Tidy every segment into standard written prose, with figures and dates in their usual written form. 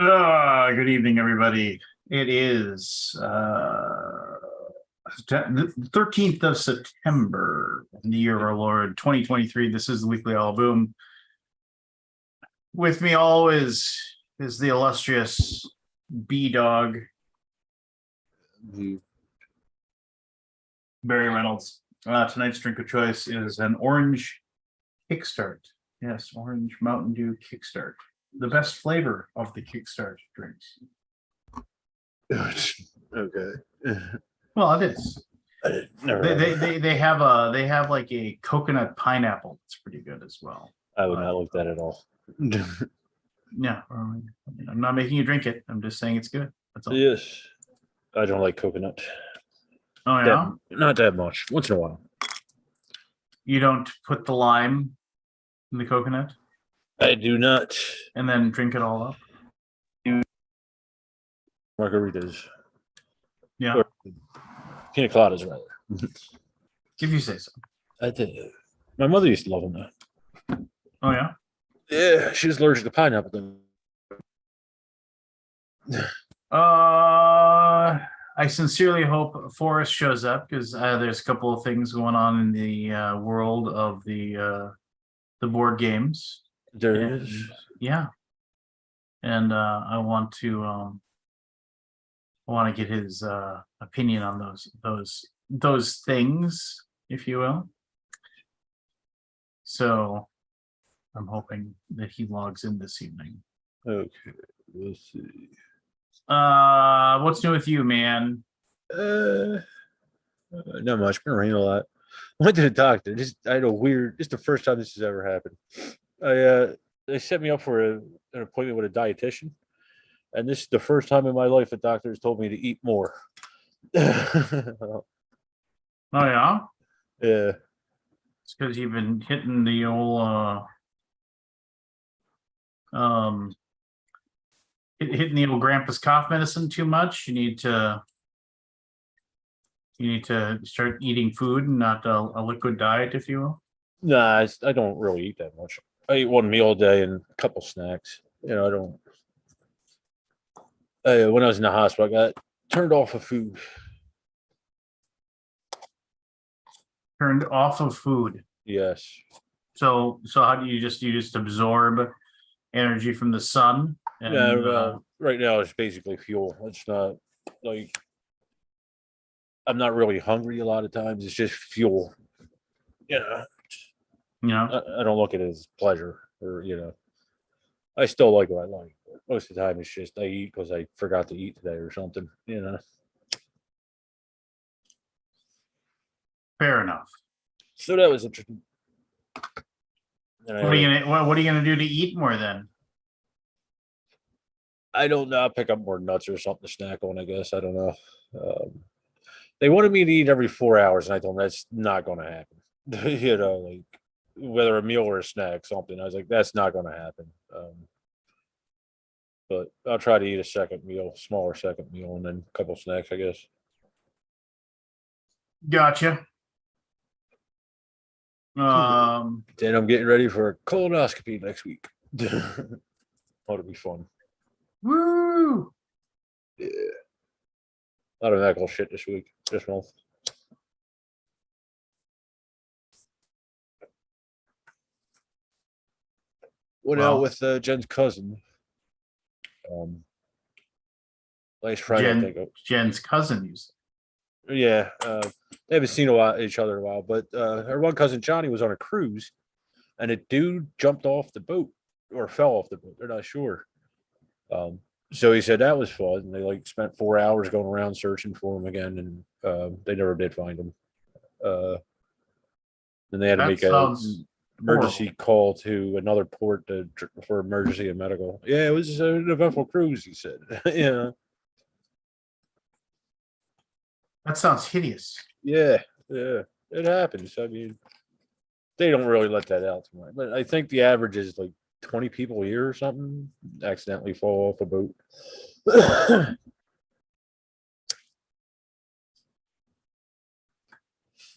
Good evening, everybody. It is the 13th of September in the year of our Lord 2023. This is the weekly Alaboom. With me always is the illustrious B Dog, Barry Reynolds. Tonight's drink of choice is an orange Kickstart. Yes, orange Mountain Dew Kickstart. The best flavor of the Kickstart drinks. Okay. Well, it is. They have like a coconut pineapple. It's pretty good as well. I would not like that at all. Yeah, I'm not making you drink it. I'm just saying it's good. That's all. Yes, I don't like coconut. Oh yeah, not that much. Once in a while. You don't put the lime in the coconut? I do not. And then drink it all up? Margaritas. Yeah. Or pina coladas, rather. If you say so. I did. My mother used to love them, though. Oh, yeah? Yeah, she was allergic to pineapple. I sincerely hope Forrest shows up because there's a couple of things going on in the world of the board games. There is. Yeah. And I want to get his opinion on those things, if you will. So I'm hoping that he logs in this evening. Okay, we'll see. What's new with you, man? Not much. Been raining a lot. Went to the doctor. I had a weird. It's the first time this has ever happened. They set me up for an appointment with a dietitian, and this is the first time in my life a doctor has told me to eat more. Oh yeah. Yeah. It's because you've been hitting the old hitting the old grandpa's cough medicine too much. You need to start eating food and not a liquid diet, if you will. Nah, I don't really eat that much. I eat one meal a day and a couple snacks. I don't. When I was in the hospital, I got turned off of food. Turned off of food. Yes. So how do you just absorb energy from the sun? And, yeah. Right now it's basically fuel. It's not like I'm not really hungry a lot of times. It's just fuel. Yeah. I don't look at it as pleasure or I still like what I like. But most of the time it's just I eat because I forgot to eat today or something. Fair enough. So that was interesting. What are you gonna do to eat more then? I don't know. I'll pick up more nuts or something to snack on, I guess. I don't know. They wanted me to eat every 4 hours, and I told them that's not going to happen. Like whether a meal or a snack, something. I was like, that's not going to happen. But I'll try to eat a smaller second meal, and then a couple snacks, I guess. Gotcha. Then I'm getting ready for a colonoscopy next week. That'll be fun. Woo! Yeah. A lot of medical shit this month. Went out with Jen's cousin. Last Friday, I think. Jen's cousin, you said. Yeah, they haven't seen each other in a while, but her one cousin Johnny was on a cruise, and a dude jumped off the boat or fell off the boat. They're not sure. So he said that was fun. And they spent 4 hours going around searching for him again, and they never did find him. Then they had to make an emergency call to another port for emergency and medical. Yeah, it was an eventful cruise, he said. That sounds hideous. Yeah, it happens. I mean, they don't really let that out too much, but I think the average is 20 people a year or something accidentally fall off a boat.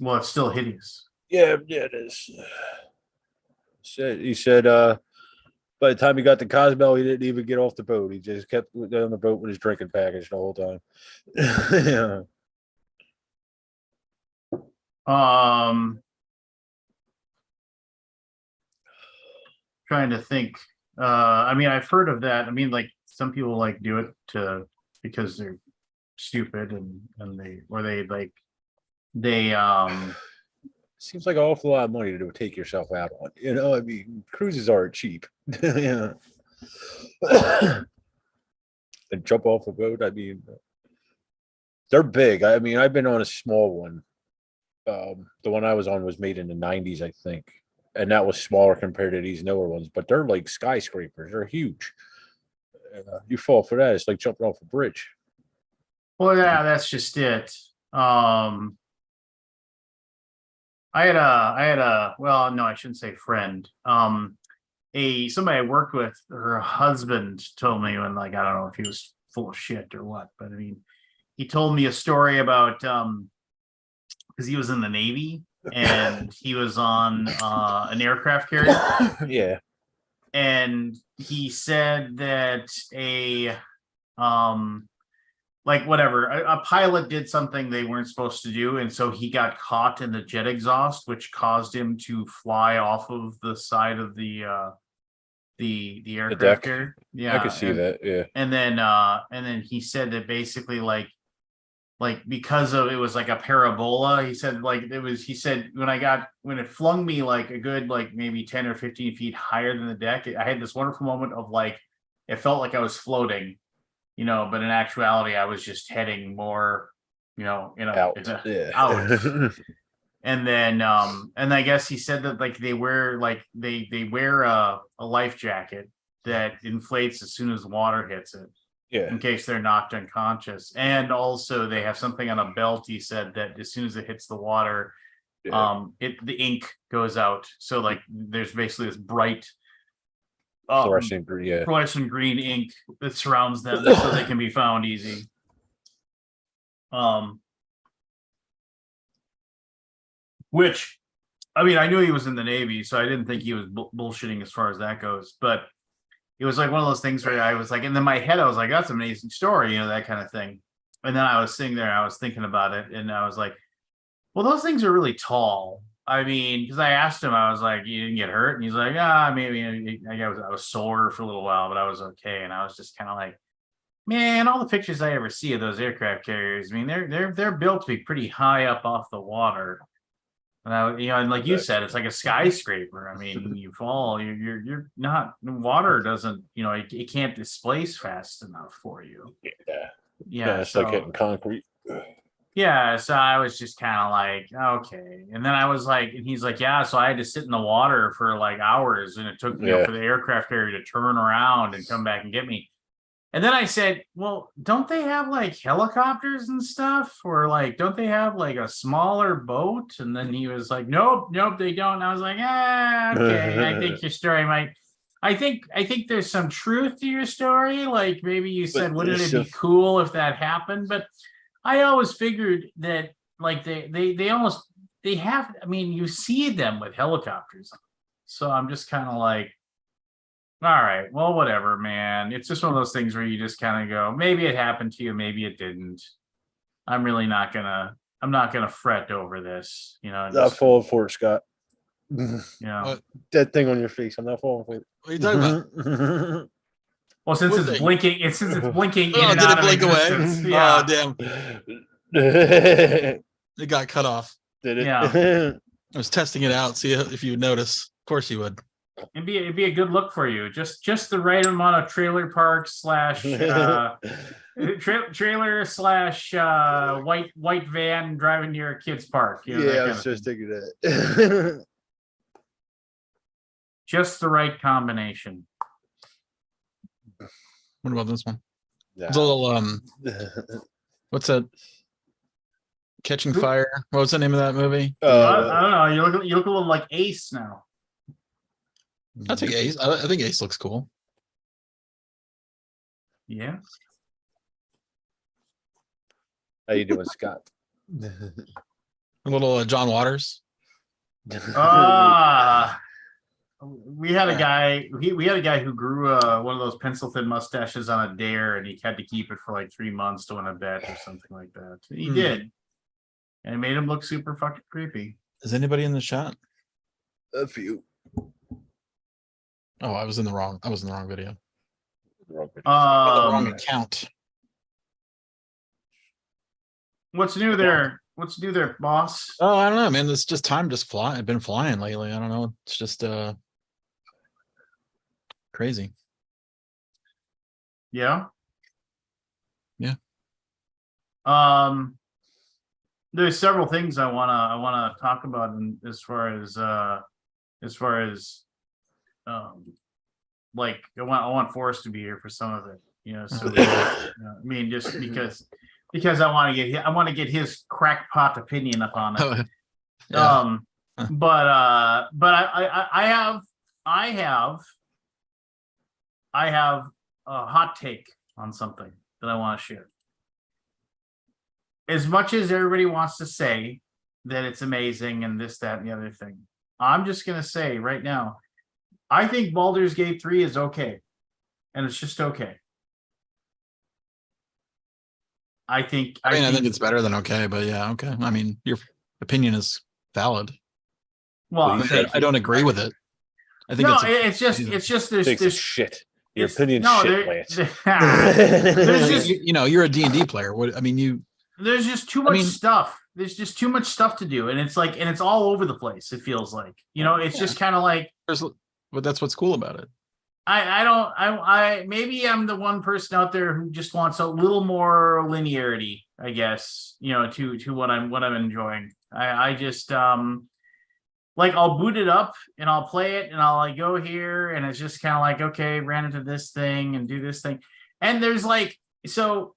Well, it's still hideous. Yeah, it is. He said, By the time he got to Cozumel, he didn't even get off the boat. He just kept on the boat with his drinking package the whole time. Yeah. Trying to think. I mean, I've heard of that. I mean, like some people like do it because they're stupid and they Seems like an awful lot of money to take yourself out on. You know, I mean, cruises aren't cheap. Yeah. And jump off a boat. I mean, they're big. I mean, I've been on a small one. The one I was on was made in the 90s, I think. And that was smaller compared to these newer ones, but they're like skyscrapers. They're huge. You fall for that, it's like jumping off a bridge. well, yeah, that's just it. Well, no, I shouldn't say friend. Somebody I worked with, her husband told me when, like, I don't know if he was full of shit or what, but I mean, he told me a story about because he was in the Navy and he was on an aircraft carrier. Yeah. And he said that like whatever, a pilot did something they weren't supposed to do, and so he got caught in the jet exhaust, which caused him to fly off of the side of the aircraft deck. carrier. Yeah, I could see that. Yeah. And then he said that basically like because of it was like a parabola. He said like he said when it flung me like a good like maybe 10 or 15 feet higher than the deck, I had this wonderful moment of like it felt like I was floating, you know, but in actuality I was just heading more, you know, Out. out. And then and I guess he said that like they wear a life jacket that inflates as soon as the water hits it. Yeah. In case they're knocked unconscious. And also they have something on a belt, he said, that as soon as it hits the water, Yeah. the ink goes out. So like there's basically this bright Fluorescent green, yeah. fluorescent green ink that surrounds them so they can be found easy. Which I mean, I knew he was in the Navy, so I didn't think he was bullshitting as far as that goes, but it was like one of those things where I was like, and in my head, I was like, that's an amazing story, you know, that kind of thing. And then I was sitting there, I was thinking about it, and I was like, well, those things are really tall. I mean, because I asked him, I was like, you didn't get hurt? And he's like, maybe I was sore for a little while, but I was okay. And I was just kind of like, man, all the pictures I ever see of those aircraft carriers, I mean, they're built to be pretty high up off the water. And you know, and like you said, it's like a skyscraper. I mean, you fall, you're not, water doesn't, you know, it can't displace fast enough for you. Yeah. It's like hitting concrete. Yeah, so I was just kind of like, okay. And then I was like, and he's like, yeah, so I had to sit in the water for like hours, and it took, you know, for the aircraft carrier to turn around and come back and get me. And then I said, well, don't they have like helicopters and stuff? Or like, don't they have like a smaller boat? And then he was like, nope, they don't. And I was like, okay, I think your story might, I think there's some truth to your story. Like maybe you said, wouldn't it be cool if that happened? But I always figured that like they almost, they have, I mean, you see them with helicopters. So I'm just kind of like, all right, well, whatever, man. It's just one of those things where you just kind of go, maybe it happened to you, maybe it didn't. I'm not gonna fret over this, you know. Not falling for it, Scott. Yeah. That thing on your face, I'm not falling for it. What are you talking about? Well, since it's blinking, in and did out it of blink existence. away? Yeah. Oh, damn. It got cut off. Did it? Yeah. I was testing it out, see if you would notice. Of course you would. It'd be a good look for you. Just the right amount of trailer park slash trailer slash white van driving near a kid's park. You know, Yeah, I was just thinking that. Just the right combination. What about this one? Nah. It's a little what's that? Catching Fire. What was the name of that movie? I don't know. You look a little like Ace now. I think Ace. I think Ace looks cool. Yeah. How you doing, Scott? A little John Waters. we had a guy. We had a guy who grew one of those pencil thin mustaches on a dare, and he had to keep it for like 3 months to win a bet or something like that. He did, and it made him look super fucking creepy. Is anybody in the chat? A few. Oh, I was in the wrong video. The wrong The wrong account. What's new there? What's new there, boss? Oh, I don't know, man. It's just time just been flying lately. I don't know. It's just crazy. Yeah. Yeah. There's several things I wanna talk about as far as like I want Forrest to be here for some of it, you know. So I mean, just because I want to get his crackpot opinion upon it. Yeah. But I have a hot take on something that I want to share. As much as everybody wants to say that it's amazing and this, that, and the other thing, I'm just gonna say right now, I think Baldur's Gate 3 is okay, and it's just okay. I think it's better than okay, but yeah, okay. I mean, your opinion is valid. Well, I don't agree with it. I think it's just there's shit. Your opinion's shit, Lance. There's just you're a D&D player. What I mean, there's just too much stuff. There's just too much stuff to do, and it's all over the place. It feels like, it's just kind of like. But that's what's cool about it. I maybe I'm the one person out there who just wants a little more linearity, I guess, to what I'm enjoying. I just like I'll boot it up and I'll play it and I'll like go here and it's just kind of like, okay, ran into this thing and do this thing. And there's like, so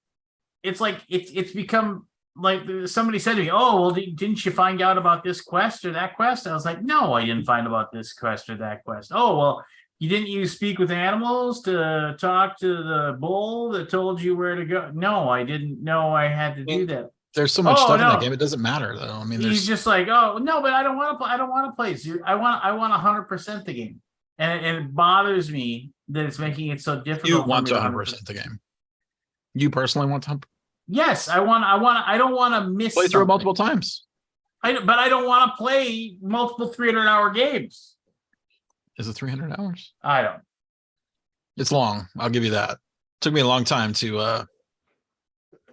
it's like it's become like somebody said to me, oh, well, didn't you find out about this quest or that quest? I was like, no, I didn't find about this quest or that quest. Oh, well, you speak with animals to talk to the bull that told you where to go? No, I didn't know I had to do that. There's so much stuff in that game. It doesn't matter though. I mean, he's just like, oh no, but I don't want to play. I don't want to play. I want 100% the game, and it bothers me that it's making it so difficult. You want 100% the game. You personally want to? Yes, I want. I don't want to miss. Play through it multiple times. But I don't want to play multiple 300-hour games. Is it 300 hours? I don't. It's long. I'll give you that. Took me a long time to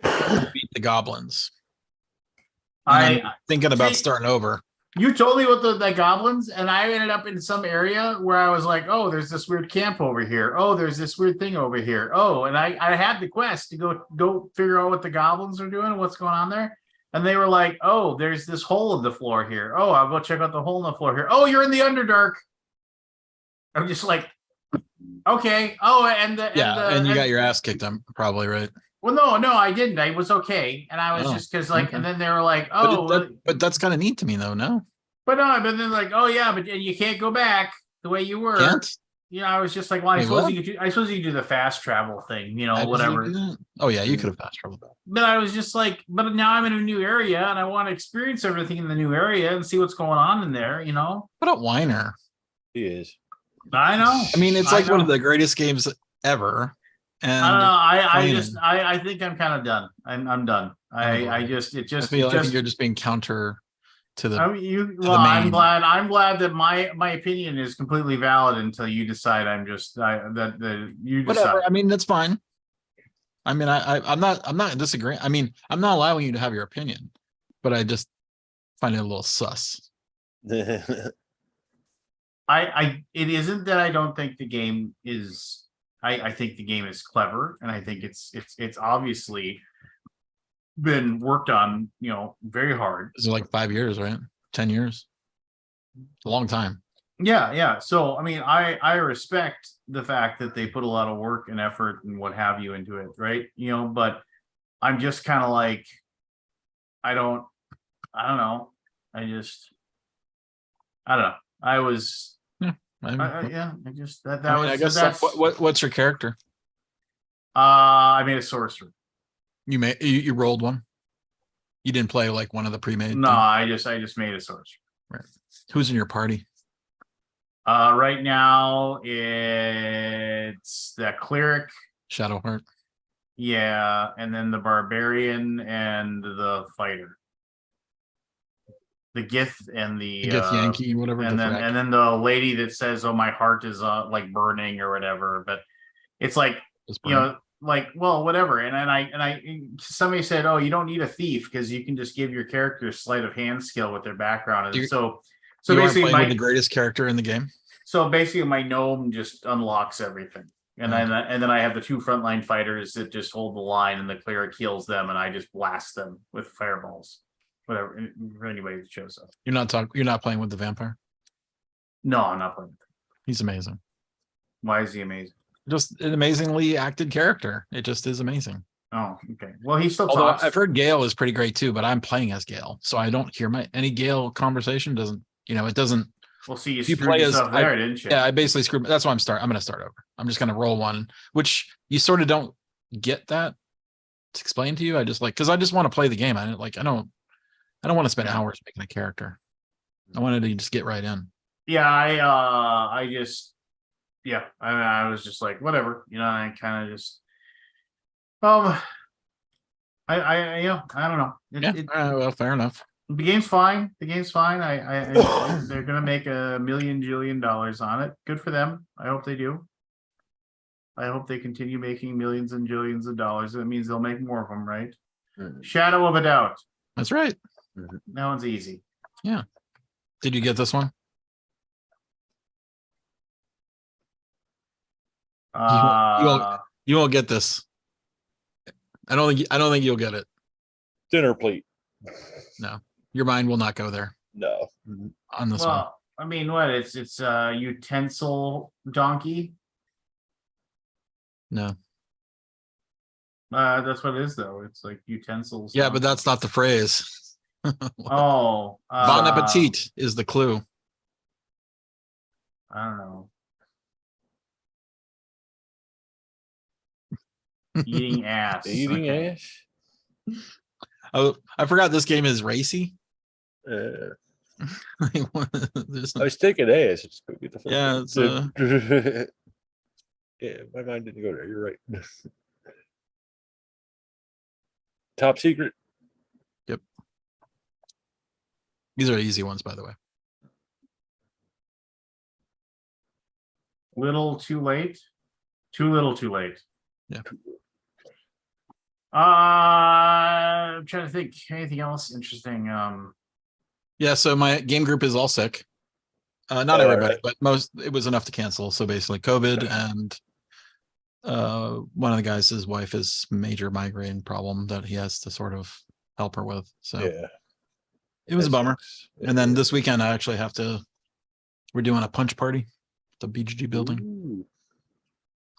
beat the goblins. I'm thinking about starting over. You told me what the goblins, and I ended up in some area where I was like, oh, there's this weird camp over here. Oh, there's this weird thing over here. Oh, and I had the quest to go figure out what the goblins are doing, what's going on there. And they were like, oh, there's this hole in the floor here. Oh, I'll go check out the hole in the floor here. Oh, you're in the Underdark. I'm just like, okay. Oh, and you got your ass kicked. I'm probably right. Well, no, I didn't. I was okay, and I was just because like, and then they were like, oh, but that's kind of neat to me though. No, but then like, oh yeah, but you can't go back the way you were. Can't? I was just like, well, I suppose you could do the fast travel thing, whatever. Oh yeah, you could have fast traveled. But I was just like, but now I'm in a new area, and I want to experience everything in the new area and see what's going on in there, What a whiner. He is. I know. I mean, it's like one of the greatest games ever. And I don't know. I think I'm kind of done. I'm done. I think you're just being counter to the. I'm glad that my opinion is completely valid until you decide you decide. Whatever. I mean, that's fine. I mean, I'm not disagreeing. I mean, I'm not allowing you to have your opinion, but I just find it a little sus. It isn't that I don't think the game is. I think the game is clever, and I think it's obviously been worked on, very hard. It's like 5 years, right? 10 years. It's a long time. Yeah. So I mean, I respect the fact that they put a lot of work and effort and what have you into it, right? But I'm just kind of like, I don't know. I don't know. I was. What's your character? I made a sorcerer. You rolled one. You didn't play like one of the pre-made. No, I just made a sorcerer. Right. Who's in your party? Right now it's the cleric, Shadowheart. yeah, and then the barbarian and the fighter. The Gith and the Gith Yankee, whatever. and then the lady that says, "Oh, my heart is like burning" or whatever. But it's like, you know, like, well, whatever. And somebody said, "Oh, you don't need a thief because you can just give your character a sleight of hand skill with their background." And so basically, with the greatest character in the game. So basically, my gnome just unlocks everything. And then I have the 2 frontline fighters that just hold the line, and the cleric heals them, and I just blast them with fireballs. Whatever, anybody that shows up. You're not playing with the vampire? No, I'm not playing with him. He's amazing. Why is he amazing? Just an amazingly acted character. It just is amazing. Oh, okay. Well, he still Although talks. I've heard Gale is pretty great too, but I'm playing as Gale, so I don't hear any Gale conversation. It doesn't. Well, see, you screwed yourself there, didn't you? Yeah, I basically screwed. That's why I'm going to start over. I'm just going to roll one, which you sort of don't get that to explain to you. I just because I just want to play the game. I don't want to spend hours making a character. I wanted to just get right in. Yeah, I was just like, whatever, I kind of just, I don't know. Well, fair enough. The game's fine. They're gonna make $1 million jillion on it. Good for them. I hope they do. I hope they continue making millions and jillions of dollars. That means they'll make more of them, right? Shadow of a doubt. That's right. That one's easy. Yeah. Did you get this one? You won't get this. I don't think you'll get it. Dinner plate. No, your mind will not go there. No. On this one. I mean, what? It's a utensil donkey. No. That's what it is, though. It's like utensils. Yeah, but that's not the phrase. Oh. Bon appetit is the clue. I don't know. Eating ass. Eating ass? Oh, I forgot this game is racy. I was thinking ass. Just go get the yeah, it's yeah, my mind didn't go there. You're right. Top secret. Yep. These are easy ones, by the way. Little too late. Too little too late. Yeah. I'm trying to think anything else interesting. Yeah, so my game group is all sick. Not everybody, but it was enough to cancel. So basically COVID and one of the guys, his wife has major migraine problem that he has to sort of help her with. So yeah, it was a bummer. And then this weekend we're doing a punch party at the BGG building. Ooh.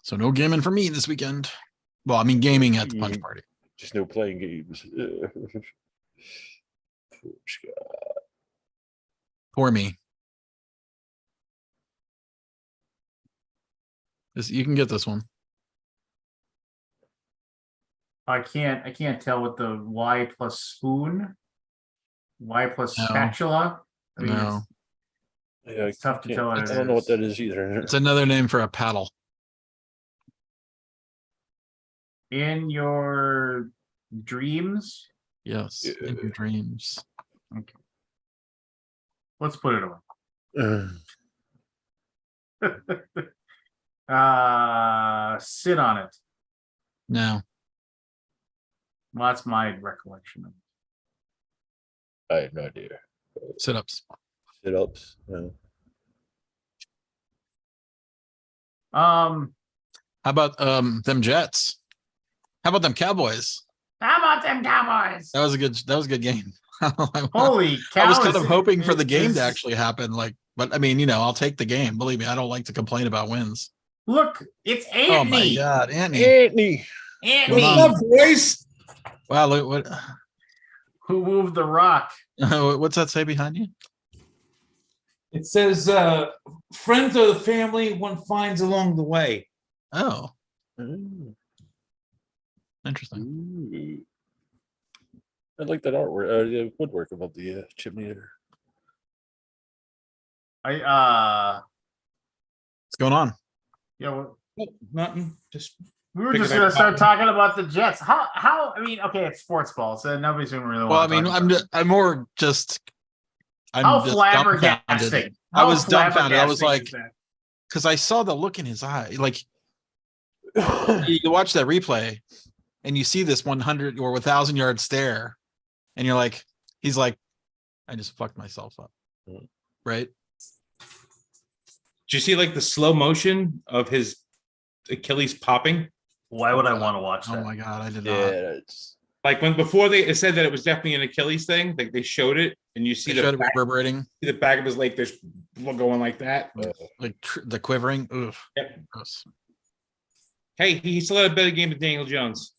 So no gaming for me this weekend. Well, I mean gaming at the punch party. Just no playing games. For me. You can get this one. I can't tell what the Y plus spoon, Y plus spatula. I mean, it's tough to tell what it is. I don't know what that is either. It's another name for a paddle. In your dreams? Yes, in your dreams. Okay. Let's put it away. Sit on it. No. Well, that's my recollection of it. I have no idea. Sit-ups. Sit-ups. No. How about them Jets? How about them Cowboys? How about them Cowboys? That was a good game. Holy cow. I was kind of hoping for the game to actually happen. But I mean, I'll take the game. Believe me, I don't like to complain about wins. Look, it's Anthony. Oh my God, Anthony. Boys. Wow, look what. Who moved the rock? What's that say behind you? It says, friends of the family one finds along the way. Oh. Ooh. Interesting. Ooh. I like that artwork, the woodwork above the chimney there. What's going on? Yeah, well, Oh, nothing. Just we were Figured just I'd gonna start pop talking about the Jets. How? I mean, okay, it's sports ball, so nobody's gonna really Well, I want to mean, talk about it. I'm more just. How I'm just dumbfounded. flabbergasting! I How was dumbfounded. I was flabbergasting like, is that? because I saw the look in his eye. Like you watch that replay, and you see this 100 or 1,000 yard stare, and you're like, he's like, I just fucked myself up, right? Did you see like the slow motion of his Achilles popping? Why would I want to watch that? Oh my god, I did not. Yeah, it's Like when before they it said that it was definitely an Achilles thing, like they showed it, and you see They the showed it reverberating, the back of his leg. There's going like that. like the quivering. Ugh. Yep. Gross. Hey, he still had a better game with Daniel Jones.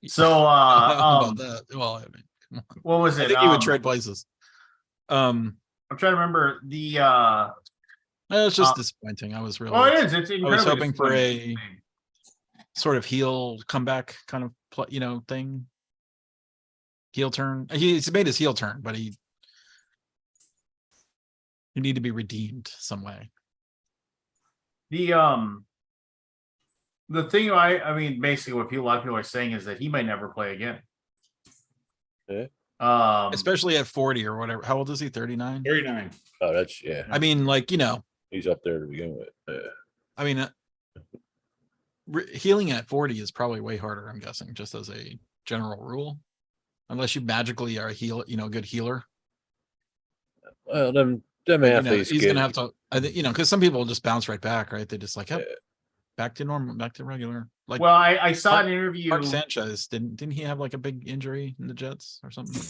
So, How about that? Well, I mean, come on. what was I it? think he would trade places. I'm trying to remember the. It's just disappointing. I was really. Oh, it is. It's I incredibly was hoping for disappointing. a sort of heel comeback kind of thing. Heel turn. He's made his heel turn, but he need to be some way. The thing I mean, basically, what a lot of people are saying is that he might never play again. Yeah. Especially at 40 or whatever. How old is he? 39. 39. Oh, that's yeah. I mean, like He's up there to begin with. I mean, healing at 40 is probably way harder. I'm guessing, just as a general rule, unless you magically are a good healer. Well, them athletes. He's gonna have to. I think because some people just bounce right back, right? They just like, Yeah. back to normal, back to regular. Like, well, I saw an interview. Mark Sanchez didn't he have like a big injury in the Jets or something?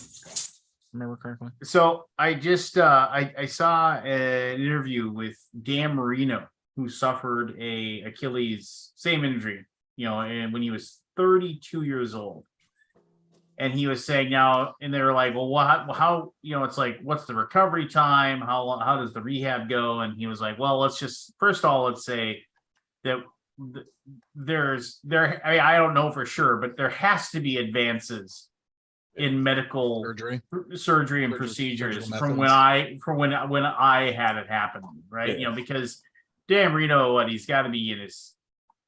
Remember correctly? So I just I saw an interview with Dan Marino, who suffered a Achilles same injury, and when he was 32 years old. And he was saying now, and they were like, well, how it's like, what's the recovery time? How does the rehab go? And he was like, well, let's say that I don't know for sure, but there has to be advances in medical surgery and procedures from when I had it happen, right? Yeah. Because Dan Marino, he's got to be in his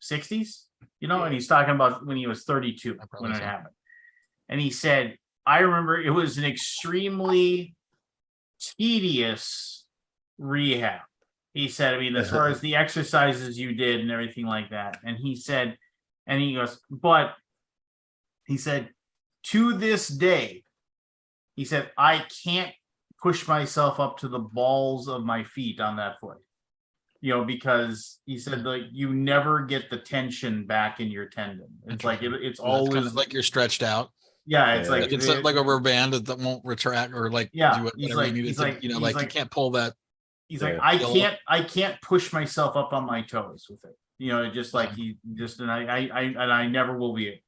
60s, and he's talking about when he was 32 when it happened. And he said, I remember it was an extremely tedious rehab. He said, I mean, as far as the exercises you did and everything like that. And he said, and he goes, but he said, to this day, he said, I can't push myself up to the balls of my feet on that foot. Because he said, like, you never get the tension back in your tendon. It's like it's always kind of like you're stretched out. Yeah, it's like it's like a rubber band that won't retract or like do whatever you need to. You can't pull that. He's like, I can't push myself up on my toes with it. Just like and I never will be.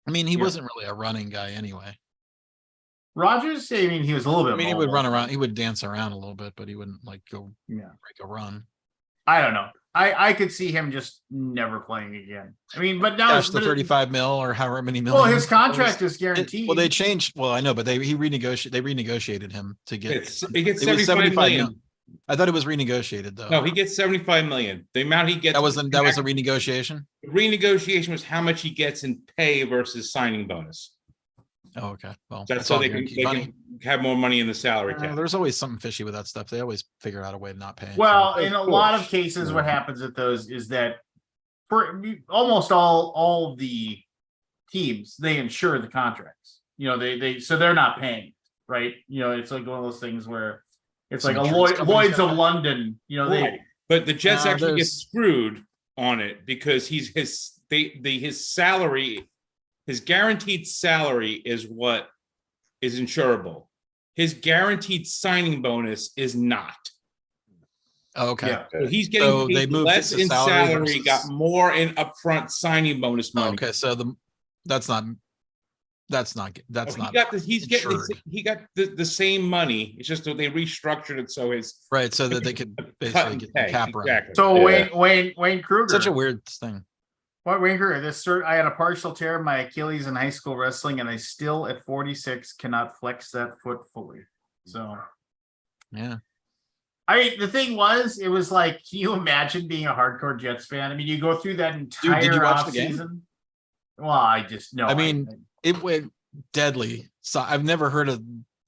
I mean, he wasn't really a running guy anyway. Rodgers, I mean, he was a little bit. I mean, he would run around, he would dance around a little bit, but he wouldn't like go break a run. I don't know. I could see him just never playing again. I mean, but now it's the 35 mil or however many million. Well, his contract is guaranteed. Well, they changed. Well, I know, but they renegotiated him to get. He gets 75 million. I thought it was renegotiated though. No, he gets 75 million. The amount he gets. That was a renegotiation. The renegotiation was how much he gets in pay versus signing bonus. Oh, okay. Well, that's so they can have more money in the salary cap. There's always something fishy with that stuff. They always figure out a way to not pay. Well, in a lot of cases, what happens with those is that for almost all the teams, they insure the contracts. So they're not paying, right? It's like one of those things where it's like a Lloyd's of London. But the Jets actually get screwed on it because his salary. His guaranteed salary is what is insurable. His guaranteed signing bonus is not. Oh, okay. Yeah. So he's getting paid less in salary, got more in upfront signing bonus money. Okay, so that's not. He got the same money. It's just that they restructured it so his right, so that they could basically get the cap run. Exactly. So Wayne Kruger, such a weird thing. What Wayne Kruger? I had a partial tear of my Achilles in high school wrestling, and I still at 46 cannot flex that foot fully. So, yeah. I mean, the thing was, it was like, can you imagine being a hardcore Jets fan? I mean, you go through that entire did you watch off the game? season. Well, I just know. I mean, it went deadly. So I've never heard of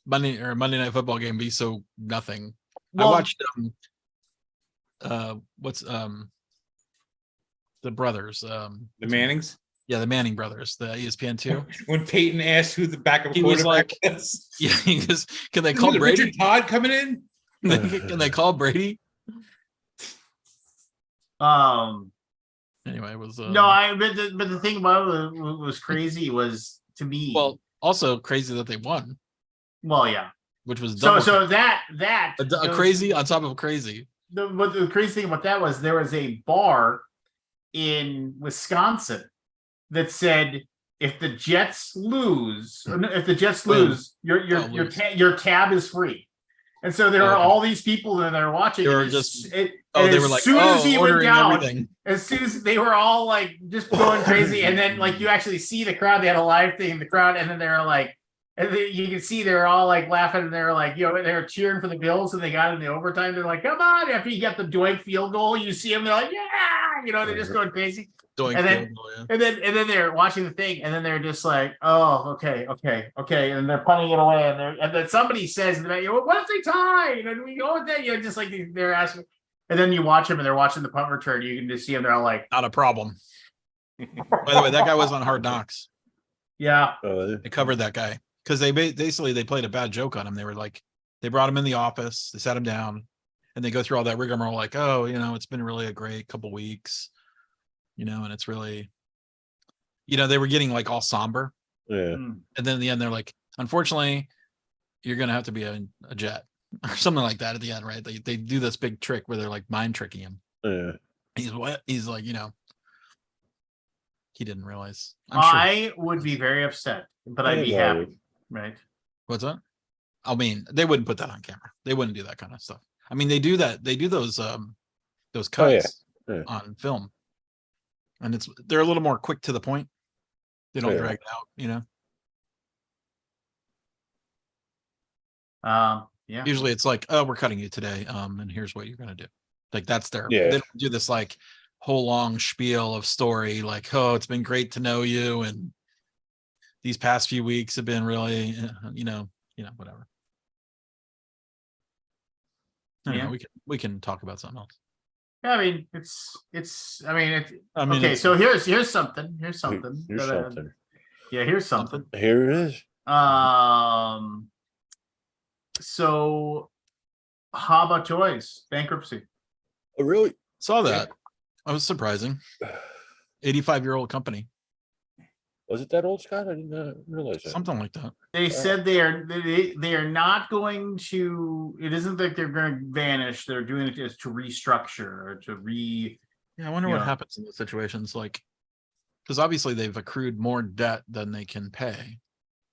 Monday Night Football game be so nothing. Well, I watched what's the brothers The Mannings. Yeah, the Manning brothers, the ESPN2. When Peyton asked who the backup He was quarterback like, was. yeah, he goes, can they call Brady? Richard Todd coming in? Can they call Brady? Anyway, it was no, but the thing about it was crazy was to me. Well, also crazy that they won. Well, yeah, which was so that a crazy on top of crazy. But the crazy thing about that was there was a bar in Wisconsin that said if the Jets lose, your tab is free. And so there are all these people that are watching. They were they were like, as soon as he went down, everything. as soon as they were all like just going crazy, and then like you actually see the crowd. They had a live thing in the crowd, and then they were like, and you can see they were all like laughing, and they were like, they were cheering for the Bills, and they got in the overtime. They're like, come on! After you get the doink field goal, you see them. They're like, yeah, they're just going crazy. And then they're watching the thing, and then they're just like, oh, okay, and they're punting it away, and then somebody says, what if they tie? Do we go with that? Just like they're asking, and then you watch them, and they're watching the punt return. You can just see them. They're all like, not a problem. By the way, that guy was on Hard Knocks. Yeah, they covered that guy because they played a bad joke on him. They were like, they brought him in the office, they sat him down, and they go through all that rigmarole, like, oh, it's been really a great couple weeks. And it's really, they were getting like all somber. Yeah. And then in the end, they're like, unfortunately, you're going to have to be a Jet or something like that at the end, right? They do this big trick where they're like mind tricking him. Yeah. He's like, he didn't realize. I would be very upset, but I'd be happy, right? What's that? I mean, they wouldn't put that on camera. They wouldn't do that kind of stuff. I mean, they do that. They do those cuts on film. And they're a little more quick to the point. They don't drag it out, yeah. Usually it's like, oh, we're cutting you today. And here's what you're gonna do. Like that's they don't do this like whole long spiel of story, like, oh, it's been great to know you, and these past few weeks have been really, whatever. Anyway, we can talk about something else. I mean, okay. So here's something. Here's something. Here's something. Here's something. Here it is. So, Haba Toys bankruptcy. Oh, really? Saw that. That was surprising. 85-year-old company. Was it that old, Scott? I didn't realize that. Something like that. They said they are not going to. It isn't like they're going to vanish. They're doing it just to restructure or to Yeah, I wonder what happens in those situations. Like, because obviously they've accrued more debt than they can pay.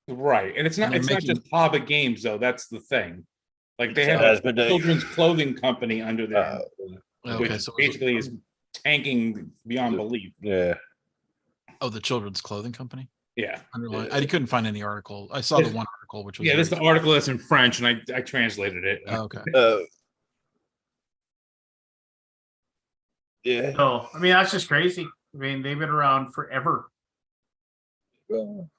Right, and it's not just Haba Games though. That's the thing. Like they have a children's clothing company under there, which basically is tanking beyond belief. Yeah. Oh, the children's clothing company? Yeah. I couldn't find any article. I saw the one article, which was this is the article that's in French, and I translated it. Oh, okay. Yeah. So I mean, that's just crazy. I mean, they've been around forever. Well,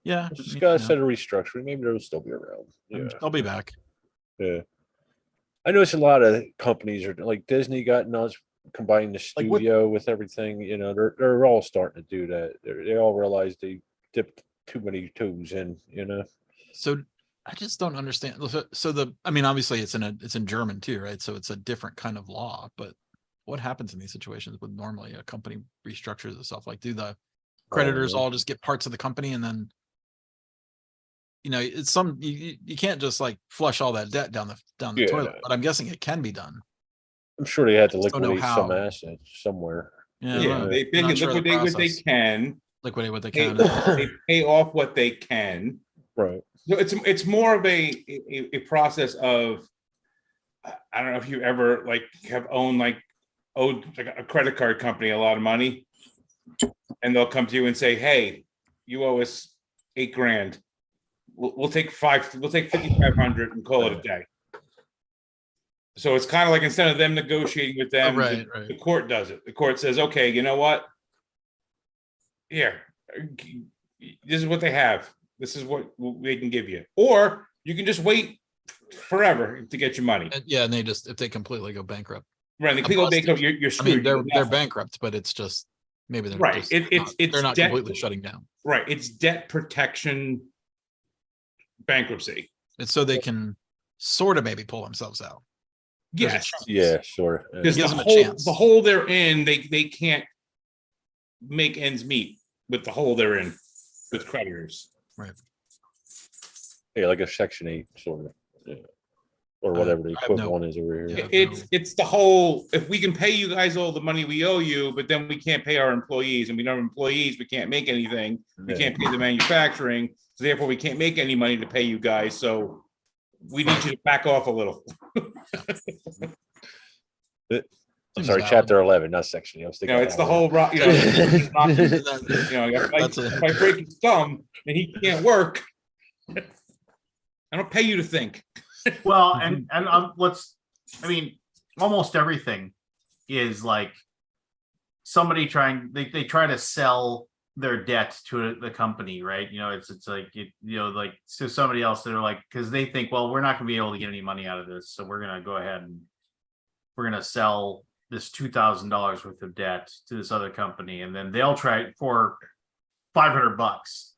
yeah. Just gotta set a restructuring. Maybe they'll still be around. Yeah. I'll be back. Yeah. I noticed a lot of companies are like Disney got nuts. Combine the studio with everything, they're all starting to do that. They all realize they dipped too many toes in, So I just don't understand. So obviously it's in German too, right? So it's a different kind of law. But what happens in these situations when normally a company restructures itself? Like, do the creditors all just get parts of the company, and then it's you can't just like flush all that debt down the toilet. But I'm guessing it can be done. I'm sure they had to liquidate some assets somewhere. Yeah, they can liquidate what they can. Liquidate what they can. They pay off what they can. Right. So it's more of a process of, I don't know if you ever owed like a credit card company a lot of money, and they'll come to you and say, hey, you owe us $8,000. We'll take 5,500 and call it a day. So it's kind of like instead of them negotiating with them, right. the court does it. The court says, okay, you know what? Here, this is what they have. This is what they can give you. Or you can just wait forever to get your money. And they just, if they completely go bankrupt. Right. They go bankrupt, you're I mean, screwed. they're bankrupt, but it's just, maybe they're right. just They're not completely shutting down. Right. It's debt protection bankruptcy. It's so they can sort of maybe pull themselves out. Yes. Yeah, sure. Because Gives them a chance. the hole they're in, they can't make ends meet with the hole they're in with creditors. Right. Yeah, like a Section 8 sort of. Yeah. Or whatever the equivalent is over here. It's the whole, if we can pay you guys all the money we owe you, but then we can't pay our employees, and we don't have employees, we can't make anything. We can't pay the manufacturing, so therefore we can't make any money to pay you guys. So we need you to back off a little. I'm sorry, Chapter 11, not Section 8. I was thinking it's the whole rock. If I break his thumb and he can't work, I don't pay you to think. Well, and almost everything is like somebody they try to sell their debt to the company, right? It's like like to somebody else. They're like, because they think, well, we're not going to be able to get any money out of this, so we're going to go ahead and we're going to sell this $2,000 worth of debt to this other company, and then they'll try it for $500.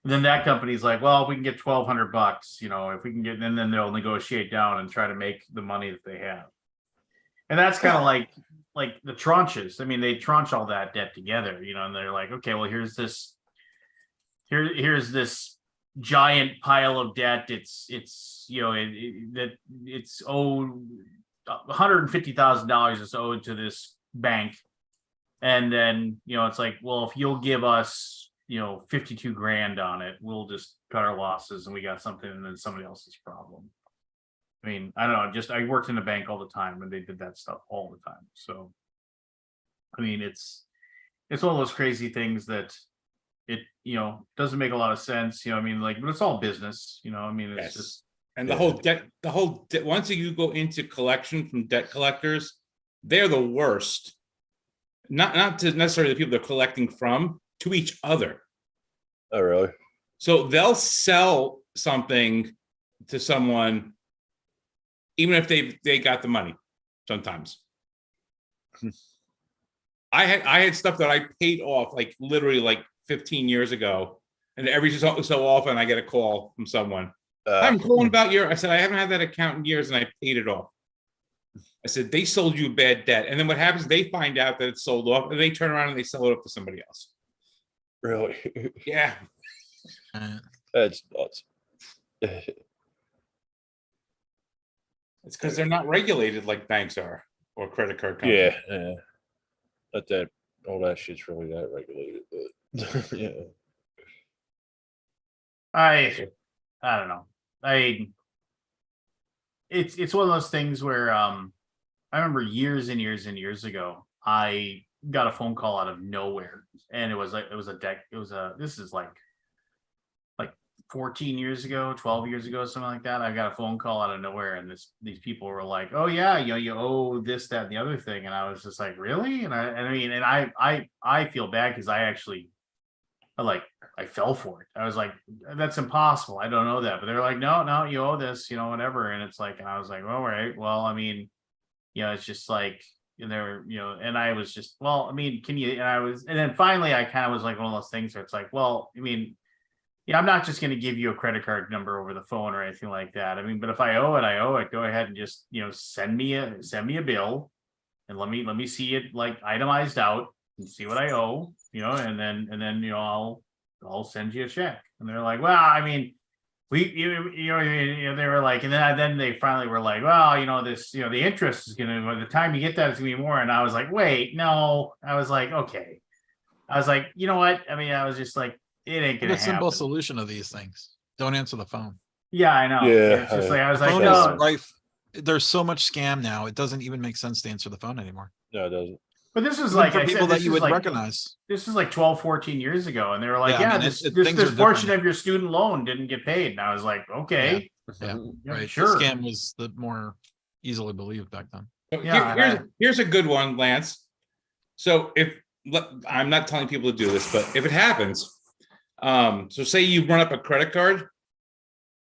And then that company's like, well, we can get $1,200, if we can get, and then they'll negotiate down and try to make the money that they have. And that's kind of like the tranches. I mean, they tranche all that debt together, and they're like, okay, well, here's this giant pile of debt. It's owed $150,000 is owed to this bank. And then, it's like, well, if you'll give us, 52 grand on it, we'll just cut our losses and we got something, and then somebody else's problem. I mean, I don't know, I worked in a bank all the time and they did that stuff all the time. So, I mean, it's one of those crazy things that it, doesn't make a lot of sense, but it's all business, it's just. And the whole debt, once you go into collection from debt collectors, they're the worst. Not to necessarily the people they're collecting from, to each other. Oh, really? So they'll sell something to someone, even if they got the money. Sometimes, I had stuff that I paid off like literally like 15 years ago, and every so often I get a call from someone. I'm calling about I said, I haven't had that account in years and I paid it off. I said, they sold you a bad debt. And then what happens, they find out that it's sold off and they turn around and they sell it off to somebody else. Really? Yeah. That's nuts. It's because they're not regulated like banks are or credit card companies. Yeah. But all that shit's really that regulated. But yeah. I don't know. It's one of those things where I remember years and years and years ago, I got a phone call out of nowhere, and this is like 14 years ago, 12 years ago, something like that. I got a phone call out of nowhere, and these people were like, oh yeah, you owe this, that, and the other thing. And I was just like, really? And I feel bad because I fell for it. I was like, that's impossible. I don't know that. But they're like, no, you owe this, whatever. And it's like, and I was like, all right, well, I mean, it's just like, and I was just, well, I mean, and then finally I kind of was like one of those things where it's like, well, I mean, I'm not just going to give you a credit card number over the phone or anything like that. I mean, but if I owe it, I owe it. Go ahead and just, send me a bill and let me see it like itemized out and see what I owe, and then I'll send you a check. And they're like, well, I mean, they were like, and then they finally were like, well, this, the interest is gonna, by the time you get that, it's gonna be more. And I was like, wait, no. I was like, okay. I was like, you know what? I mean, I was just like, it ain't gonna happen. The simple solution of these things: don't answer the phone. Yeah, I know. Yeah, it's just like I was like, phone no. is rife. There's so much scam now; it doesn't even make sense to answer the phone anymore. No, it doesn't. But this is Even like for I people said, that you would recognize. This is like 12, 14 years ago, and they were like, Yeah, I yeah, mean, this portion of your student loan didn't get paid. And I was like, okay, Yeah, right. sure. The scam was the more easily believed back then. So Yeah, here's a good one, Lance. So I'm not telling people to do this, but if it happens, so say you run up a credit card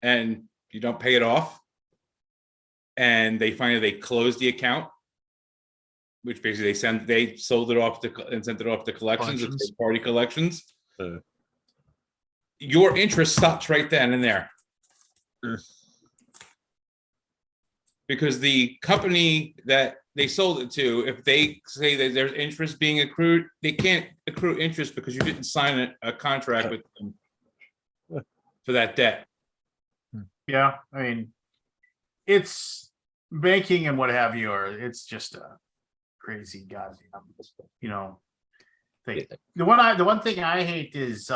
and you don't pay it off, and they finally they close the account, which basically they sold it off and sent it off to collections, it's party collections. Your interest stops right then and there. Because the company that they sold it to, if they say that there's interest being accrued, they can't accrue interest because you didn't sign a contract with them for that debt. Yeah, I mean, it's banking and what have you, or it's just a crazy goddamn, thing. The one thing I hate is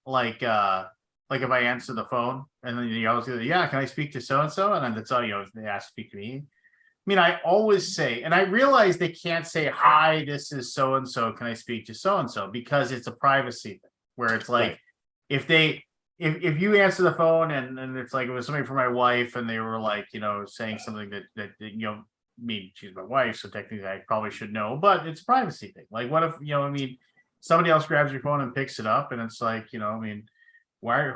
like if I answer the phone and then you always go, yeah, can I speak to so and so, and then that's all they ask to speak to me. I mean, I always say, and I realize they can't say, hi, this is so and so, can I speak to so and so, because it's a privacy thing where it's like, right. If you answer the phone and it's like it was somebody for my wife and they were like, saying something that she's my wife, so technically I probably should know, but it's a privacy thing. Like, what if somebody else grabs your phone and picks it up, and it's like, why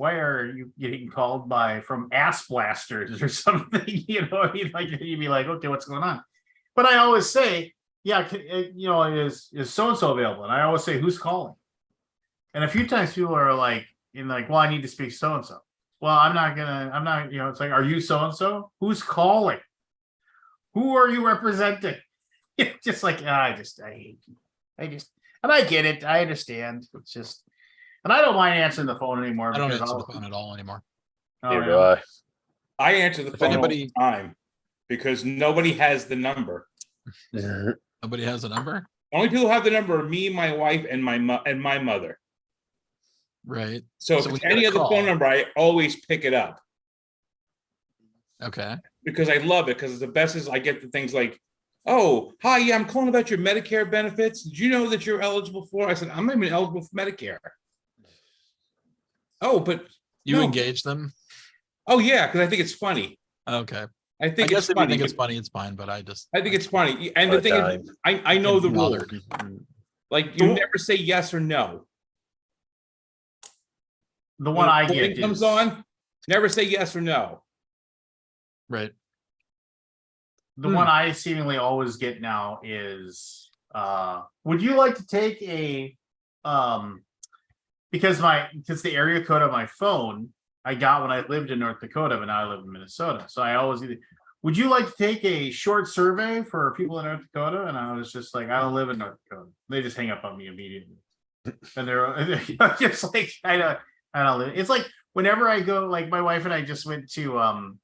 are you getting called from ass blasters or something? Like you'd be like, okay, what's going on? But I always say, yeah, is so and so available? And I always say, who's calling? And a few times people are like, well, I need to speak so and so. Well, I'm not. It's like, are you so and so? Who's calling? Who are you representing? It's just like, I hate you. And I get it. I understand. It's just, and I don't mind answering the phone anymore. I don't answer the phone at all anymore. Oh, yeah. I answer the phone all the time because nobody has the number. Nobody has a number? Only people who have the number are me, my wife, and my mother. Right. So if it's any other phone number, I always pick it up. Okay. Because I love it, because the best is I get the things like, oh, hi, yeah, I'm calling about your Medicare benefits. Did you know that you're eligible for? I said, I'm not even eligible for Medicare. Oh, but you engage them? Oh yeah, because I think it's funny. Okay. I think it's funny. If you think it's funny, it's fine, but I think it's funny. And the thing is, I know the rule. Like, you never say yes or no. The one I get comes on, never say yes or no. Right. The one I seemingly always get now is, would you like to take a, because the area code of my phone I got when I lived in North Dakota, but now I live in Minnesota. So I always would you like to take a short survey for people in North Dakota? And I was just like, I don't live in North Dakota. They just hang up on me immediately. And they're just like, I don't live. It's like whenever I go, like my wife and I just went to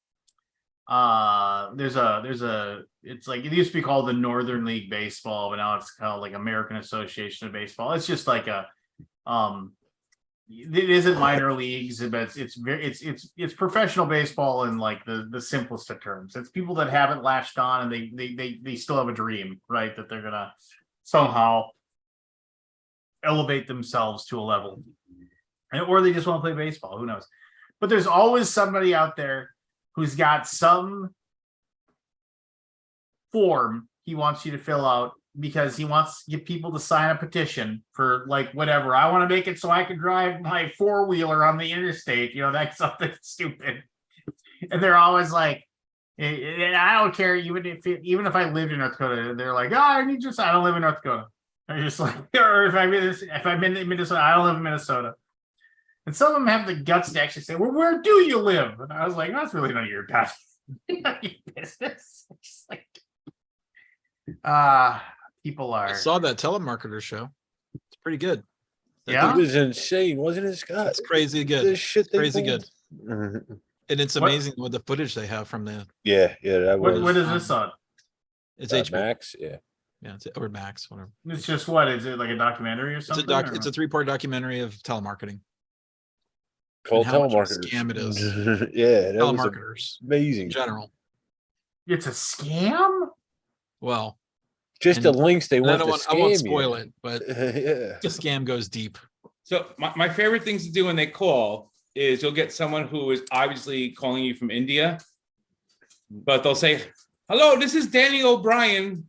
it's like, it used to be called the Northern League Baseball, but now it's called like American Association of Baseball. It's just like it isn't minor leagues, but it's professional baseball in like the simplest of terms. It's people that haven't latched on and they still have a dream, right? That they're gonna somehow elevate themselves to a level, or they just want to play baseball. Who knows? But there's always somebody out there who's got some form he wants you to fill out because he wants to get people to sign a petition for like whatever. I want to make it so I can drive my four-wheeler on the interstate, that's something stupid. And they're always like, I don't care, even if I lived in North Dakota, they're like, I need you to sign. I don't live in North Dakota. I'm just like, or if I'm in Minnesota, I don't live in Minnesota. And some of them have the guts to actually say, well, where do you live? And I was like, that's really none of your business. Just like, people are. I saw that telemarketer show. It's pretty good. It was insane, wasn't it, Scott? It's crazy good. This shit crazy good. And it's amazing what the footage they have from the. Yeah, that was. What is this on? It's HBO Max, yeah. Yeah, or Max, whatever. It's just what is it, like a documentary or something? It's a 3-part documentary of telemarketing. Called telemarketers. Scam it is. Yeah, that telemarketers. Amazing. In general. It's a scam? Well, just the links they want to scam I won't spoil it, but the scam goes deep. So my favorite things to do when they call is you'll get someone who is obviously calling you from India, but they'll say, "Hello, this is Danny O'Brien.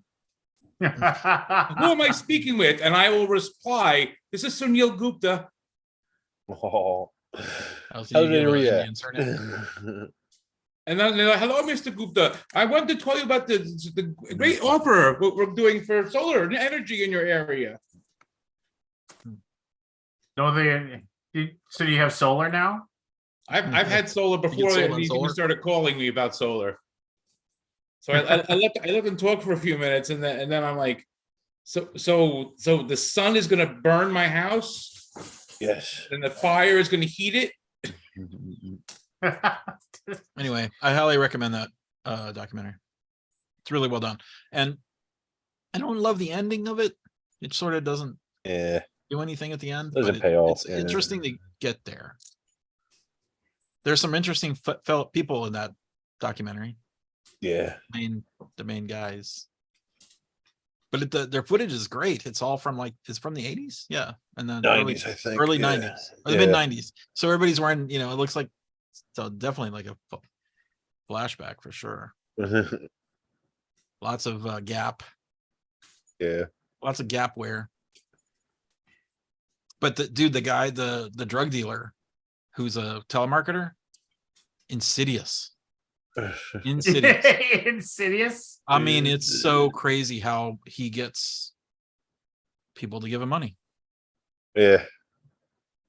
Who am I speaking with?" And I will reply, "This is Sunil Gupta." Oh, How how did they Indian react? surname? And then they're like, "Hello, Mr. Gupta. I want to tell you about the great offer what we're doing for solar and energy in your area." No, so you have solar now? I've had solar before sold they on even solar? started calling me about solar. So I let them talk for a few minutes, and then I'm like, so the sun is going to burn my house, Yes. and the fire is going to heat it. Anyway, I highly recommend that documentary. It's really well done, and I don't love the ending of it. It sort of doesn't do anything at the end. Doesn't but pay off. It's interesting to get there. There's some interesting fellow people in that documentary. Yeah. The main guys. But their footage is great. It's all from it's from the 80s. Yeah. And then 90s, I think. early yeah. 90s. Or the mid 90s. So everybody's wearing, it looks like so definitely like a flashback for sure. Lots of Gap. Yeah. Lots of Gap wear. But the guy, the drug dealer who's a telemarketer, insidious. Insidious. I mean, it's so crazy how he gets people to give him money. Yeah.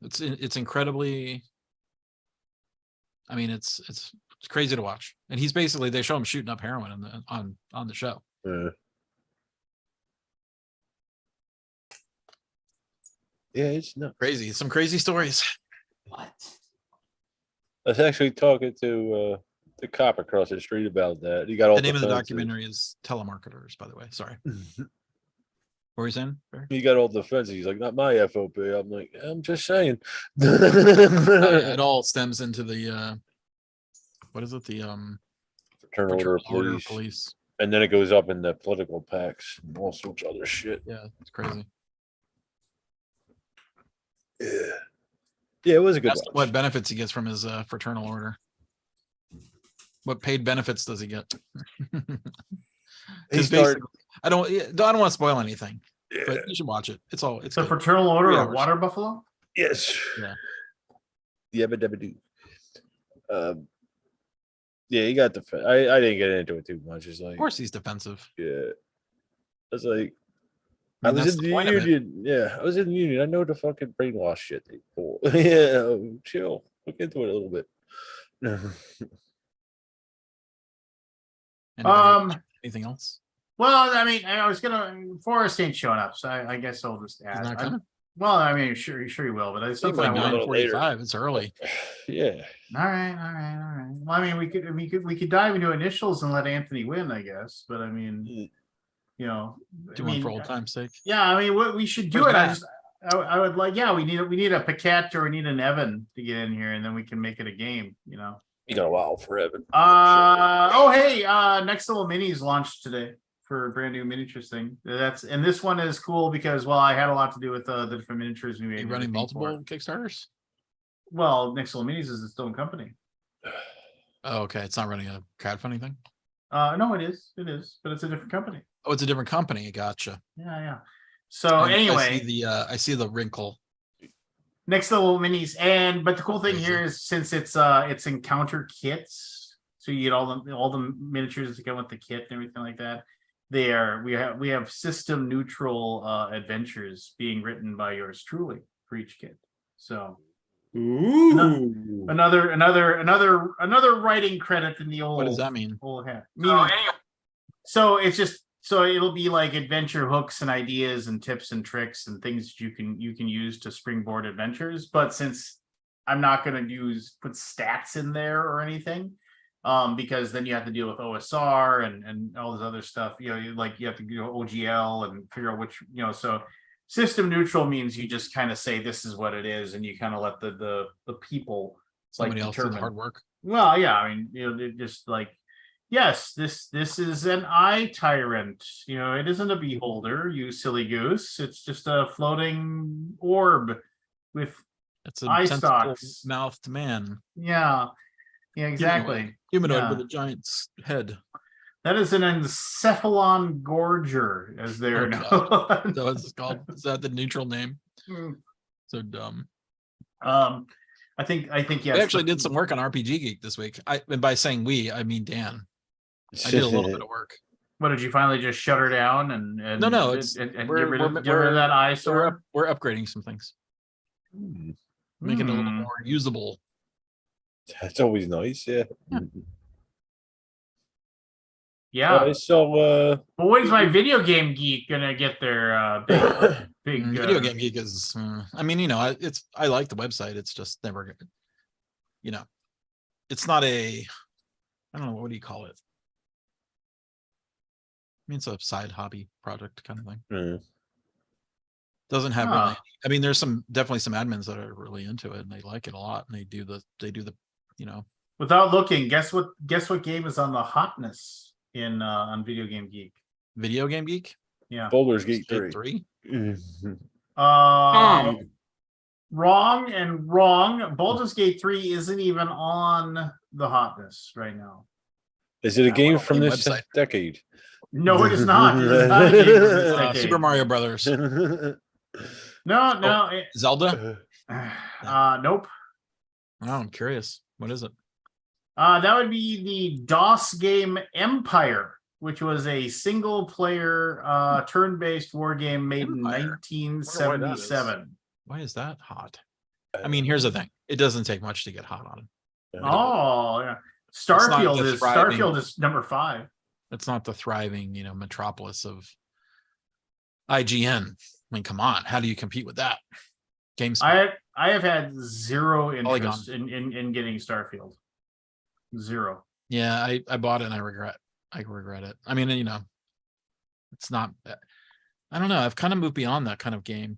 It's incredibly. I mean, it's crazy to watch. And he's basically, they show him shooting up heroin on the show. Yeah, it's not Crazy. Some crazy stories. What? I was actually talking to the cop across the street about that. He got all The name of the defenses. documentary is Telemarketers, by the way. Sorry. What were you saying? He got all defenses. He's like, not my FOP. I'm like, I'm just saying. It all stems into the what is it? The Fraternal Order Police. And then it goes up in the political packs and all sorts of other shit. Yeah, it's crazy. Yeah. Yeah, it was a good That's watch. what benefits he gets from his fraternal order. What paid benefits does he get? I don't want to spoil anything, but you should watch it. It's the good. Fraternal Order of Water Buffalo. Yes. Yeah. Yabba dabba doo. Yeah, he got I didn't get into it too much. It's like, of course, he's defensive. Yeah. It's like, I was in the union. Yeah, I was in the union. I know the fucking brainwash shit they pull. Yeah, chill. Look into it a little bit. Anything else? Well, I mean, I was Forrest ain't showing up, so I guess I'll just add. He's not coming? Well, I mean, sure he will, but it's something like 9:45. It's early. Yeah. All right. Well, I mean, we could dive into initials and let Anthony win, I guess. But I mean, do one for old time's sake. Yeah, I mean, we should do it. I would like. Yeah, we need a Paquette or we need an Evan to get in here, and then we can make it a game. You got a while for Evan. Hey, Next Level Minis launched today for a brand new miniatures thing. And this one is cool because I had a lot to do with the different miniatures we made. Are you running multiple Kickstarters? Well, Next Level Minis is its own company. Oh, okay. It's not running a crowdfunding thing. No, it is, but it's a different company. Oh, it's a different company. Gotcha. Yeah. So anyway, I see the wrinkle. Next Level Minis, but the cool thing here is since it's encounter kits, so you get all the miniatures that come with the kit and everything like that. We have system neutral adventures being written by yours truly for each kit. So another writing credit in the old. What does that mean? Old hat. So it's just. So it'll be like adventure hooks and ideas and tips and tricks and things you can use to springboard adventures. But since I'm not going to put stats in there or anything, because then you have to deal with OSR and all this other stuff. You have to go OGL and figure out which. So system neutral means you just kind of say this is what it is, and you kind of let the people somebody else do the hard work. Well, yeah, I mean, just like. Yes, this is an eye tyrant. It isn't a beholder, you silly goose. It's just a floating orb with eye stalks. Mouthed man. Yeah. Yeah, exactly. Humanoid Yeah. with a giant head. That is an encephalon gorger, as they're known. So it's called. Is that the neutral name? Mm. So dumb. I think yes. We actually did some work on RPG Geek this week. And by saying we, I mean Dan. I did a little bit of work. What, did you finally just shut her down and No, and get rid of that eyesore? We're upgrading some things, making it a little more usable. That's always nice. Yeah. Yeah. So but when's my video game geek gonna get their big Video game geek is I mean, I like the website. It's just never good. It's not I don't know, what do you call it? I mean, it's a side hobby project kind of thing. Doesn't have really. I mean, there's definitely some admins that are really into it and they like it a lot, and they do the Without looking, guess what game is on the hotness on Video Game Geek? Video Game Geek? Yeah. Baldur's Gate 3. Wrong and wrong. Baldur's Gate 3 isn't even on the hotness right now. Is it a game from this decade? No, it is not. It is not a game from this decade. Super Mario Brothers. No. Zelda? Nope. Oh, I'm curious. What is it? That would be the DOS game Empire, which was a single-player turn-based war game made in 1977. Why is that hot? I mean, here's the thing. It doesn't take much to get hot on it. Oh, yeah. Starfield is number 5. It's not the thriving, metropolis of IGN. I mean, come on. How do you compete with that? I have had zero interest in getting Starfield. Zero. Yeah, I bought it and I regret it. I mean, it's not. I don't know. I've kind of moved beyond that kind of game.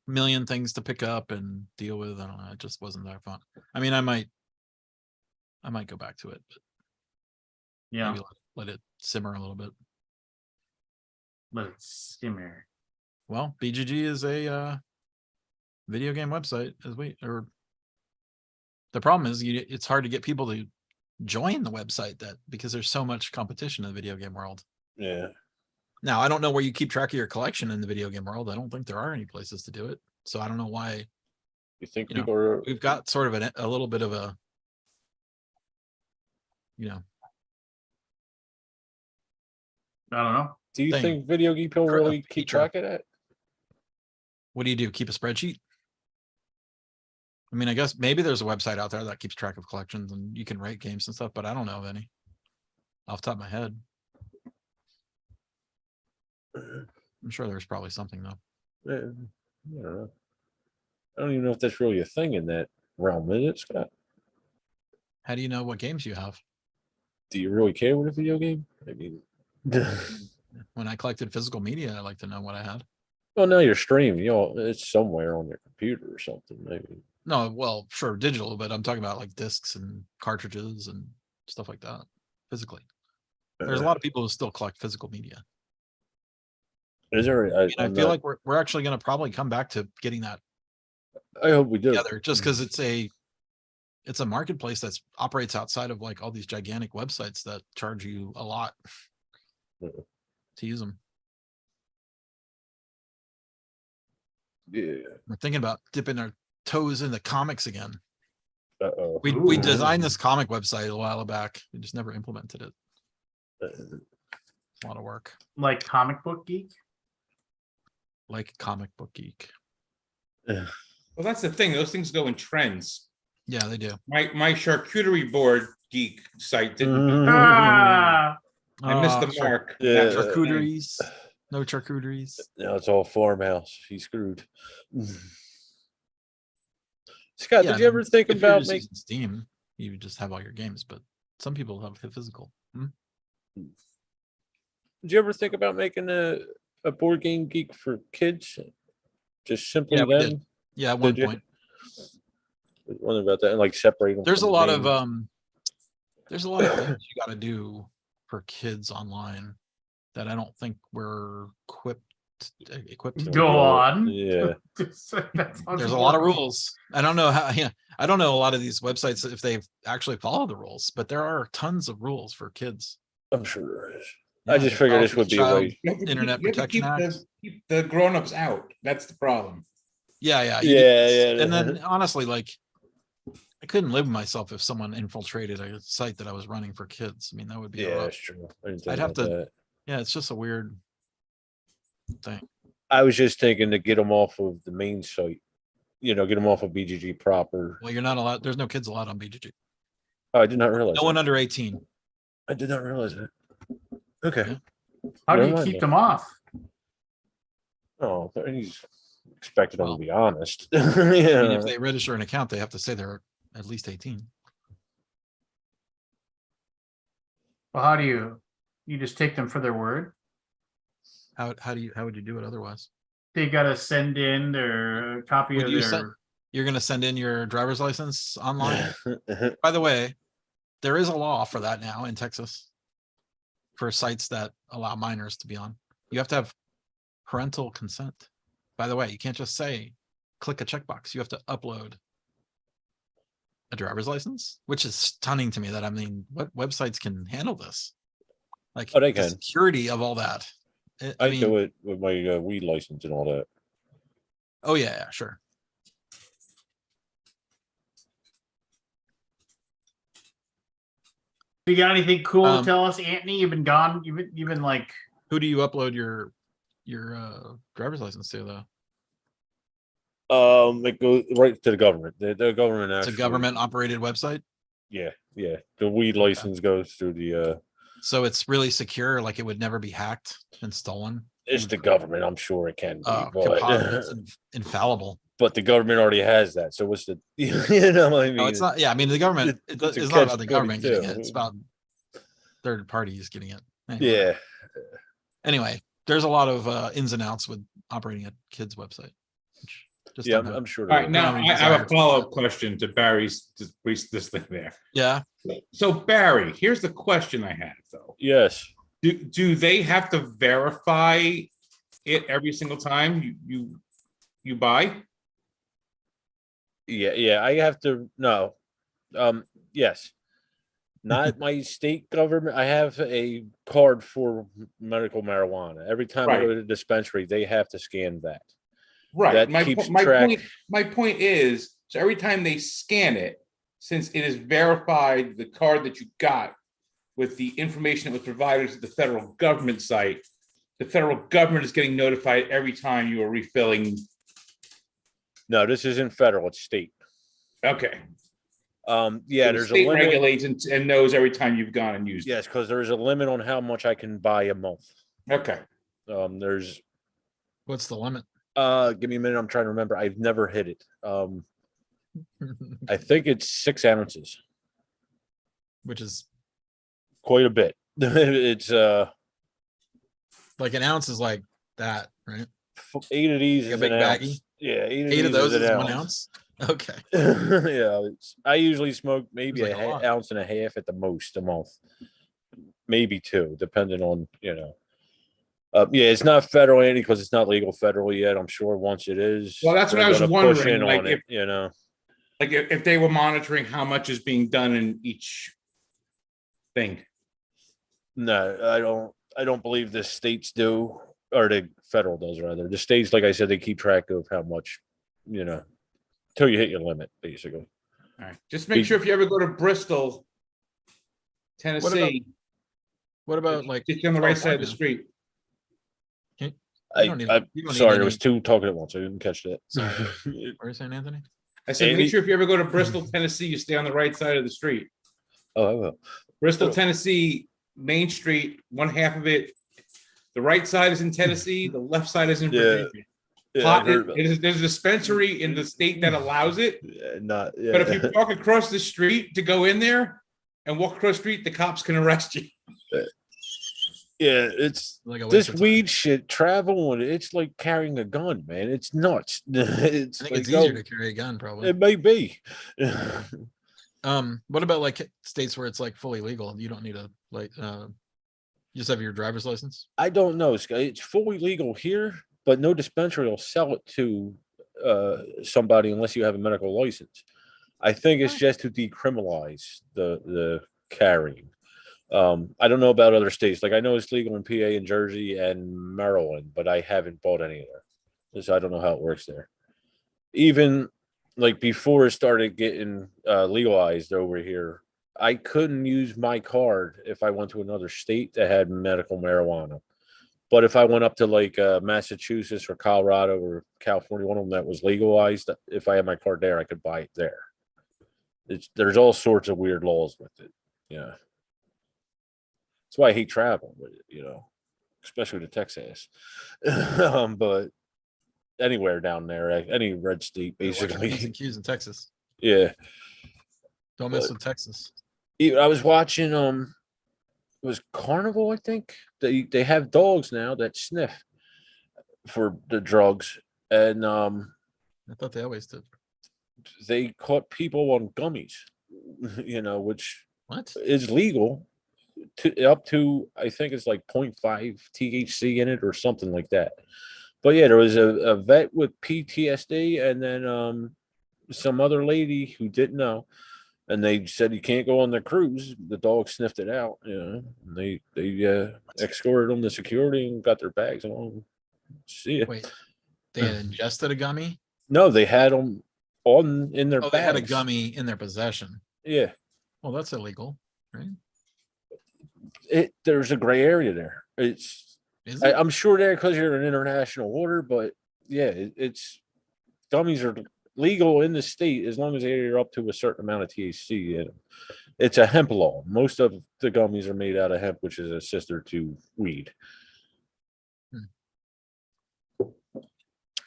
Million things to pick up and deal with. I don't know. It just wasn't that fun. I mean, I might go back to it, but yeah, maybe let it simmer a little bit. Let it simmer. Well, BGG is a video game website, the problem is it's hard to get people to join the website because there's so much competition in the video game world. Yeah. Now, I don't know where you keep track of your collection in the video game world. I don't think there are any places to do it. So I don't know why. You think people are... We've got sort of a little bit of a, I don't know. Do you think video game people really keep track of that? What do you do? Keep a spreadsheet? I mean, I guess maybe there's a website out there that keeps track of collections and you can rate games and stuff, but I don't know of any off the top of my head. I'm sure there's probably something though. I don't know. I don't even know if that's really a thing in that realm, is it, Scott? How do you know what games you have? Do you really care what a video game? I mean, when I collected physical media, I like to know what I had. Well, now you're streaming. It's somewhere on your computer or something, maybe. No, well, sure, digital, but I'm talking about like discs and cartridges and stuff like that, physically. There's a lot of people who still collect physical media. Is there? I feel like we're actually going to probably come back to getting that. I hope we do. Together, just because it's a marketplace that operates outside of like all these gigantic websites that charge you a lot to use them. Yeah, We're thinking about dipping our toes in the comics again. Uh-oh. We designed this comic website a while back. We just never implemented it. A lot of work. Like Comic Book Geek? Like Comic Book Geek. Well, that's the thing. Those things go in trends. Yeah, they do. My charcuterie board geek site didn't. Ah! I missed the mark. Yeah. Charcuteries. No charcuteries. Now it's all farmhouse. He's screwed. Scott, did you ever think about making Steam? You just have all your games, but some people have the physical. Did you ever think about making a board game geek for kids? Just simply we then? did. Yeah, at one point. Wonder about that, and like separate them. There's a lot of things you got to do for kids online that I don't think we're equipped equipped to Go on. Yeah. There's a lot of rules. I don't know how. Yeah, I don't know a lot of these websites if they've actually followed the rules, but there are tons of rules for kids. I'm sure there is. Yeah, I just figured this would be a Child way. Internet You have to Protection Act. keep the grown-ups out. That's the problem. Yeah. Yeah. And then honestly, like, I couldn't live with myself if someone infiltrated a site that I was running for kids. I mean, that would be Yeah, rough. that's true. I'd have to. Yeah, it's just a weird thing. I was just thinking to get them off of the main site. Get them off of BGG proper. Well, you're not allowed. There's no kids allowed on BGG. Oh, I did not realize. No one under 18. I did not realize that. Okay. Yeah. How do Never you mind keep then. them off? Oh, he's expected them to be honest. I mean, Yeah. if they register an account, they have to say they're at least 18. Well, how do you just take them for their word? How would you do it otherwise? They gotta send in their copy Would of you their. You're going to send in your driver's license online? By the way, there is a law for that now in Texas for sites that allow minors to be on. You have to have parental consent. By the way, you can't just say, click a checkbox. You have to upload a driver's license, which is stunning to me that, I mean, what websites can handle this? Like, Oh, they the can. security of all that. I mean, do it with my weed license and all that. oh yeah, sure. You got anything cool to Um, tell us, Anthony? You've been gone. You've been like. Who do you upload your driver's license to, though? It goes right to the government. The government It's actually. a government operated website. Yeah. The weed license goes through the. So it's really secure, like it would never be hacked and stolen. It's the government. I'm sure it can be, It's but infallible. but the government already has that. So what's the? What I mean? No, it's not. Yeah, I mean the government. It's It's a not about the government getting it. catch-22. It's about third parties getting it. Anyway, Yeah. Anyway, there's a lot of ins and outs with operating a kid's website. Just Yeah, don't know. I'm sure. All right, there now is. I have a follow-up question to Barry's this thing there. Yeah. So Barry, here's the question I have though. Yes. Do they have to verify it every single time you buy? Yeah. I have to no. Yes. Not my state government. I have a card for medical marijuana. Every time I go to the dispensary, they have to scan that. Right. That keeps track. My point is, so every time they scan it, since it is verified, the card that you got with the information that was provided to the federal government site, the federal government is getting notified every time you are refilling. No, this isn't federal, it's state. Okay. Yeah, So the there's a state limit. regulates and knows every time you've gone and used it. Yes, because there's a limit on how much I can buy a month. Okay. There's What's the limit? give me a minute. I'm trying to remember. I've never hit it. I think it's 6 ounces. Which is Quite a bit. It's like an ounce is like that, right? 8 of these Like a is big an baggie? ounce. Yeah, 8 of Eight these of those is is an 1 ounce. Okay. Yeah, I usually smoke maybe Seems like a lot. ounce and a half at the most a month, maybe 2, depending on yeah, it's not federal because it's not legal federal yet. I'm sure once it is, Well, that's what they're I was gonna wondering, push in like, on it, Like if they were monitoring how much is being done in each thing. No, I don't believe the states do, or the federal does rather. The states, like I said, they keep track of how much, till you hit your limit, basically. All right. Just make sure if you ever go to Bristol, Tennessee, What about like just on the right side of the California? street. You don't I'm need sorry, there any- was 2 talking at once. I didn't catch that. Sorry. What are you saying, Anthony? I said, Andy? make sure if you ever go to Bristol, Tennessee, you stay on the right side of the street. Oh, I will. Bristol, Oh. Tennessee, Main Street, one half of it. The right side is in Tennessee, the left side is in Yeah. Virginia. Yeah, I've heard about There's a dispensary in the state that allows it. not. Yeah. But if you walk across the street to go in there and walk across the street, the cops can arrest you. Yeah, it's Like a waste this of time. weed shit traveling. It's like carrying a gun, man. It's nuts. It's I think like, it's easier to carry a gun, probably. it may be. What about like states where it's like fully legal? You don't need a you just have your driver's license. I don't know, Scott. It's fully legal here. but no dispensary will sell it to somebody unless you have a medical license. I think it's just to decriminalize the carrying. I don't know about other states. Like I know it's legal in PA and Jersey and Maryland, but I haven't bought any there. So I don't know how it works there. Even like before it started getting legalized over here, I couldn't use my card if I went to another state that had medical marijuana. But if I went up to like Massachusetts or Colorado or California, one of them that was legalized, if I had my card there, I could buy it there. There's all sorts of weird laws with it. Yeah. That's why I hate traveling with it, especially to Texas. But anywhere down there, any red state, basically. P's and Q's in Texas. Yeah. Don't mess with Texas. I was watching it was Carnival, I think. They have dogs now that sniff for the drugs. And I thought they always did. They caught people on gummies, which what is legal up to I think it's like 0.5 THC in it or something like that. But yeah, there was a vet with PTSD and then some other lady who didn't know. And they said you can't go on their cruise. The dog sniffed it out. They escorted them to security and got their bags on. See ya. Wait, they had ingested a gummy? No, they had them in their bags. They had a gummy in their possession. Yeah. Well, that's illegal, right? There's a gray area there. I'm sure there because you're an international order, but yeah, it's gummies are legal in the state as long as they're up to a certain amount of THC. And it's a hemp law. Most of the gummies are made out of hemp, which is a sister to weed.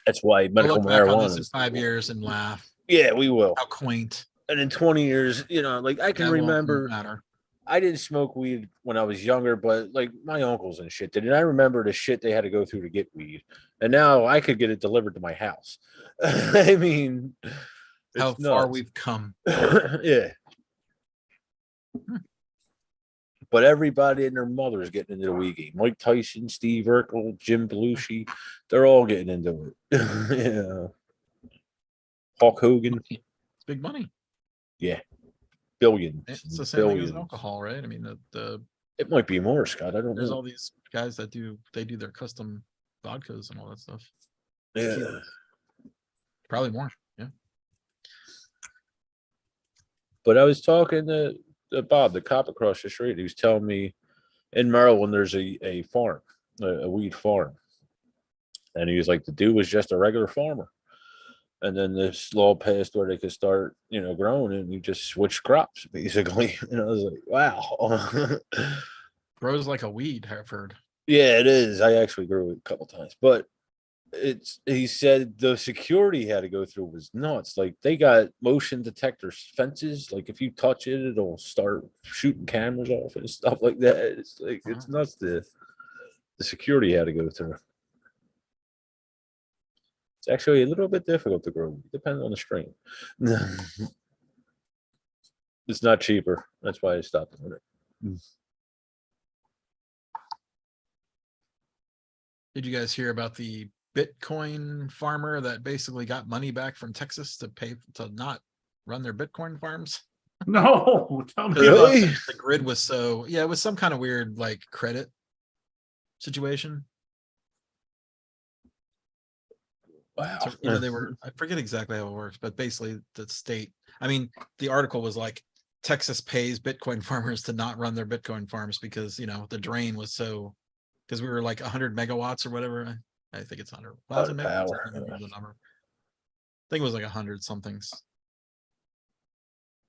That's why medical marijuana in 5 years and laugh. Yeah, we will. How quaint. And in 20 years, like I can remember. I didn't smoke weed when I was younger, but like my uncles and shit did. And I remember the shit they had to go through to get weed. And now I could get it delivered to my house. I mean, how far we've come. Yeah. But everybody and their mother is getting into the weed game. Mike Tyson, Steve Urkel, Jim Belushi, they're all getting into it. Yeah. Hulk Hogan. It's big money. Yeah. Billions. It's the same thing as alcohol, right? I mean, it might be more, Scott. I don't know. There's all these guys that do their custom vodkas and all that stuff. Yeah. Probably more. Yeah. But I was talking to Bob, the cop across the street. He was telling me in Maryland there's a farm, a weed farm. And he was like, the dude was just a regular farmer. And then this law passed where they could start, growing, and you just switch crops, basically. And I was like, wow. Grows like a weed, I've heard. Yeah, it is. I actually grew it a couple times. But he said the security he had to go through was nuts. Like they got motion detector fences. Like if you touch it, it'll start shooting cameras off and stuff like that. It's like it's nuts the security he had to go through. It's actually a little bit difficult to grow, depending on the strain. It's not cheaper. That's why I stopped doing it. Did you guys hear about the Bitcoin farmer that basically got money back from Texas to pay to not run their Bitcoin farms? No, tell me really? about the grid was it was some kind of weird like credit situation. Wow. So, I forget exactly how it works, but basically the state, the article was like Texas pays Bitcoin farmers to not run their Bitcoin farms because, the drain was because we were like 100 megawatts or whatever. I think it's 100,000 megawatts. I don't remember the number. I think it was like 100 somethings.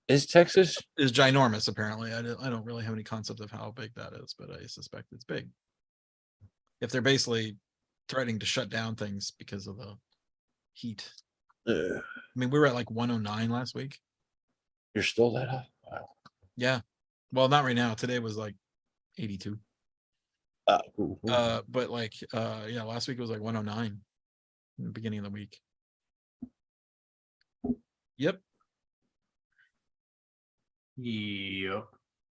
Is Texas is ginormous, apparently. I don't really have any concept of how big that is, but I suspect it's big. If they're basically threatening to shut down things because of the heat. We were at like 109 last week. You're still that high? Wow. Yeah. Well, not right now. Today was like 82. Cool. But like last week it was like 109 in the beginning of the week. Yep.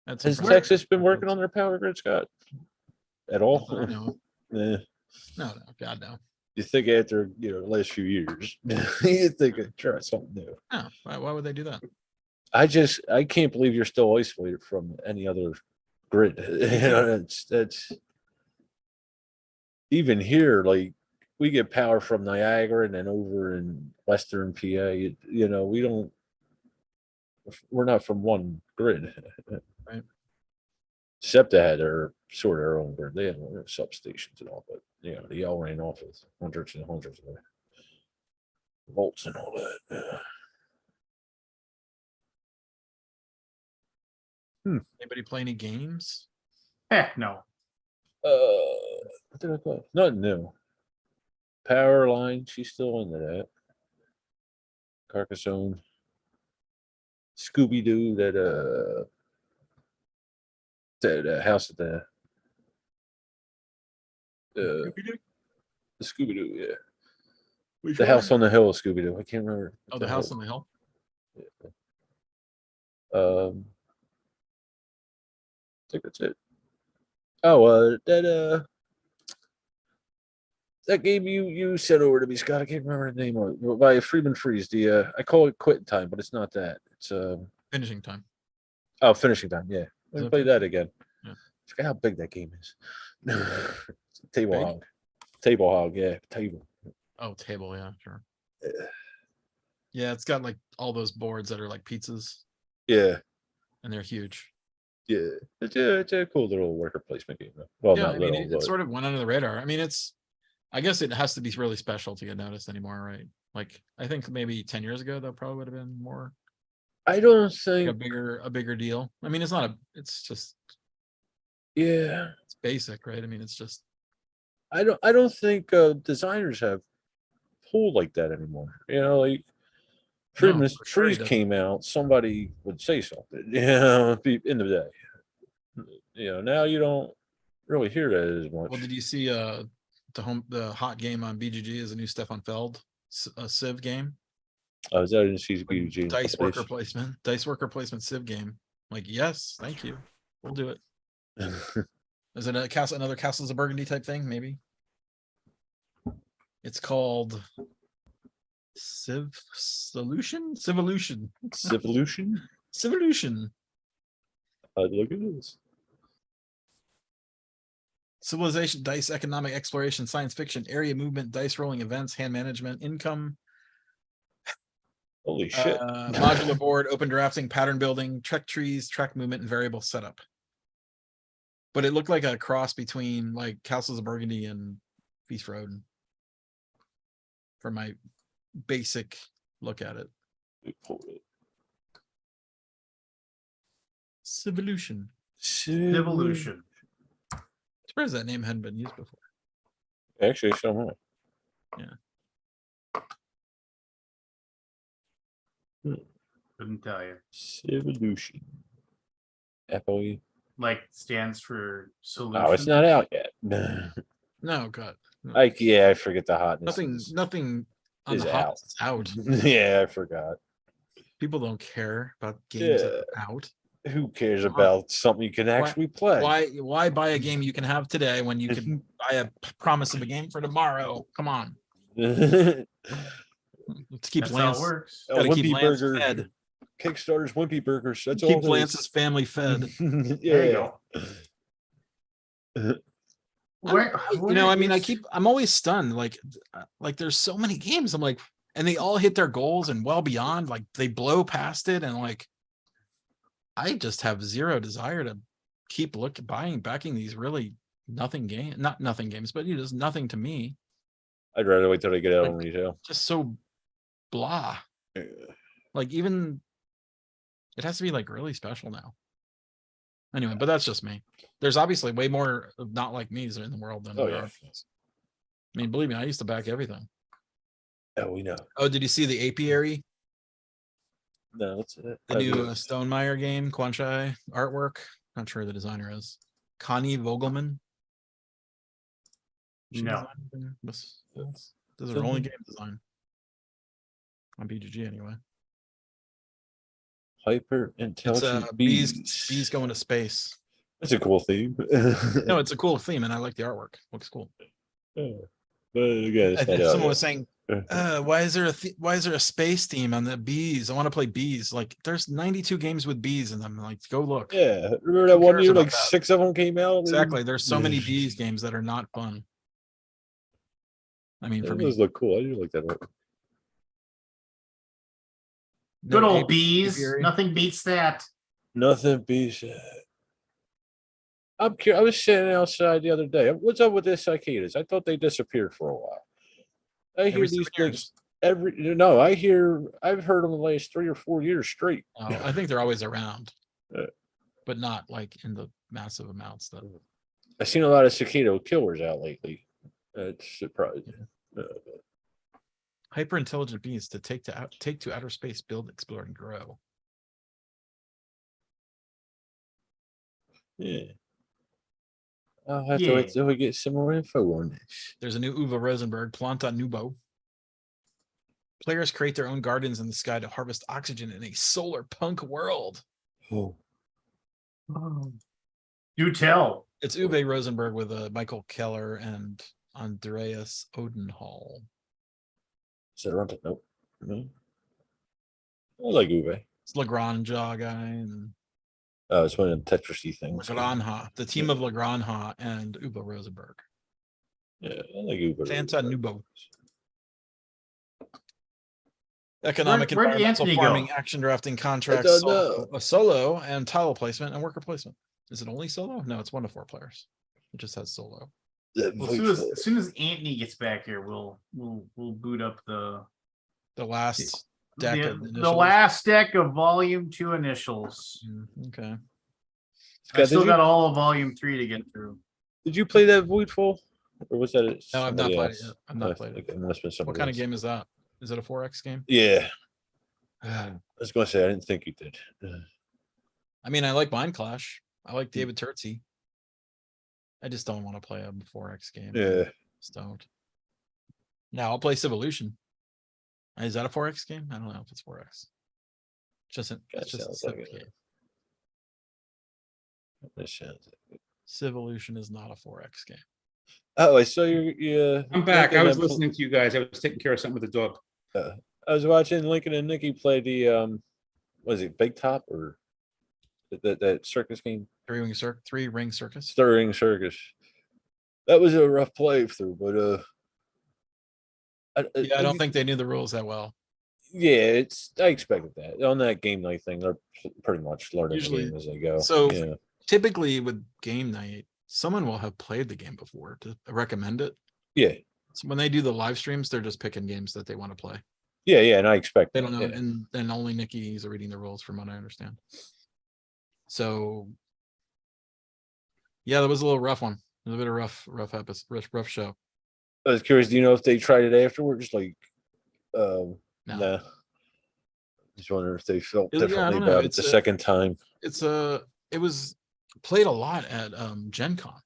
Has Texas been working on their power grid, Scott? At all? I know. Yeah. No, God no. You think after the last few years, you think try something new. No, why would they do that? I can't believe you're still isolated from any other grid. That's even here. Like we get power from Niagara and then over in Western PA. We don't. We're not from one grid. Right. SEPTA had their sort of their own grid. They had their substations and all, but they all ran off with hundreds and hundreds of volts and all that. Anybody play any games? Heck no. What did I play? Nothing new. Power Line, she's still into that. Carcassonne. Scooby Doo, that house at the Scooby Doo, yeah. The house on the hill of Scooby Doo. I can't remember. Oh, the house on the hill. Yeah. I think that's it. Oh, that game you sent over to me, Scott. I can't remember the name of it. By Freeman Freeze. I call it Quitting Time, but it's not that. It's Finishing Time. Oh, Finishing Time. Yeah, let me play that again. Yeah. I forget how big that game is. Table Big? hog. Table hog. Yeah, table. Oh, table. Yeah, sure. Yeah, it's got like all those boards that are like pizzas, Yeah, and they're huge. yeah. It's a cool little worker placement game. Well, Yeah, not I mean, little, it but sort of went under the radar. I mean, I guess it has to be really special to get noticed anymore, right? Like, I think maybe 10 years ago, that probably would have been more I don't like think. a bigger deal. I mean, it's just, Yeah, it's basic, right? I mean, it's just, I don't think designers have pulled like that anymore. Like Freeman for sure he Freeze doesn't. came out, somebody would say something. In the day. Now you don't really hear that as much. Well, did you see the hot game on BGG is a new Stefan Feld a Civ game? I was out in CBG. Dice worker placement Civ game. Like, yes, thank you. We'll do it. Is it another Castles of Burgundy type thing? Maybe. It's called Civolution. Civolution. Look at this. Civilization, dice, economic exploration, science fiction, area movement, dice rolling, events, hand management, income. Holy shit. Modular board, open drafting, pattern building, trek trees, track movement, and variable setup. But it looked like a cross between like Castles of Burgundy and Feast Road. For my basic look at it. Civolution. Evolution. Surprised that name hadn't been used before. Actually, somehow. Yeah. Couldn't tell you. Civolution. Apple. Like stands for solution. Oh, it's not out yet. No, God. No. I forget the hotness. Nothing on is the hot is out. Yeah, I forgot. People don't care about games that are out. Who cares about something you can actually play? Why buy a game you can have today when you can buy a promise of a game for tomorrow? Come on. Let's keep That's how it Lance. works. Gotta keep Wimpy Lance Burger. fed. Kickstarter's Wimpy Burgers. That's Keep all. Lance's family fed. Yeah. There you go. I'm always stunned. Like there's so many games. I'm like, and they all hit their goals and well beyond. Like they blow past it, and like, I just have zero desire to keep backing these really not nothing games, but just nothing to me. I'd rather wait till they get out on retail. Just so blah. Yeah. Like even it has to be like really special now. Anyway, but that's just me. There's obviously way more not like me's in the world than there are. I mean, believe me, I used to back everything. Oh, we know. Oh, did you see the apiary? No, that's it. The new Stonemaier game, Quanchai artwork. Not sure who the designer is. Connie Vogelman. No. This is her only game design. On BGG anyway. Hyper intelligent bees. Bees going to space. That's a cool theme. No, it's a cool theme, and I like the artwork. Looks cool. Yeah. But again, it's not out Someone yet. was saying, why is there a space theme on the bees? I want to play bees. Like, there's 92 games with bees in them. Like, go look. Yeah, remember that Who one cares year, about like that? 6 of them came out. Exactly. There's so many bees games that are not fun. I mean, for me, Those look cool. I do like that one. Good no old bees. apiary. Nothing beats that. Nothing beats that. I'm curious. I was sitting outside the other day. What's up with the cicadas? I thought they disappeared for a while. I hear Every these 7 things years. I've heard them the last 3 or 4 years straight. Oh, I think they're always around, Yeah. but not like in the massive amounts that. I've seen a lot of cicada killers out lately. It's surprising. Hyper intelligent bees to take to outer space, build, explore, and grow. Yeah. I'll have to wait till we get some more info on this. There's a new Uwe Rosenberg, Planta Nubo. Players create their own gardens in the sky to harvest oxygen in a solar punk world. Oh. Do tell. It's Uwe Rosenberg with Michael Keller and Andreas Odenhall. Is it around? Nope. No. I like Uwe. It's Lagrange guy and Oh, it's one of the Tetrisy things. Lagrange, the team of Lagrange and Uwe Rosenberg. Yeah, I like Uwe. Planta Nubo. Economic Where'd environmental Anthony farming, go? action drafting contracts, don't know. a solo and tile placement and worker placement. Is it only solo? No, it's 1 to 4 players. It just has solo. Well, as soon as Anthony gets back here, we'll boot up the last deck of the initials. last deck of volume 2 initials. Okay. I still got all of volume 3 to get through. Did you play that Voidfall? Or was that No, I've not somebody played else? it yet. I've not played it. It must have been What somebody kind of else. game is that? Is it a 4X game? Yeah. I was going to say, I didn't think you did. I mean, I like Mind Clash. I like David Turtsy. I just don't want to play a 4X game. Yeah. Just don't. Now I'll play Civolution. Is that a 4X game? I don't know if it's 4X. It's just a Civ game. That sounds like it. Civolution is not a 4X game. Oh, I saw you. I'm back. I was listening to you guys. I was taking care of something with the dog. I was watching Lincoln and Nikki play the was it Big Top or that circus game? 3-ring circus. Stirring Circus. That was a rough playthrough, but I don't think they knew the rules that well. Yeah, I expected that on that game night thing. They're pretty much learning the game as they go. So yeah. Typically with game night, someone will have played the game before to recommend it. Yeah. So when they do the live streams, they're just picking games that they want to play. Yeah, and I expect they don't know, yeah. and then only Nikki's reading the rules from what I understand. So yeah, that was a little rough one. It was a bit of rough episode, rough show. I was curious, do you know if they tried it afterwards? Like No. Nah. Just wondering if they felt Yeah, differently about it the second time. It was played a lot at Gen Con.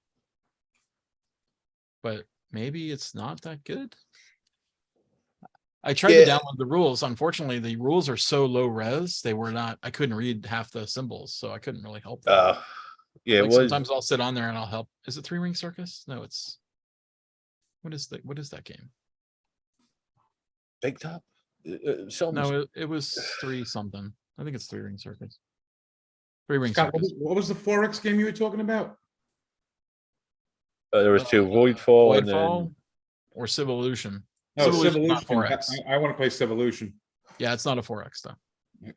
But maybe it's not that good. I tried to download the rules. Unfortunately, the rules are so low res, I couldn't read half the symbols, so I couldn't really help them. Yeah, like sometimes I'll sit on there and I'll help. Is it 3-ring circus? No, it's what is that game? Big Top? No, it was 3 something. I think it's 3-ring circus. 3-ring Scott, circus. what was the 4X game you were talking about? There was 2, Voidfall and then or Civolution. No, Civolution's not Civolution. 4X. I want to play Civolution. Yeah, it's not a 4X though.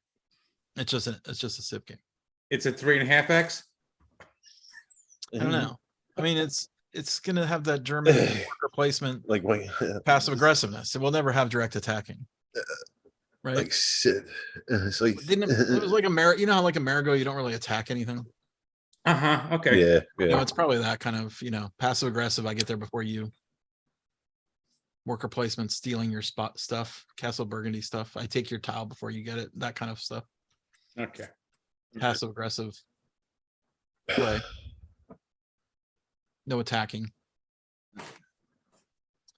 It's just a Civ game. It's a 3.5X. I don't know. I mean, it's gonna have that German worker placement, like passive aggressiveness. It will never have direct attacking. Right? Like Civ. It's like it was like you know how like Amerigo, you don't really attack anything. Okay. Yeah. You know, it's probably that kind of, passive aggressive. I get there before you. Worker placement, stealing your stuff, Castle Burgundy stuff. I take your tile before you get it. That kind of stuff. Okay. Passive aggressive play. No attacking.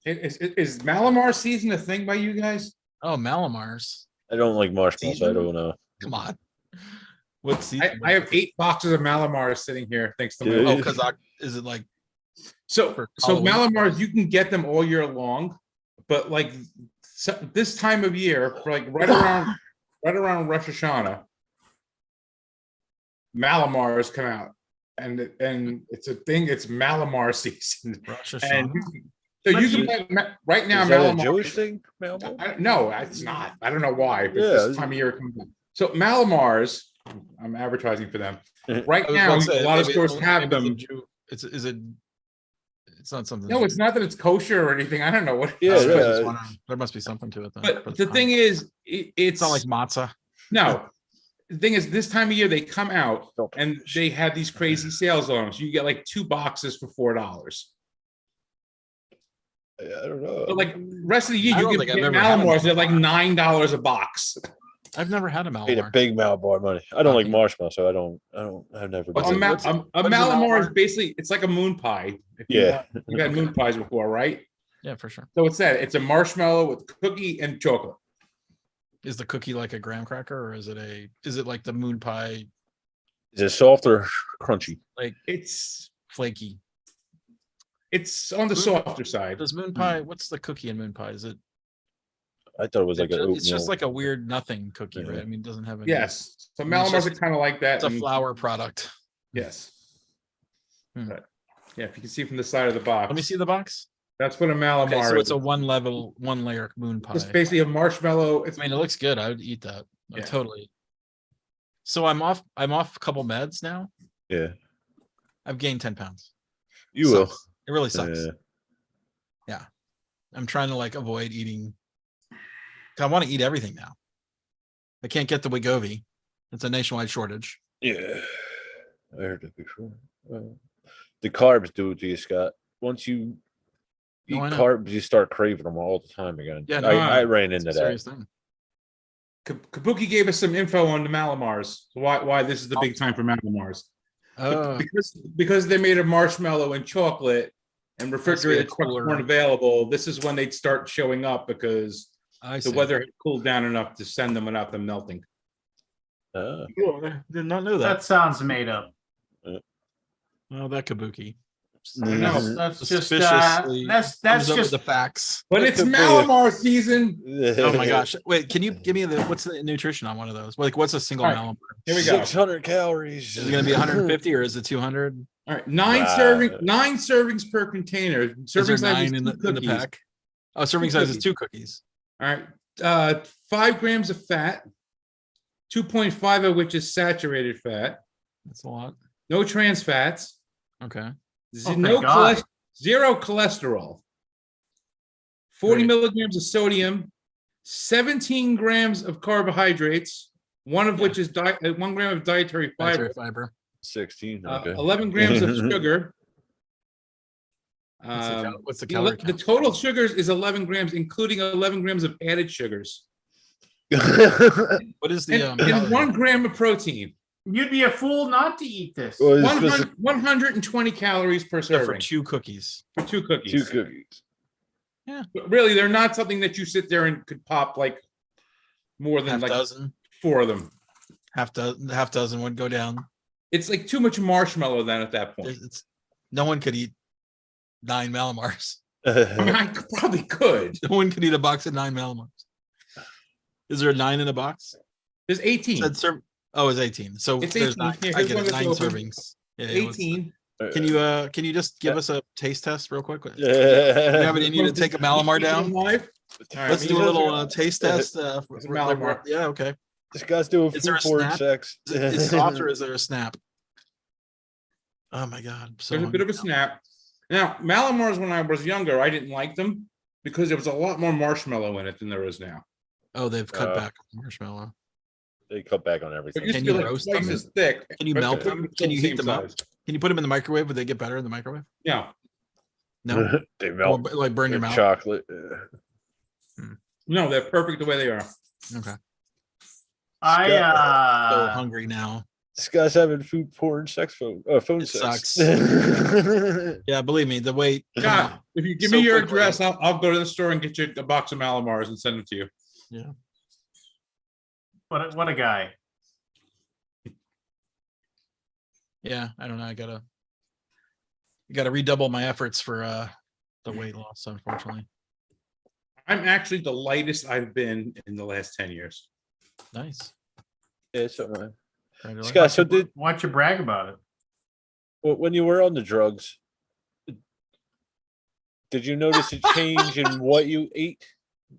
Is Malamar season a thing by you guys? Oh, Malamars. I don't like marshmallows. I don't know. Come on. What season? I have 8 boxes of Malamars sitting here, thanks to my. Oh, because is it like So For so Halloween. Malamars, you can get them all year long, but like this time of year, for like right around Rosh Hashanah, Malamars come out, and it's a thing. It's Malamar season, Rosh and Hashanah? so you can buy right now. Is that a Malamar. Jewish thing? Malamar? No, it's not. I don't know why, but Yeah. this time of year it comes out. So Malamars, I'm advertising for them right I was now. about to say, A lot of maybe- stores have maybe them. the Jew- Is it? It's not something. No, it's not that it's kosher or anything. I don't know what. I Yeah, was yeah. just wondering. There must be something to it. Then. But the thing is, it's it's not like matzah. no. The thing is, this time of year they come out Don't- and they have these crazy sales on them. So you get like 2 boxes for $4. I don't know. But like rest of the year, I you don't can think I've get ever had a Malamars. They're like Malamar. $9 a box. I've never had a Paid a Malamar. big Malabar money. I don't like Bucky. marshmallow, so I've never But done it- it. what's it- a what is a Malamar is Malamar? basically it's like a moon pie. If Yeah. you've had moon pies before, right? Yeah, for sure. So it's that it's a marshmallow with cookie and chocolate. Is the cookie like a graham cracker, or is it like the moon pie, Is it soft or crunchy? like It's flaky? on the Moon- softer side. Does moon pie? What's the cookie in moon pie? Is it? I thought it was like an oatmeal. It's just like a weird nothing cookie, Yeah. right? I mean, it doesn't have any. Yes. So I mean, it's Malamars are just- kind of like that. It's a and- flour product. Yes. Hmm. But, yeah, if you can see from the side of the box. Let me see the box. That's what a Okay, Malamar so is. it's a one layer moon pie. It's basically a marshmallow. It's I mean, it looks good. I would eat that. Yeah. Totally. So I'm off a couple meds now. Yeah. I've gained 10 pounds. You will. Sucks. It really sucks. Yeah. I'm trying to like avoid eating. I want to eat everything now. I can't get the Wegovy. It's a nationwide shortage. Yeah. I heard that before. The carbs do it to you, Scott. Once you eat No, I know. carbs, you start craving them all the time again. Yeah, no, I ran It's into a that. serious thing. Kabuki gave us some info on the Malamars. Why this is the big time for Malamars. Oh, Because they made a marshmallow and chocolate and be refrigerated a trucks cooler. weren't available. This is when they'd start showing up because I the see. weather had cooled down enough to send them without them melting. Uh, Oh, I did not know that. That sounds made up. Oh, that Kabuki. know. That's just Suspiciously that's comes up with just the facts. But That it's could be- Malamar season. Oh my gosh! Wait, can you give me what's the nutrition on one of those? Like, what's a single All right. Malamar? Here we go. 600 calories. Is it going to be 150 or is it 200? All right, Wow. nine servings per container. Is there Serving size is 9 in 2 the cookies. pack? Oh, serving Two size is cookies. 2 cookies. All right, 5 grams of fat, 2.5 of which is saturated fat. That's a lot. No trans fats. Okay. Oh, No thank God. zero cholesterol. 40 Great. milligrams of sodium, 17 grams of carbohydrates, one of which is 1 gram of dietary fiber, Dietary fiber. 16. Okay. 11 grams of sugar. What's the The calorie the count? total sugars is 11 grams, including 11 grams of added sugars, What is the and calorie 1 count? gram of protein. you'd be a fool not to eat this. Well, it's supposed 120 calories per Yeah, for serving 2 cookies. for 2 to- cookies. 2 cookies. But really, they're not something that you sit there and could pop like more than Half like dozen. 4 of them. Half dozen would go down. It's like too much marshmallow then at that point. No one could eat 9 Malamars. I mean, I probably could. No one could eat a box of 9 Malamars. Is there a 9 in a box? There's 18. Said oh, it's 18. So It's there's 18. 9. Here, I here's get one it. that's 9 open. servings. Yeah, yeah, 18. Can you just give us a taste test real quick? You Yeah. have it in you to take a Malamar down? Live? All right, Let's do a little taste test. It's a Malamar. Yeah, okay. This guy's doing Is there food a porn snap? sex. Is it soft or is there a snap? Oh my god. So There's a bit of a snap. Now, Malamars, when I was younger, I didn't like them because there was a lot more marshmallow in it than there is now. Oh, they've cut Uh, back on marshmallow. They cut back on It everything. used Can to be you like roast twice them? as thick. Can you but melt the them? cookies Can you still heat the them same up? size. Can you put them in the microwave? Would they get better in the microwave? Yeah. No. They Or melt. like burn your Like mouth. chocolate. No, they're perfect the way they are. Okay. I So hungry now. This guy's having food porn sex phone It sex. sucks. Yeah, believe me, the wait. God, if you give So me your quickly. address, I'll go to the store and get you a box of Malamars and send them to you. what a guy. Yeah, I don't know. I got to redouble my efforts for the weight loss, unfortunately. I'm actually the lightest I've been in the last 10 years. Nice. Yeah, so, Congratulations. Scott, so Why don't you brag about it? when you were on the drugs, did you notice a change in what you ate?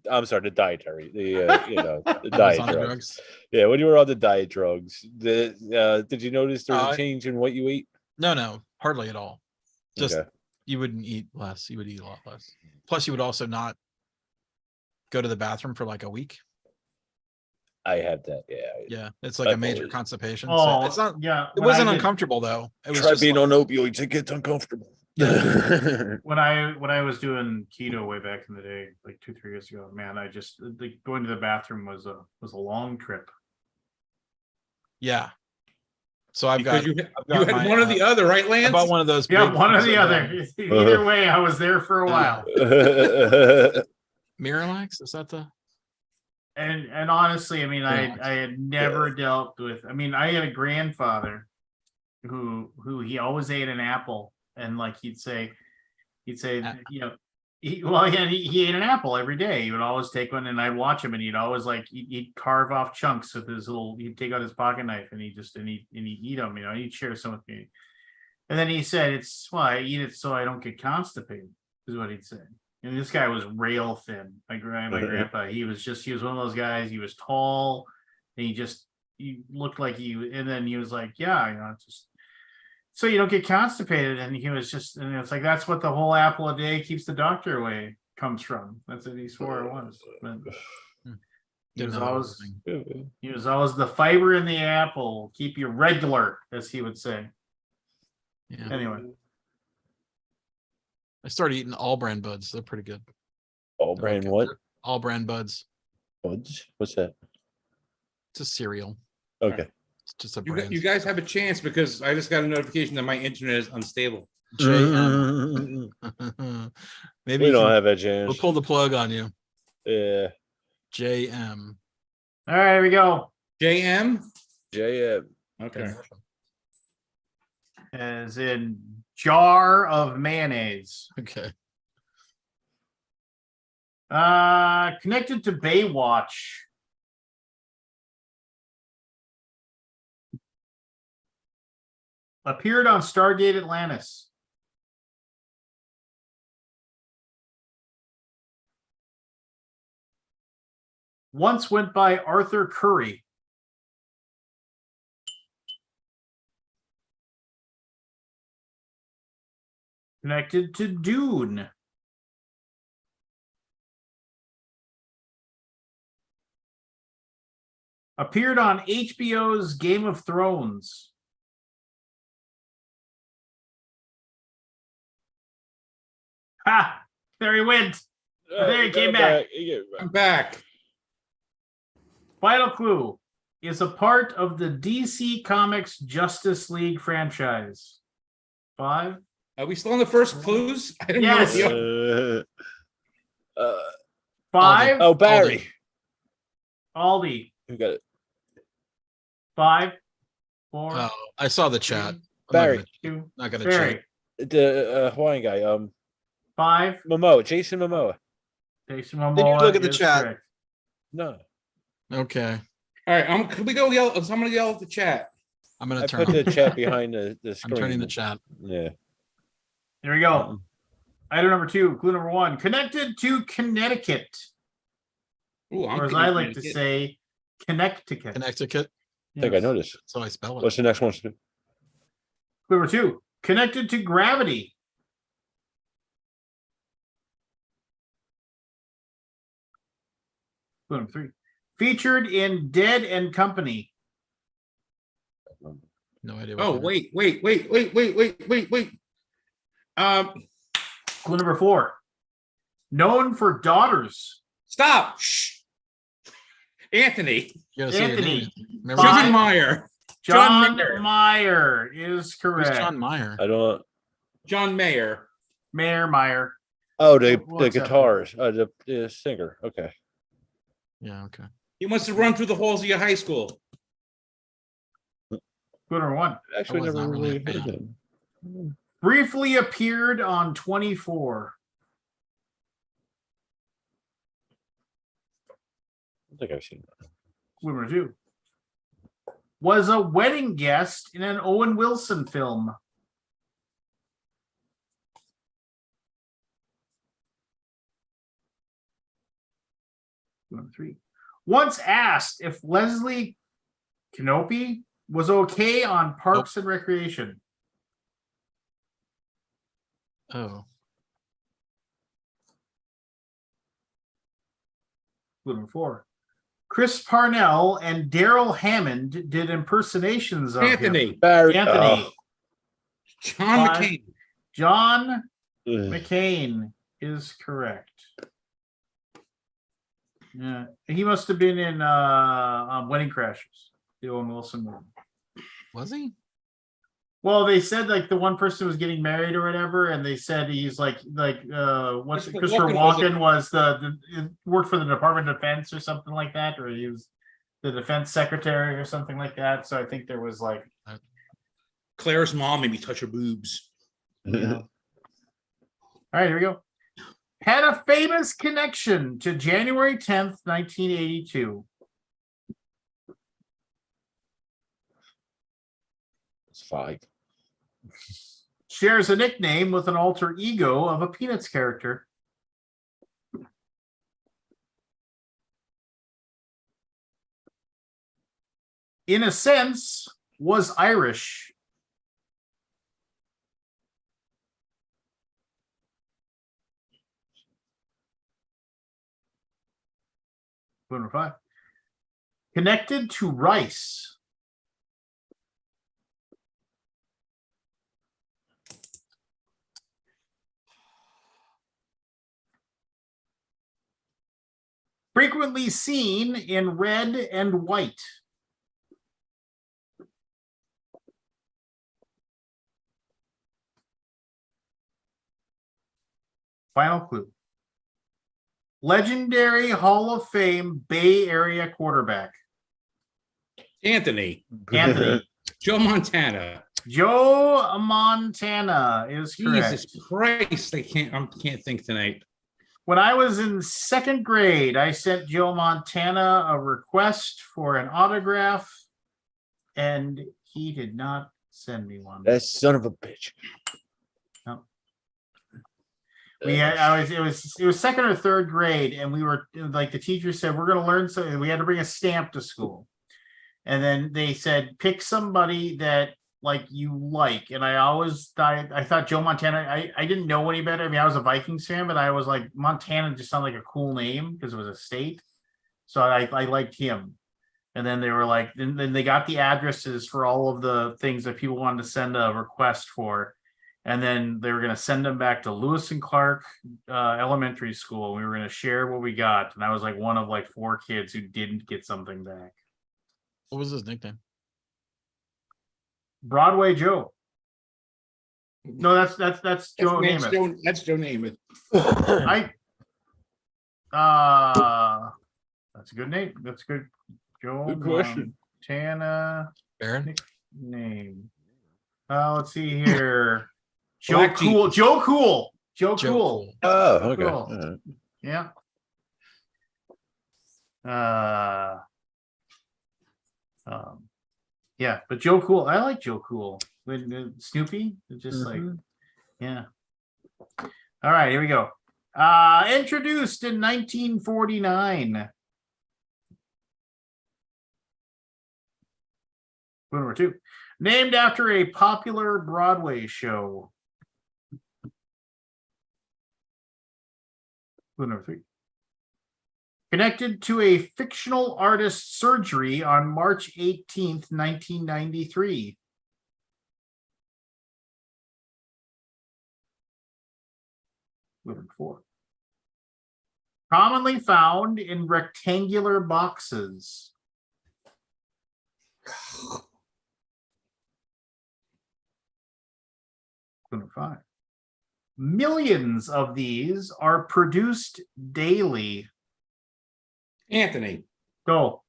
I'm sorry, the dietary, the I was diet on the drugs. Yeah, when you were on the diet drugs, did you notice there was a I- change in what you ate? No, hardly at all. Just Okay. you wouldn't eat less. You would eat a lot less. Plus, you would also not go to the bathroom for like a week. I had that. Yeah. Yeah, it's like I've a major always- constipation. Oh, So it's not. yeah. It when I wasn't did- uncomfortable though. It was Try just being like, on opioids; it gets uncomfortable. When I was doing keto way back in the day, like 2-3 years ago, man, I just like going to the bathroom was a long trip. yeah. So I've Because got. you got had my, one or the other, right, I Lance? bought one of those. Yeah, big one or things the of, other. Either way, I was there for a while. Miralax, is that the? And honestly, I mean, Yeah. I had never dealt with. I mean, I had a grandfather who he always ate an apple, and like he'd say, you know, he ate an apple every day. He would always take one, and I'd watch him, and he'd always like he'd carve off chunks with his little. He'd take out his pocket knife, and he'd eat them. You know, he'd share some with me. And then he said, "It's I eat it so I don't get constipated," is what he'd say. And this guy was rail thin. My grandpa, he was one of those guys. He was tall, and he looked like and then he was like, yeah, you know, just so you don't get constipated. And he was just, and it's like, that's what the whole apple a day keeps the doctor away comes from. That's what he swore it was. But he was always the fiber in the apple, keep you regular, as he would say. Yeah. Anyway. I started eating all brand buds. They're pretty good. All They're brand okay. what? All brand buds. Buds? What's that? It's a cereal. Okay. It's just a You, brand. you guys have a chance because I just got a notification that my internet is unstable. JM. Maybe We you don't can, have a chance. we'll pull the plug on you. Yeah. JM. All right, here we go. JM? JM. Okay. As in jar of mayonnaise. Okay. Connected to Baywatch. Appeared on Stargate Atlantis. Once went by Arthur Curry. Connected to Dune. Appeared on HBO's Game of Thrones. Ha! There he went. There he came back. I'm back. Final clue is a part of the DC Comics Justice League franchise. 5. Are we still on the first clues? I don't Yes. know. 5. Oh, Barry. Aldi. Who got it? 5, 4, Oh, I saw the chat. I'm Barry. 2. Not gonna Barry. check. The Hawaiian guy. 5. Momoa. Jason Momoa. Jason Momoa. Did you look at the is chat? correct. No. Okay. All right, can we go yell? I'm gonna yell at the chat. I'm gonna I turn. put the chat behind the I'm screen. turning the chat. Yeah. Here we go. Item number 2, clue number 1. Connected to Connecticut. Ooh, Or as I like to say, Connecticut. Connecticut. I think I know this. So I spell it. What's the next one? Clue number 2. Connected to gravity. Clue number 3. Featured in Dead and Company. No idea. What Oh, that is. wait. Clue number 4. Known for daughters. Stop. Shh. Anthony. You gotta say your Anthony. name. Remember Five. Susan Meyer. John Mayer. Meyer is who's correct. John Meyer? I don't. John Mayer. Mayor Meyer. Oh, the What's up? guitars. The singer. Okay. Yeah. Okay. He wants to run through the halls of your high school. Clue number 1. Actually, was never not really really a heard fan. him. Briefly appeared on 24. I think I've seen that. Number 2. Was a wedding guest in an Owen Wilson film. Number 3. Once asked if Leslie Knope was okay on Parks and Recreation. Oh. Number 4. Chris Parnell and Daryl Hammond did impersonations of Anthony. him. Barry, Anthony. John 5. McCain. John Ugh. McCain is correct. Yeah, he must have been in Wedding Crashers, the Owen Wilson movie. Was he? Well, they said like the one person was getting married or whatever, and they said he's what's Christopher Walken was the worked for the Department of Defense or something like that, or he was the defense secretary or something like that. So I think there was like Claire's mom made me touch her boobs. yeah. All right, here we go. Had a famous connection to January 10th, 1982. It's 5. Shares a nickname with an alter ego of a Peanuts character. In a sense, was Irish. Number 5. Connected to rice. Frequently seen in red and white. Final clue. Legendary Hall of Fame Bay Area quarterback. Anthony. Anthony. Joe Montana. Joe Montana is correct. Jesus Christ. I can't think tonight. When I was in 2nd grade, I sent Joe Montana a request for an autograph, and he did not send me one. That son of a bitch. No. It was 2nd or 3rd grade, and we were like the teacher said we're going to learn something. We had to bring a stamp to school, and then they said pick somebody that like you like, and I thought Joe Montana. I didn't know any better. I mean, I was a Vikings fan, but I was like Montana just sounded like a cool name because it was a state, so I liked him. And then they were like, then they got the addresses for all of the things that people wanted to send a request for. And then they were going to send them back to Lewis and Clark Elementary School. We were going to share what we got. And I was like one of like 4 kids who didn't get something back. What was his nickname? Broadway Joe. No, that's Joe Namath. That's Joe Namath. That's a good name. That's good. Joe Good question. Montana Baron? name. Let's see here. Joe Black Cool. Jesus. Joe Cool. Joe Joe Cool. Cool. Oh, okay. Cool. All right. Yeah. Yeah, but Joe Cool. I like Joe Cool. When Snoopy, just like, yeah. All right, here we go. Introduced in 1949. Number 2. Named after a popular Broadway show. Number 3. Connected to a fictional artist's surgery on March 18th, 1993. Number 4. Commonly found in rectangular boxes. Number 5. Millions of these are produced daily. Anthony. Go.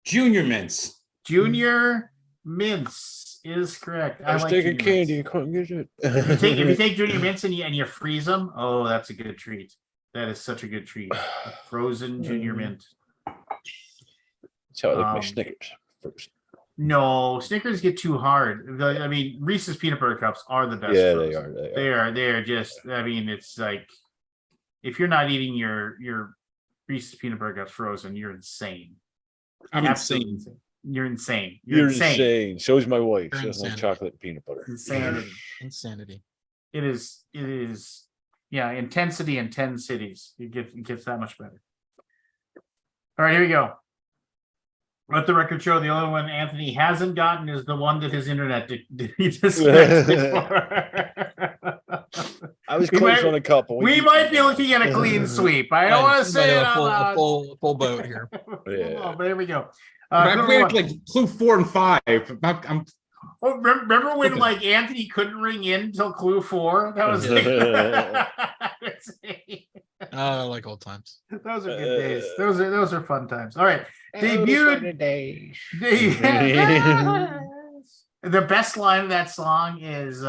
Junior Mints. Junior Mints is correct. I was like taking Junior candy. I Mints. couldn't get it. If you take Junior Mints and you freeze them, oh, that's a good treat. That is such a good treat. A frozen Junior Mint. That's how I like my Snickers. First. No, Snickers get too hard. I mean, Reese's peanut butter cups are the best. Yeah, frozen. they are. They are just. I mean, it's like if you're not eating your Reese's peanut butter cups frozen, you're insane. I'm Absolutely insane. You're insane. You're insane. So is my wife. You're She doesn't like insanity. chocolate and peanut butter. Insanity. It is. Yeah, intensity in 10 cities. It gets that much better. All right, here we go. Let the record show the only one Anthony hasn't gotten is the one that his internet he disconnected for. I was close on a couple. We might be looking at a clean sweep. I don't want to say it out loud. A full boat here. Yeah. But here we go. I played like clue 4 and 5. I'm remember when like Anthony couldn't ring in till clue 4? That was like old times. Those are good days. Those are fun times. All right. Debuted days. The best line of that song is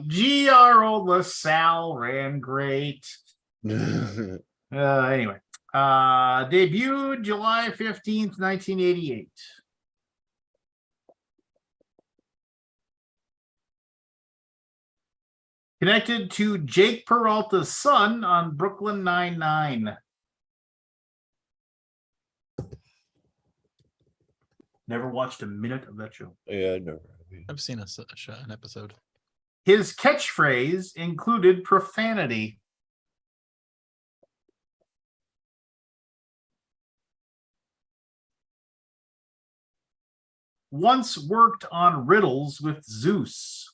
G.R. Old LaSalle ran great. Anyway. Debuted July 15th, 1988. Connected to Jake Peralta's son on Brooklyn Nine-Nine. Never watched a minute of that show. Yeah, no. I've seen an episode. His catchphrase included profanity. Once worked on riddles with Zeus.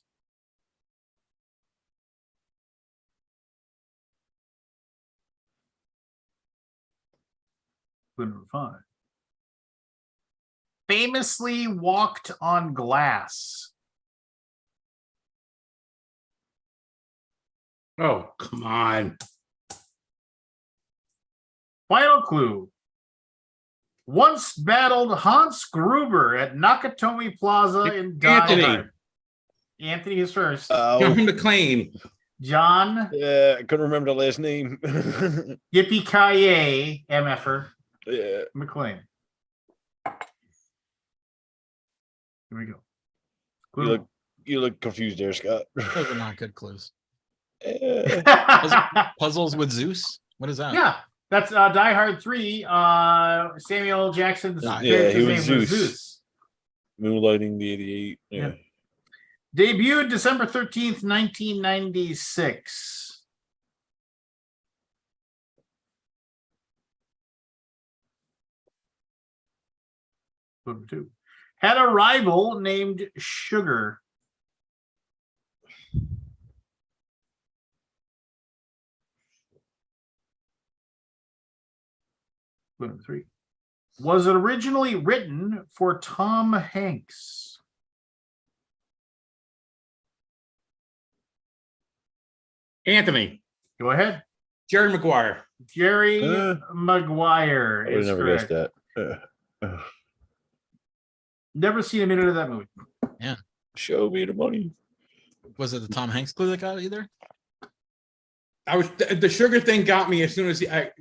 Number 5. Famously walked on glass. Oh, come on. Final clue. Once battled Hans Gruber at Nakatomi Plaza in Die. Anthony is first. John McClane. John. Yeah, I couldn't remember the last name. Yippee-ki-yay, MFer. Yeah. McLean. Here we go. You look confused there, Scott. Those are not good clues. Yeah. Puzzles with Zeus? What is that? Yeah, that's Die Hard 3. Samuel L. Jackson's Yeah, he was name Zeus. Moonlighting the 88. Yeah. Debuted December 13th, 1996. Number 2. Had a rival named Sugar. Number 3. Was originally written for Tom Hanks. Anthony. Go ahead. Jerry Maguire. Jerry Maguire I would is never correct. guessed that. Never seen a minute of that movie. Yeah. Show me the money. Was it the Tom Hanks clue that got either? The sugar thing got me as soon as I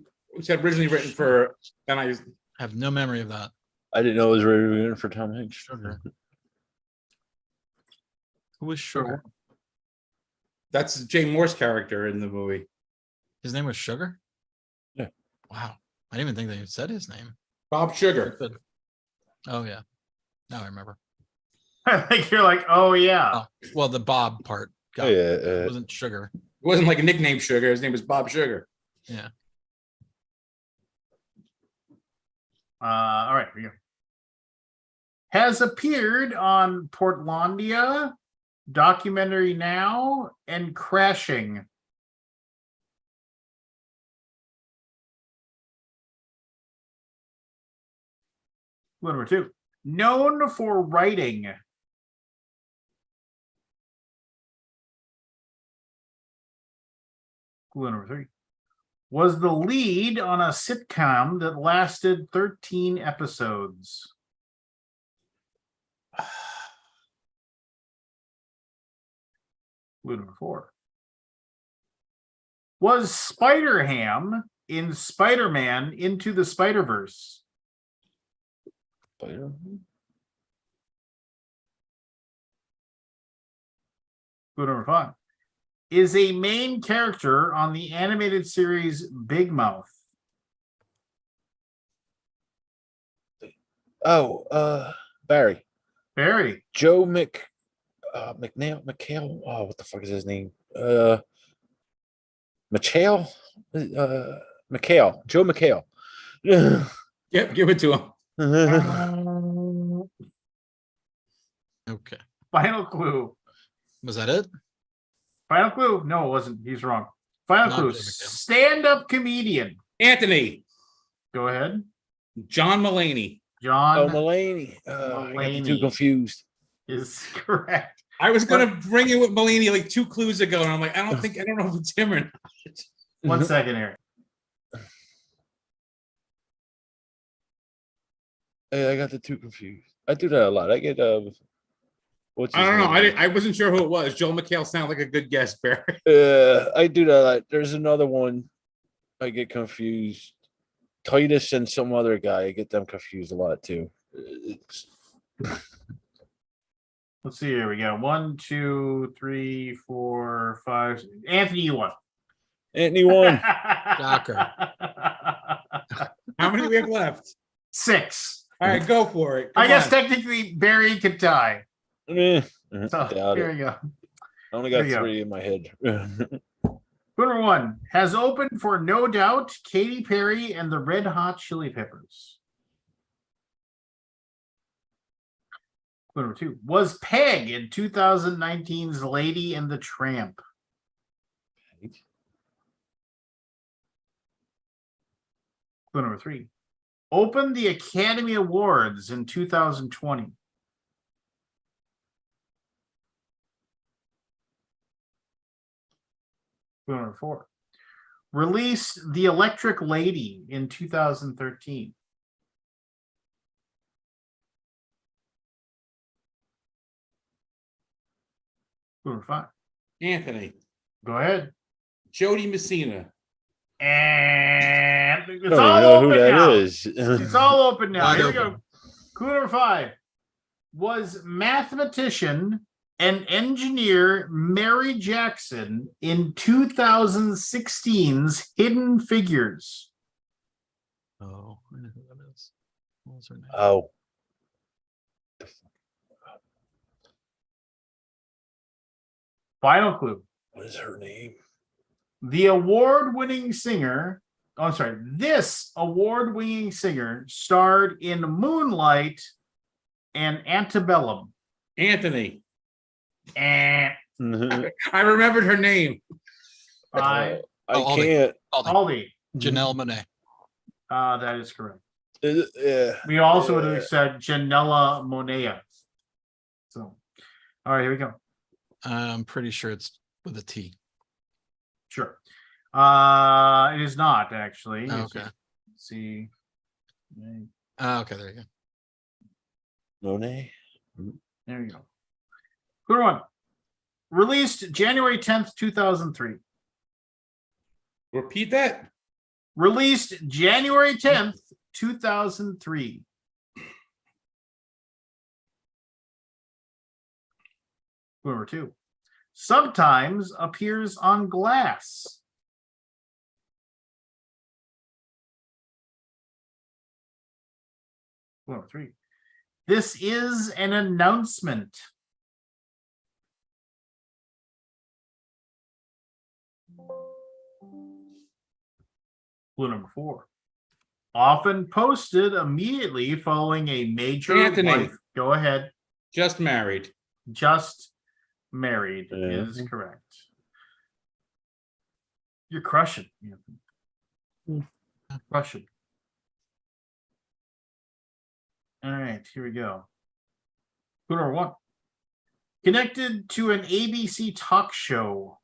said originally written for, and I have no memory of that. I didn't know it was written for Tom Hanks. Sugar. Who was Sugar? That's Jay Moore's character in the movie. His name was Sugar? Yeah. Wow. I didn't even think they said his name. Bob Sugar. Oh, yeah. Now I remember. I think you're like, oh, yeah. Oh, well, the Bob part. It wasn't Sugar. It wasn't like a nickname Sugar. His name was Bob Sugar. Yeah. All right, here we go. Has appeared on Portlandia, Documentary Now, and Crashing. Number 2. Known for writing. Clue number 3. Was the lead on a sitcom that lasted 13 episodes. Clue number 4. Was Spider-Ham in Spider-Man Into the Spider-Verse? Spider. Clue number 5. Is a main character on the animated series Big Mouth. Oh, Barry. Barry. Joe McHale. Oh, what the fuck is his name? McHale? McHale. Joe McHale. Yep, give it to him. Okay. Final clue. Was that it? Final clue. No, it wasn't. He's wrong. Final Not clue. Joe McHale. Stand-up comedian. Anthony. Go ahead. John Mulaney. John Oh, Mulaney. I got you too confused. is correct. I was gonna bring it with Mulaney like 2 clues ago, and I'm like, I don't know if it's him or not. 1 second here. Hey, I got the 2 confused. I do that a lot. I get what's his I don't know. name? I wasn't sure who it was. Joel McHale sounded like a good guess, Barry. I do that a lot. There's another one. I get confused. Titus and some other guy. I get them confused a lot too. Let's see here. We got 1, 2, 3, 4, 5. Anthony, you won. Anthony won. Shocker. How many do we have left? 6. All right, go for it. I Come guess on. technically Barry could tie. So, So doubt here it. we go. I only got There you go. 3 in my head. Number 1 has opened for No Doubt, Katy Perry, and the Red Hot Chili Peppers. Number 2 was Peg in 2019's Lady and the Tramp. Number 3 opened the Academy Awards in 2020. Number 4 released The Electric Lady in 2013. Number 5. Anthony. Go ahead. Jody Messina. And I it's don't even all know who open that now. is. It's all open now. Wide Here we open. go. Clue number 5 was mathematician and engineer Mary Jackson in 2016's Hidden Figures. Oh, I know who that is. What was her name? Oh. Final clue. What is her name? The award-winning singer, oh, I'm sorry, this award-winning singer starred in Moonlight and Antebellum. Anthony. And I remembered her name. by I Aldi. can't. Aldi. Janelle Monáe. That is correct. Yeah. We also would have said Janella Monea. So, all right, here we go. I'm pretty sure it's with a T. Sure. It is not actually. Oh, okay. Let's see. Oh, okay, there you go. Monet. There you go. Clue 1. Released January 10th, 2003. Repeat that. Released January 10th, 2003. Clue number 2. Sometimes appears on glass. Clue number 3. This is an announcement. Clue number 4. Often posted immediately following a major Anthony. life. Go ahead. Just married. Just married Yeah. is correct. You're crushing. Anthony. Crushing. All right, here we go. Clue number 1. Connected to an ABC talk show.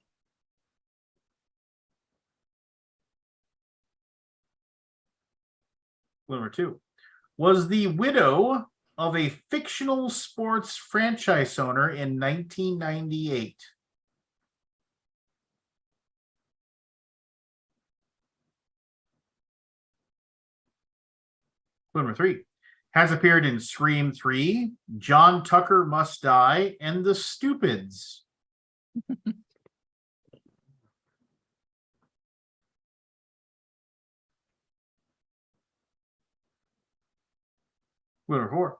Clue number 2. Was the widow of a fictional sports franchise owner in 1998. Number 3 has appeared in Scream 3, John Tucker Must Die, and The Stupids. Number 4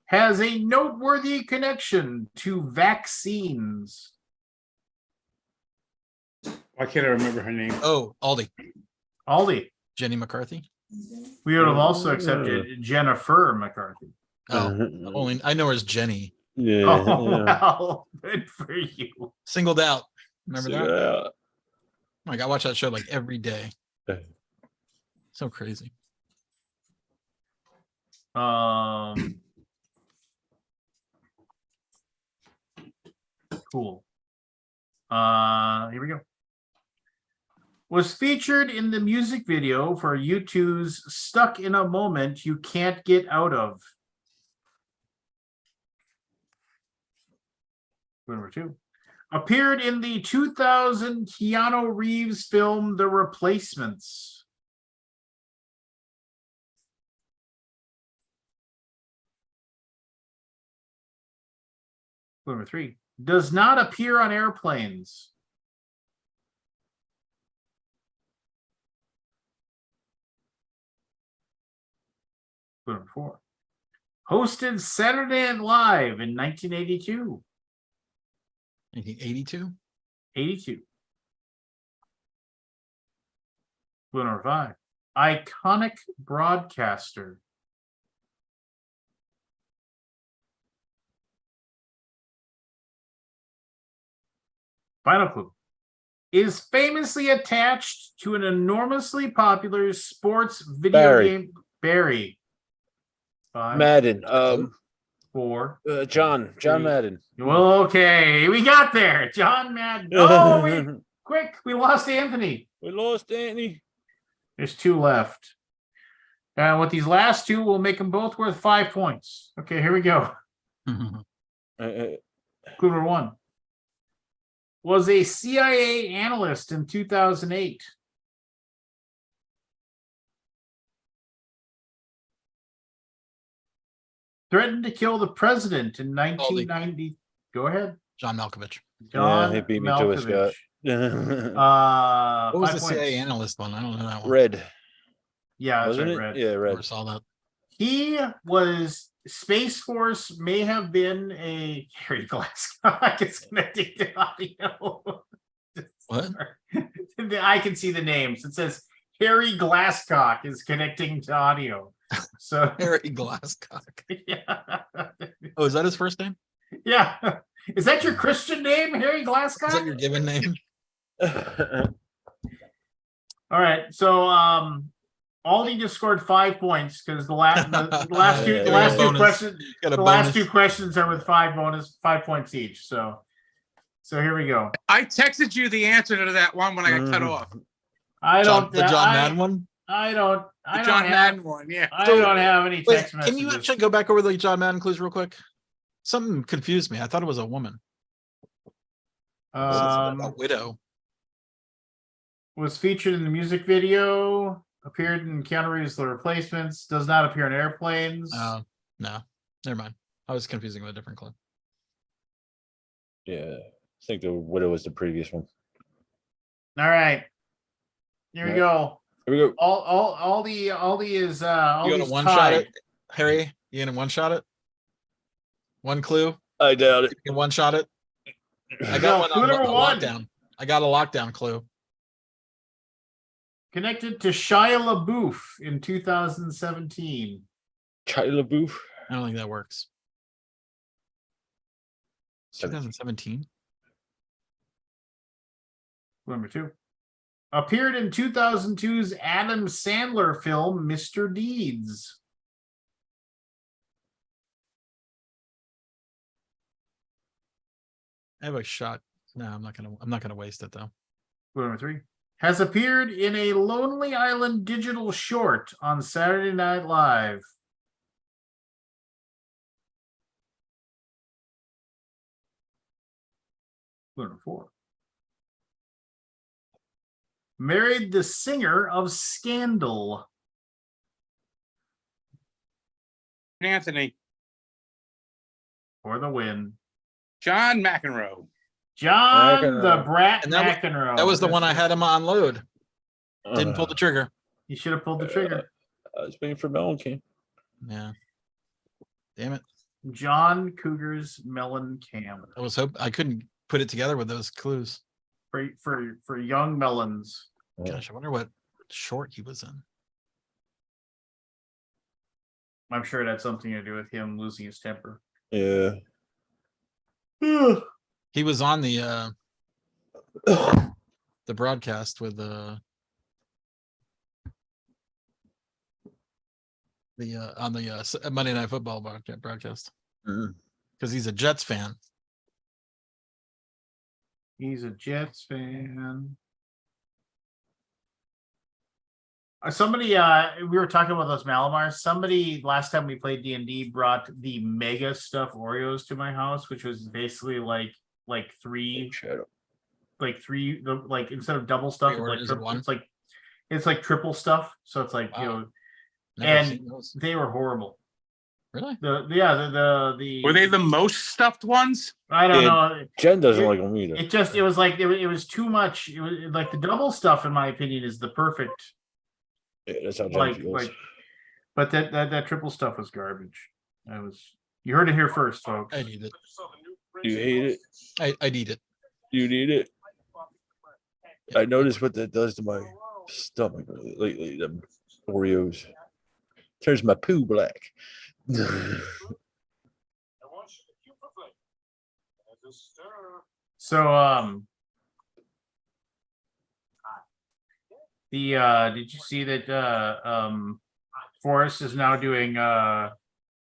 has a noteworthy connection to vaccines. Why can't I remember her name? Oh, Aldi. Aldi. Jenny McCarthy. We would have also accepted Jennifer McCarthy. Oh, I know her as Jenny. Yeah. Oh, well, good for you. Singled Out. Remember that? Yeah. Oh my God, I watch that show like every day. So crazy. Cool. Here we go. Was featured in the music video for U2's Stuck in a Moment You Can't Get Out of. Number 2. Appeared in the 2000 Keanu Reeves film The Replacements. Number 3. Does not appear on airplanes. Number 4. Hosted Saturday Night Live in 1982. 1982? 82. Number 5. Iconic broadcaster. Final clue. Is famously attached to an enormously popular sports video game. Barry. 5, Madden. 4. John 3. Madden. Well, okay, we got there. John Madden. Oh, quick, we lost Anthony. We lost Anthony. There's 2 left. With these last 2, we'll make them both worth 5 points. Okay, here we go. Clue number 1. Was a CIA analyst in 2008. Threatened to kill the president in 1990. Go ahead. John Malkovich. John he beat me to a Malkovich. What was 5 the CIA points. analyst one? I don't know that one. Red. Yeah, that's Wasn't right, it? Red. Yeah, Never Red. saw that. He was Space Force may have been a Harry Glasscock is connecting to audio. What? I can see the names. It says Harry Glasscock is connecting to audio. So Harry Glasscock. yeah. Oh, is that his first name? Yeah. Is that your Christian name, Harry Glasscock? Is that your given name? All right. So Aldi just scored 5 points because the last two questions are with 5 points each. So here we go. I texted you the answer to that one when I got cut off. The John Madden one? I don't Madden one, yeah. I don't have any text messages. Can you actually go back over the John Madden clues real quick? Something confused me. I thought it was a woman. A widow. Was featured in the music video. Appeared in Keanu Reeves' The Replacements. Does not appear in airplanes. No, never mind. I was confusing with a different clue. Yeah, I think the widow was the previous one. All right. Here we go. Here we go. Aldi is You gonna one shot it, Harry? You gonna one shot it? One clue? I doubt it. You can one shot it. I got one on lockdown. I got a lockdown clue. Connected to Shia LaBeouf in 2017. Shia LaBeouf? I don't think that works. 2017. Number 2. Appeared in 2002's Adam Sandler film Mr. Deeds. I have a shot. No, I'm not gonna waste it though. Number 3. Has appeared in a Lonely Island digital short on Saturday Night Live. Number 4. Married the singer of Scandal. Anthony. For the win. John McEnroe. John McEnroe. the Brat And that McEnroe. That was the one I had him on load. Didn't pull the trigger. You should have pulled the trigger. I was waiting for Melon King. Yeah. Damn it. John Cougar's Melon Cam. I couldn't put it together with those clues. For young melons. Gosh, I wonder what short he was in. I'm sure it had something to do with him losing his temper. Yeah. He was on the broadcast with on the Monday Night Football broadcast because he's a Jets fan. He's a Jets fan. Somebody, we were talking about those Malamars. Somebody last time we played D&D brought the mega stuffed Oreos to my house, which was basically like three, instead of double stuff, it's like triple, it's like triple stuff. So it's like, Wow. and they were horrible. Really? The Were they the most stuffed ones? I don't know. Jen doesn't like them either. It was too much. It was like the double stuff, in my opinion, is the perfect. Yeah, that's how Jen feels. But that triple stuff was garbage. You heard it here first, folks. I need it. You hate it? I need it. You need it? I noticed what that does to my stomach lately, them Oreos. Turns my poo black. So did you see that Forrest is now doing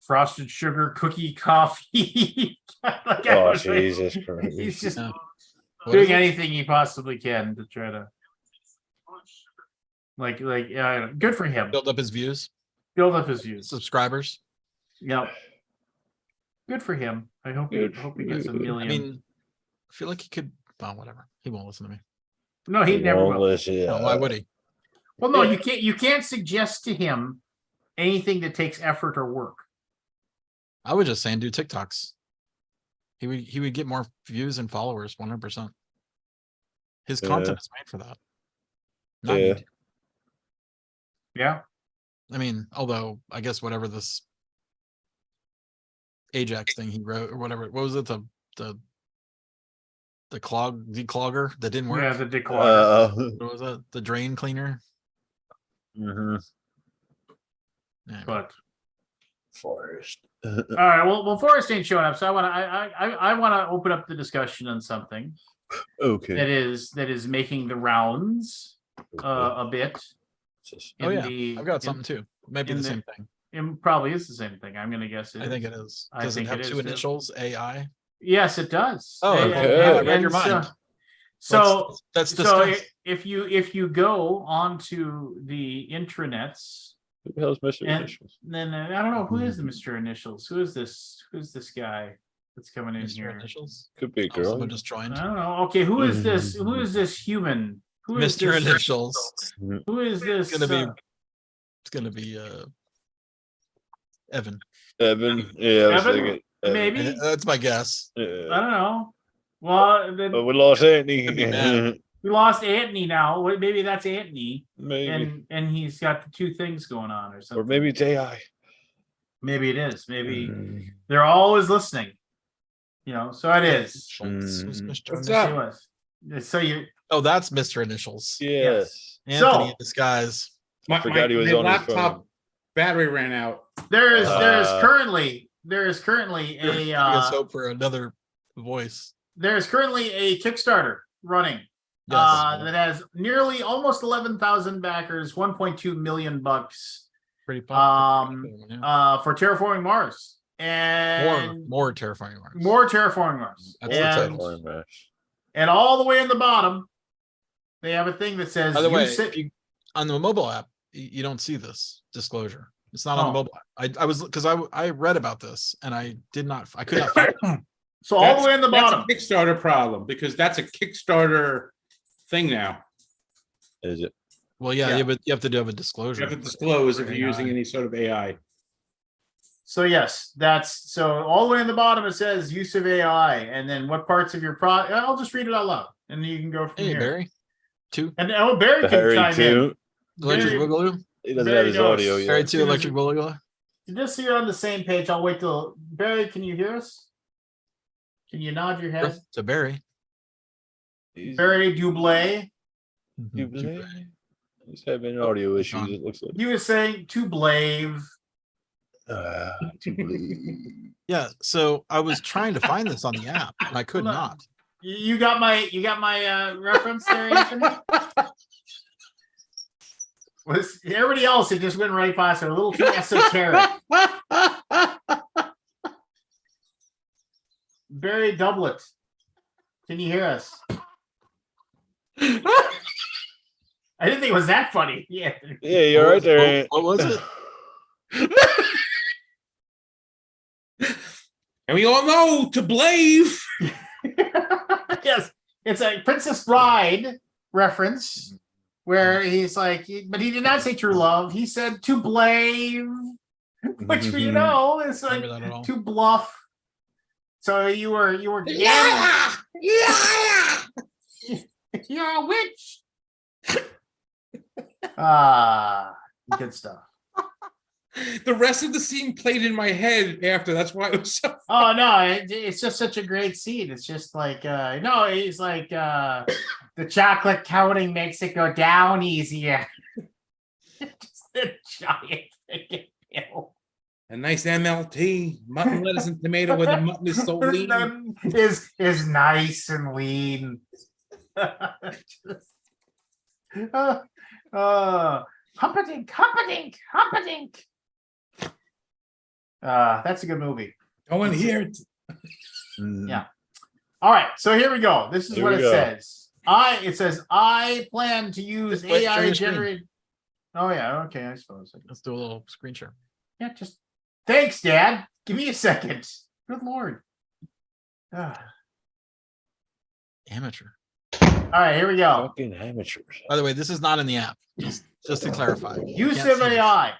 frosted sugar cookie coffee? Oh, Jesus Christ. He's just What doing is it? anything he possibly can to try to good for him. Build up his views, Build up his views. subscribers. Yep. Good for him. I hope he gets a million. I mean, I feel like he could. Oh, whatever. He won't listen to me. No, he never will. No, why would he? Well, no, you can't suggest to him anything that takes effort or work. I would just say do TikToks. He would get more views and followers 100%. His content is made for that. Not Yeah. me. Yeah. I mean, although I guess whatever this Ajax thing he wrote or whatever, what was it? The declogger that didn't work. Yeah, the declogger. What was it? The drain cleaner. Mm-hmm. Yeah. But Forest. all right, well, Forrest ain't showing up, so I want to open up the discussion on something Okay. that is making the rounds a bit. Oh yeah, I've got something too. Maybe the same thing. It probably is the same thing. I'm going to guess it. I think it is. I Does it think have it two is, too. initials? AI. Yes, it does. Oh, okay. I read your mind. So That's so discussed. if you go onto the intranets, Who the hell's Mr. and Initials? then I don't know who is the Mr. Initials. Who's this guy that's coming in Mr. here? Initials. Could be a Oh, girl. someone just joined. I don't know. Okay, who is this? Who is this human? Who is Mr. this? Initials. Who is this? It's gonna be Evan. Evan. Yeah, I was Evan? thinking. Evan. Maybe. That's my guess. I Yeah. don't know. Well, then But we lost Anthony. Could be mad. we lost Anthony now. Maybe that's Anthony, Maybe. and he's got the two things going on, or something. Or maybe it's AI. Maybe it is. Maybe they're always listening. So it is. Schultz. Who's Mm. Mr. What's Initials? up? So you. Oh, that's Mr. Initials. Yes. Anthony So- in disguise. My forgot he was on his laptop phone. battery ran out. There is currently I guess hope for another voice. a Kickstarter running Yes. that has nearly almost 11,000 backers, 1.2 million bucks Pretty popular. Yeah. for Terraforming Mars and more terrifying. Marks. more Terraforming Mars. That's the And, title. and all the way in the bottom, they have a thing that says By the way, sit- if you, on the mobile app, you don't see this disclosure. It's not on the mobile app. I was because I read about this and I could not find it. so all the way in the bottom. That's a Kickstarter problem because that's a Kickstarter thing now. Is it? Well, yeah, Yeah. but you have to have a You disclosure. have to disclose if you're AI. using any sort of AI. So yes, that's so all the way in the bottom it says use of AI, and then what parts of your product. I'll just read it out loud, and you can go from Hey, here. Barry. 2. And Barry can Barry chime in. too. Electric Barry, Boogaloo. He doesn't Barry have his knows. audio yet. Barry 2, Soon as Electric you- Boogaloo. Just so you're on the same page, I'll wait till Barry. Can you hear us? Can you nod your head? To Barry. Barry Dublé. He's having audio issues. Gone. It looks like. He was saying to blave. To believe. Yeah, so I was trying to find this on the app, and I could Hold on. not. You got my reference there, Anthony? Was everybody else? It just went right past it. A little too esoteric. Barry Doublet, can you hear us? I didn't think it was that funny. Yeah. Yeah, you're right there. What was it? And we all know to blave. Yes, it's a Princess Bride reference where he's like, but he did not say true love. He said to blave, which you know is like Remember that at all? to bluff. So you were Yeah, yeah. you're a witch. Good stuff. The rest of the scene played in my head after. That's why it was so. Oh no, it's just such a great scene. It's just like no, he's like the chocolate coating makes it go down easier. Just a giant freaking pill. A nice MLT, mutton, lettuce, and tomato where the mutton is so lean. is nice and lean. Humperdinck, Humperdinck, Humperdink. That's a good movie. No one hear it. Yeah. All right, so here we go. This is Here what we it go. says. It says I plan to use Wait, share AI your screen. generated. Oh yeah, okay, I suppose. Let's do a little screen share. Yeah, just thanks, Dad. Give me a second. Good Lord. Amateur. All right, here we go. Fucking amateurs. By the way, this is not in the app. Just to clarify. You Use can't of see this. AI.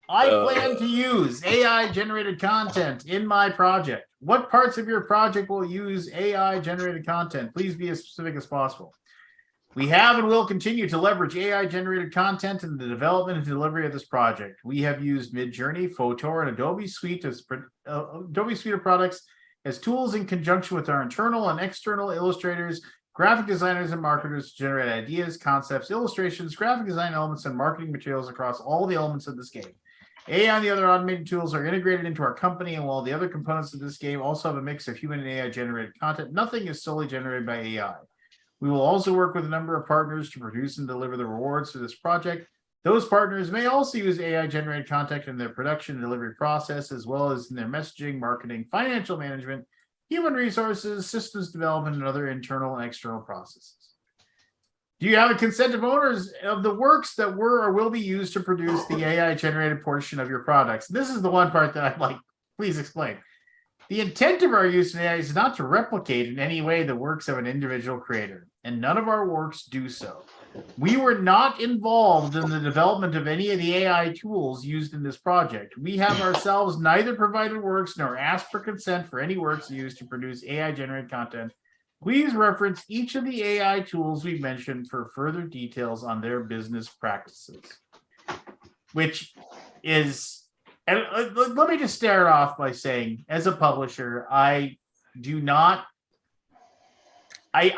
I plan to use AI generated content in my project. What parts of your project will use AI generated content? Please be as specific as possible. We have and will continue to leverage AI generated content in the development and delivery of this project. We have used Midjourney, Photor, and Adobe Suite of products as tools in conjunction with our internal and external illustrators, graphic designers, and marketers to generate ideas, concepts, illustrations, graphic design elements, and marketing materials across all the elements of this game. AI and the other automated tools are integrated into our company, and while the other components of this game also have a mix of human and AI generated content, nothing is solely generated by AI. We will also work with a number of partners to produce and deliver the rewards for this project. Those partners may also use AI generated content in their production and delivery process, as well as in their messaging, marketing, financial management, human resources, systems development, and other internal and external processes. Do you have a consent of owners of the works that were or will be used to produce the AI generated portion of your products? This is the one part that I'd like, please explain. The intent of our use of AI is not to replicate in any way the works of an individual creator, and none of our works do so. We were not involved in the development of any of the AI tools used in this project. We have ourselves neither provided works nor asked for consent for any works used to produce AI-generated content. Please reference each of the AI tools we mentioned for further details on their business practices. Which is, and let me just start off by saying, as a publisher, I neither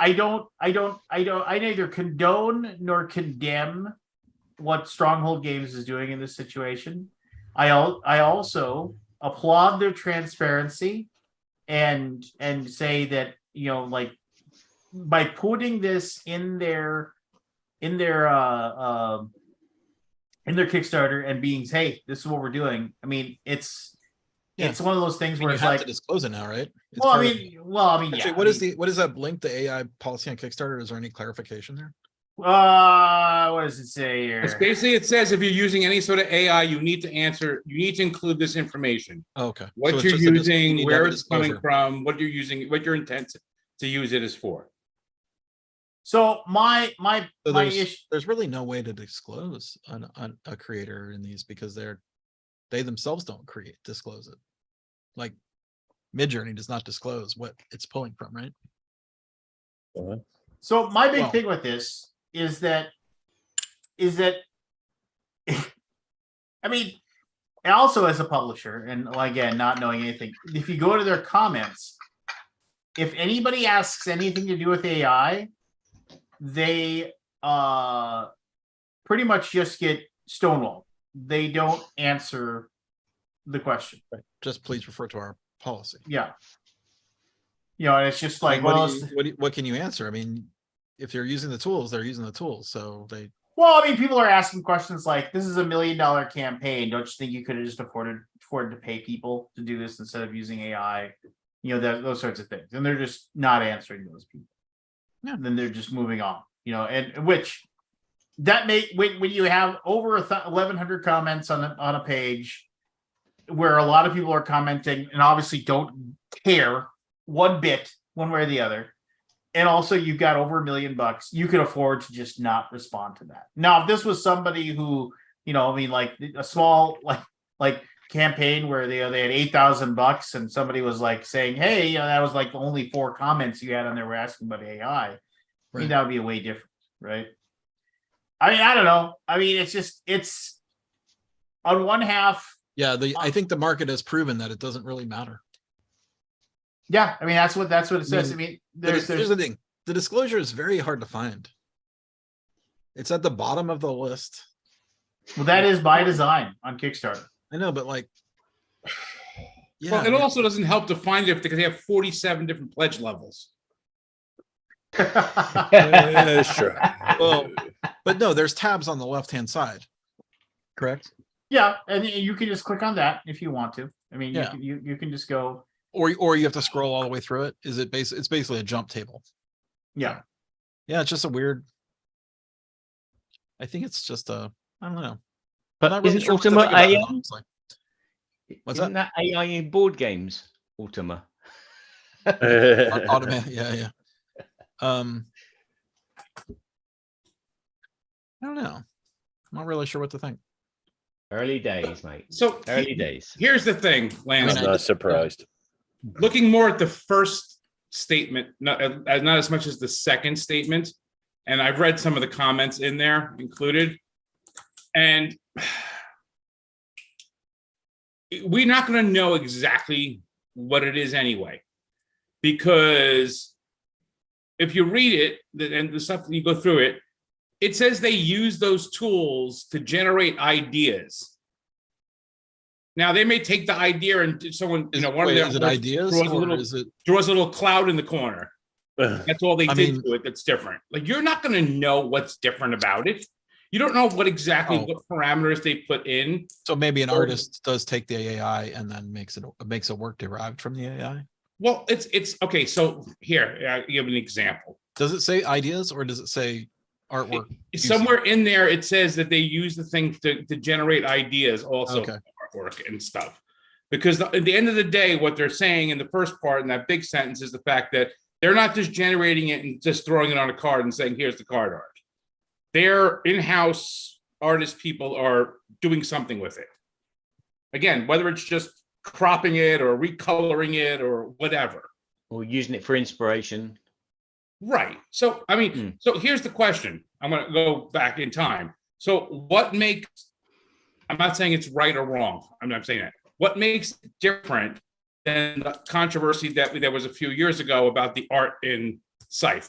condone nor condemn what Stronghold Games is doing in this situation. I also applaud their transparency and say that, you know, like, by putting this in their Kickstarter and being, hey, this is what we're doing. I mean, it's one of those things where you it's have like to disclose it now, right? It's well, I part of- mean, Actually, yeah. what is that link? The AI policy on Kickstarter? Is there any clarification there? What does it say here? It's basically, it says if you're using any sort of AI, you need to include this information. Oh, okay. What So it's you're just a you using, need to where have a it's coming disclosure. from, what you're using, what your intent to use it is for. So my So issue. there's really no way to disclose a creator in these because they themselves don't disclose it. Like Midjourney does not disclose what it's pulling from, right? So my big thing with this is that I mean, also as a publisher, and again, not knowing anything, if you go to their comments, if anybody asks anything to do with AI, they pretty much just get stonewalled. They don't answer the question. Right. Just please refer to our policy. Yeah. You know, and it's just like, what can you answer? I mean, if they're using the tools, they're using the tools. So they. Well, I mean, people are asking questions like, "This is $1 million campaign. Don't you think you could have just afforded to pay people to do this instead of using AI?" You know, those sorts of things, and they're just not answering those people. Yeah. And then they're just moving on. You know, and which that may when you have over 1,100 comments on a page, where a lot of people are commenting and obviously don't care one bit one way or the other. And also you've got over $1 million, you could afford to just not respond to that. Now, if this was somebody who, you know, I mean, like a small, like campaign where they had $8,000 and somebody was like saying, "Hey, you know, that was like the only 4 comments you had on there were asking about AI." I mean, that would be a way different, right? I mean, I don't know. I mean, it's on one half. Yeah, I think the market has proven that it doesn't really matter. Yeah, I mean, that's what it says. I mean, here's the thing. The disclosure is very hard to find. It's at the bottom of the list. Well, that is by design on Kickstarter. I know, but like, yeah, well, it also doesn't help to find it because they have 47 different pledge levels. Yeah, sure. Well, but no, there's tabs on the left-hand side. Correct? Yeah, and you can just click on that if you want to. I mean, yeah. you can just go, or you have to scroll all the way through it. Is it it's basically a jump table. Yeah. Yeah, it's just a weird. I think it's just I don't know. But really isn't Ultima AI? What's that AI in board games? Ultima. Automatic, yeah. I don't know. I'm not really sure what to think. Early days, mate. So early days. Here's the thing, Lance. I'm not surprised. Looking more at the first statement, not as much as the second statement, and I've read some of the comments in there included, and we're not going to know exactly what it is anyway, because if you read it and the stuff that you go through it, it says they use those tools to generate ideas. Now they may take the idea and someone, one of their ideas draws a little cloud in the corner. That's all they did to it. That's different. Like, you're not going to know what's different about it. You don't know what parameters they put in. So maybe an artist does take the AI and then makes a work derived from the AI. Well, it's okay. So here, I'll give an example. Does it say ideas or does it say artwork? Somewhere in there, it says that they use the thing to generate ideas also. Okay. Artwork and stuff. Because at the end of the day, what they're saying in the first part in that big sentence is the fact that they're not just generating it and just throwing it on a card and saying, "Here's the card art." Their in-house artist people are doing something with it. Again, whether it's just cropping it or recoloring it or whatever. Or using it for inspiration. Right. So, I mean, so here's the question. I'm going to go back in time. So what makes, I'm not saying it's right or wrong. I'm not saying that. What makes it different than the controversy that was a few years ago about the art in Scythe?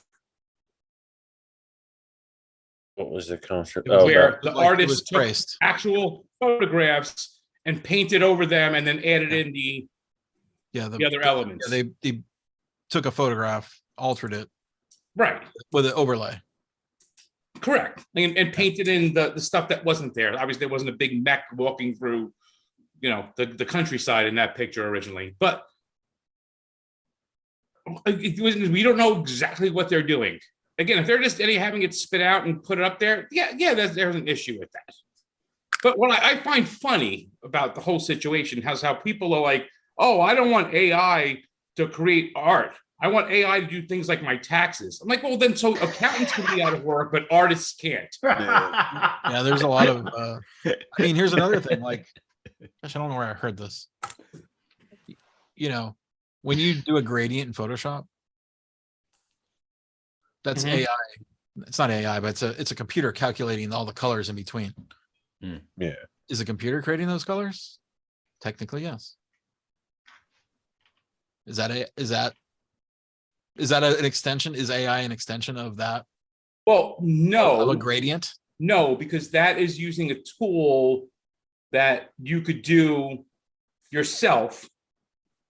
What was the concept? Where the artist took actual photographs and painted over them and then added in the other elements. Yeah, they took a photograph, altered it. Right. With an overlay. Correct. And painted in the stuff that wasn't there. Obviously, there wasn't a big mech walking through, the countryside in that picture originally. But we don't know exactly what they're doing. Again, if they're just having it spit out and put it up there, there's an issue with that. But what I find funny about the whole situation is how people are like, "Oh, I don't want AI to create art. I want AI to do things like my taxes." I'm like, well, then so accountants can be out of work, but artists can't. Yeah, there's a lot of. Here's another thing. Like, Gosh, I don't know where I heard this. You know, when you do a gradient in Photoshop, that's Mhm. AI. It's not AI, but it's a computer calculating all the colors in between. Yeah. Is a computer creating those colors? Technically, yes. Is that an extension? Is AI an extension of that? Well, Of a no, gradient? no, because that is using a tool that you could do yourself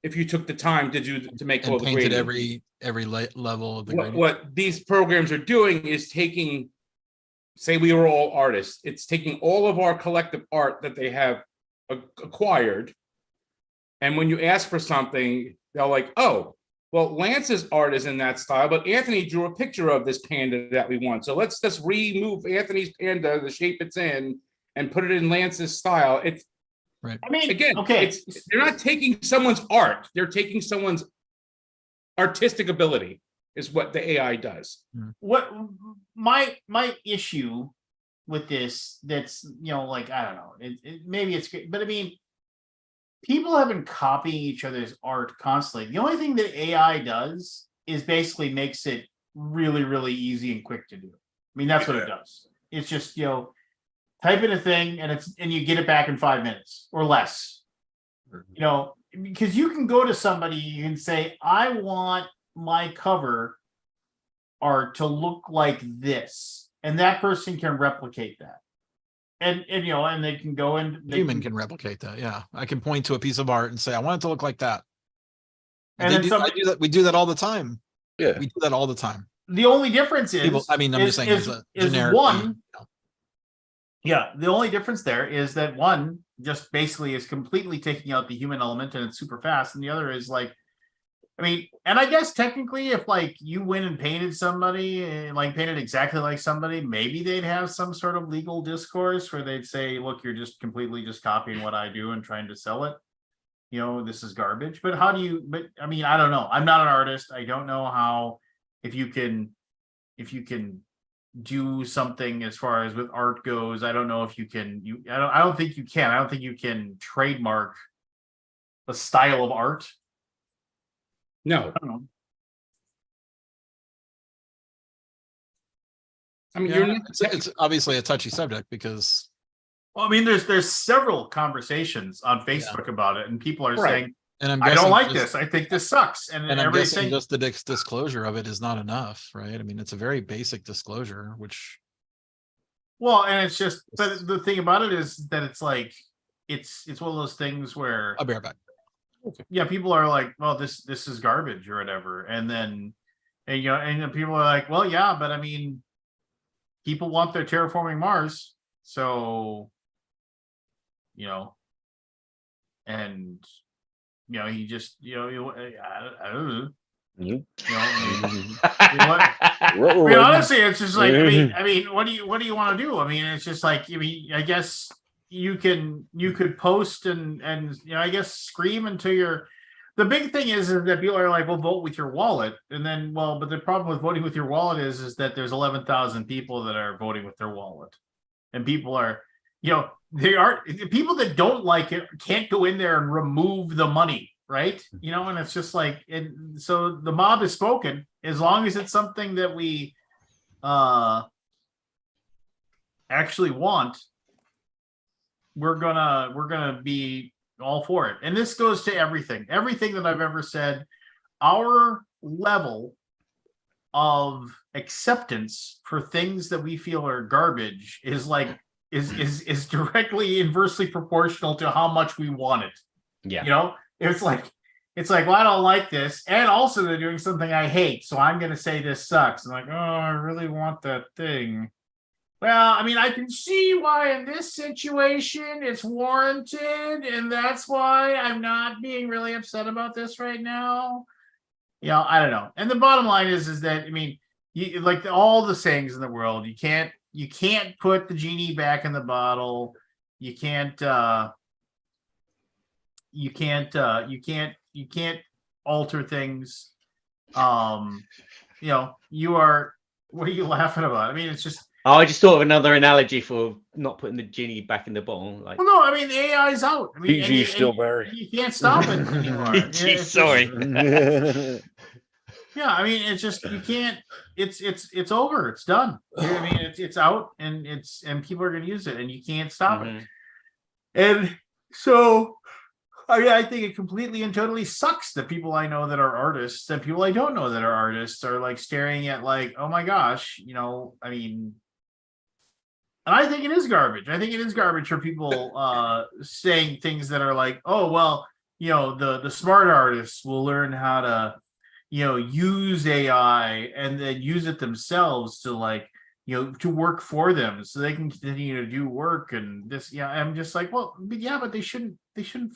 if you took the time to make all And the painted gradient. every level of the What, gradient. what these programs are doing is taking, say we were all artists, it's taking all of our collective art that they have acquired. And when you ask for something, they're like, oh, well, Lance's art is in that style, but Anthony drew a picture of this panda that we want. So let's just remove Anthony's panda, the shape it's in, and put it in Lance's style. It's Right. I mean, again, okay. they're not taking someone's art, they're taking someone's artistic ability, is what the AI does. What my issue with this, that's, like, I don't know, maybe it's good, but I mean, people have been copying each other's art constantly. The only thing that AI does is basically makes it really, really easy and quick to do. I mean, that's what it does. It's just, type in a thing and you get it back in 5 minutes or less. Because you can go to somebody and say, I want my cover art to look like this, and that person can replicate that. And they can go and Human can replicate that. Yeah, I can point to a piece of art and say, I want it to look like that. And then We do that all the time. Yeah. We do that all the time. The only difference is, People, I mean, I'm just saying, as a generic one. Yeah, the only difference there is that one just basically is completely taking out the human element and it's super fast, and the other is like, I mean, and I guess technically, if like you went and painted somebody, like painted exactly like somebody, maybe they'd have some sort of legal discourse where they'd say, look, you're just completely just copying what I do and trying to sell it. This is garbage. But how do you, but I mean, I don't know. I'm not an artist. I don't know how, if you can do something as far as with art goes. I don't know if you can, I don't think you can. I don't think you can trademark the style of art. No, I mean, Yeah, it's obviously a touchy subject because, well, I mean, there's several conversations on Facebook about it, and people are Right. saying, and I'm I guessing don't like just- this. I think this sucks. And And I'm everybody's guessing saying, just the disclosure of it is not enough, right? I mean, it's a very basic disclosure, which, well, and it's just, but the thing about it is that it's like, it's one of those things where, I'll be right back. yeah, people are like, well, this is garbage or whatever, and then, and then people are like, well, yeah, but I mean, people want their terraforming Mars, so, and he just, I don't know. I mean, honestly, it's just like, I mean, what do you want to do? I mean, it's just like, I mean, I guess you could post and I guess scream until you're. The big thing is that people are like, well, vote with your wallet, and then, well, but the problem with voting with your wallet is that there's 11,000 people that are voting with their wallet, and people are, they are people that don't like it can't go in there and remove the money, right? And it's just like, and so the mob is spoken. As long as it's something that we actually want, we're gonna be all for it. And this goes to everything that I've ever said. Our level of acceptance for things that we feel are garbage is like is directly inversely proportional to how much we want it. Yeah. It's like, well, I don't like this, and also they're doing something I hate, so I'm going to say this sucks. I'm like, oh, I really want that thing. Well, I mean, I can see why in this situation it's warranted, and that's why I'm not being really upset about this right now. I don't know. And the bottom line is that, I mean, you like all the sayings in the world, you can't put the genie back in the bottle. You can't alter things. You are, what are you laughing about? I mean, it's just, Oh, I just thought of another analogy for not putting the genie back in the bottle. Like, Well, no, I mean the AI is out. I mean, PG still Barry. you can't stop it anymore. PG, It's just- sorry. yeah, I mean, it's just you can't. It's over. It's done. I mean, it's out, and people are going to use it, and you can't stop it. Mhm. And so, I mean, I think it completely and totally sucks that people I know that are artists and people I don't know that are artists are like staring at like, oh my gosh, you know, I mean, and I think it is garbage. I think it is garbage for people saying things that are like, oh, well, you know, the smart artists will learn how to, you know, use AI and then use it themselves to like, you know, to work for them so they can continue to do work and this. Yeah, I'm just like, well, but they shouldn't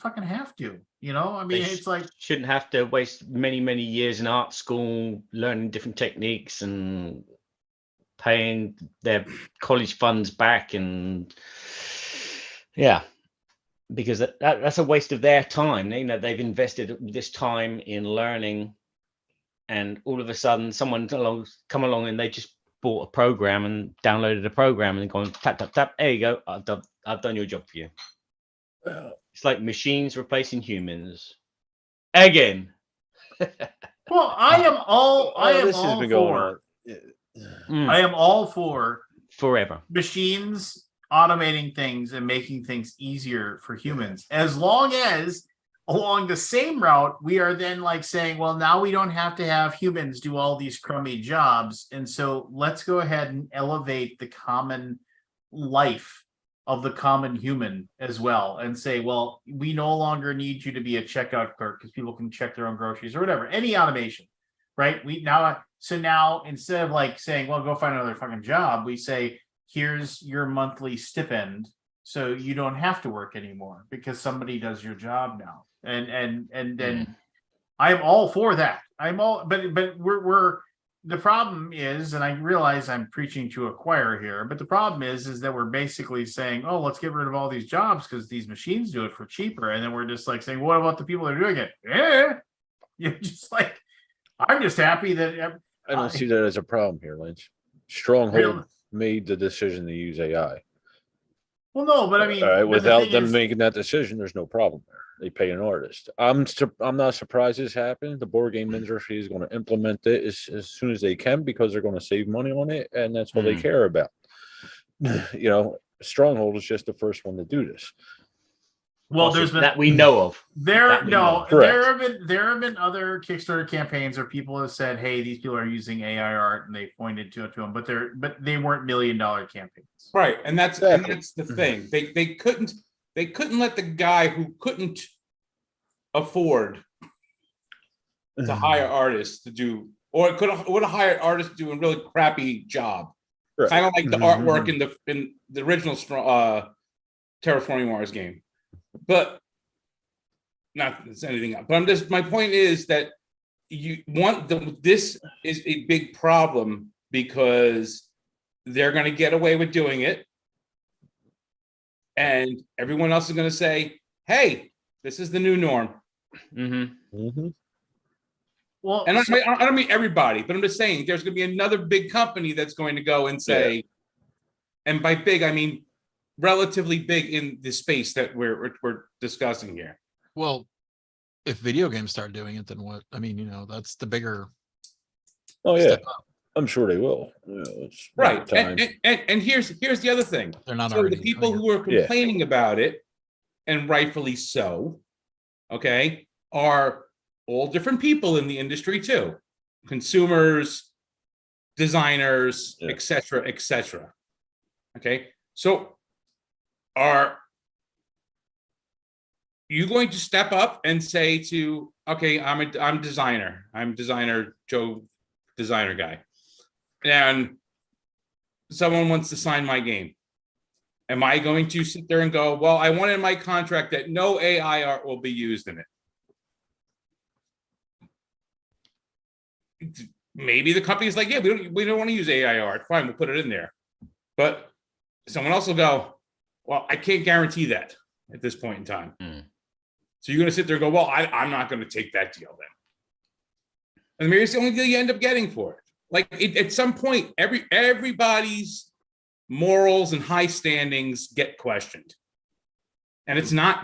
fucking have to, you know. I mean, it's like shouldn't have to waste many years in art school learning different techniques and paying their college funds back, and yeah, because that's a waste of their time. You know, they've invested this time in learning, and all of a sudden someone come along and they just bought a program and downloaded a program and gone tap tap tap, there you go, I've done your job for you. It's like machines replacing humans again. well, I am all for Forever machines automating things and making things easier for humans, as long as along the same route we are then like saying, well, now we don't have to have humans do all these crummy jobs, and so let's go ahead and elevate the common life of the common human as well and say, well, we no longer need you to be a checkout clerk because people can check their own groceries or whatever, any automation, right? So now instead of like saying, well, go find another fucking job, we say, here's your monthly stipend, so you don't have to work anymore because somebody does your job now. And then I'm all for that. But we're the problem is, and I realize I'm preaching to a choir here, but the problem is that we're basically saying, oh, let's get rid of all these jobs because these machines do it for cheaper. And then we're just like saying, what about the people that are doing it? You're just like, I'm just happy that I don't see that as a problem here, Lynch. Stronghold made the decision to use AI. Well, no, but I mean, all right, without them making that decision, there's no problem there. They pay an artist. I'm not surprised this happened. The board game industry is going to implement it as soon as they can because they're going to save money on it, and that's what they care about. You know, Stronghold is just the first one to do this. Well, also, there's been that we know of. There have been other Kickstarter campaigns where people have said, "Hey, these people are using AI art," and they pointed to them, but they weren't $1 million campaigns, right? And that's the thing. They couldn't let the guy who couldn't afford to hire artists to do, or would have hired artists to do a really crappy job, kind of like the artwork in the original Terraforming Mars game. But not anything else. But my point is that this is a big problem because they're going to get away with doing it, and everyone else is going to say, "Hey, this is the new norm." Well, and I don't mean everybody, but I'm just saying there's going to be another big company that's going to go and say, and by big I mean relatively big in the space that we're discussing here. Well, if video games start doing it, then what? I mean, you know, that's the bigger. Oh yeah, I'm sure they will. Yeah, right. And here's the other thing. They're not. So the people who are complaining about it, and rightfully so, okay, are all different people in the industry too, consumers, designers, etc., etc. Okay, so are you going to step up and say to, okay, I'm designer Joe, designer guy, and someone wants to sign my game? Am I going to sit there and go, well, I want in my contract that no AI art will be used in it? Maybe the company's like, yeah, we don't want to use AI art. Fine, we'll put it in there. But someone else will go, well, I can't guarantee that at this point in time. So you're going to sit there and go, well, I'm not going to take that deal then. And maybe it's the only deal you end up getting for it. Like at some point, everybody's morals and high standings get questioned. And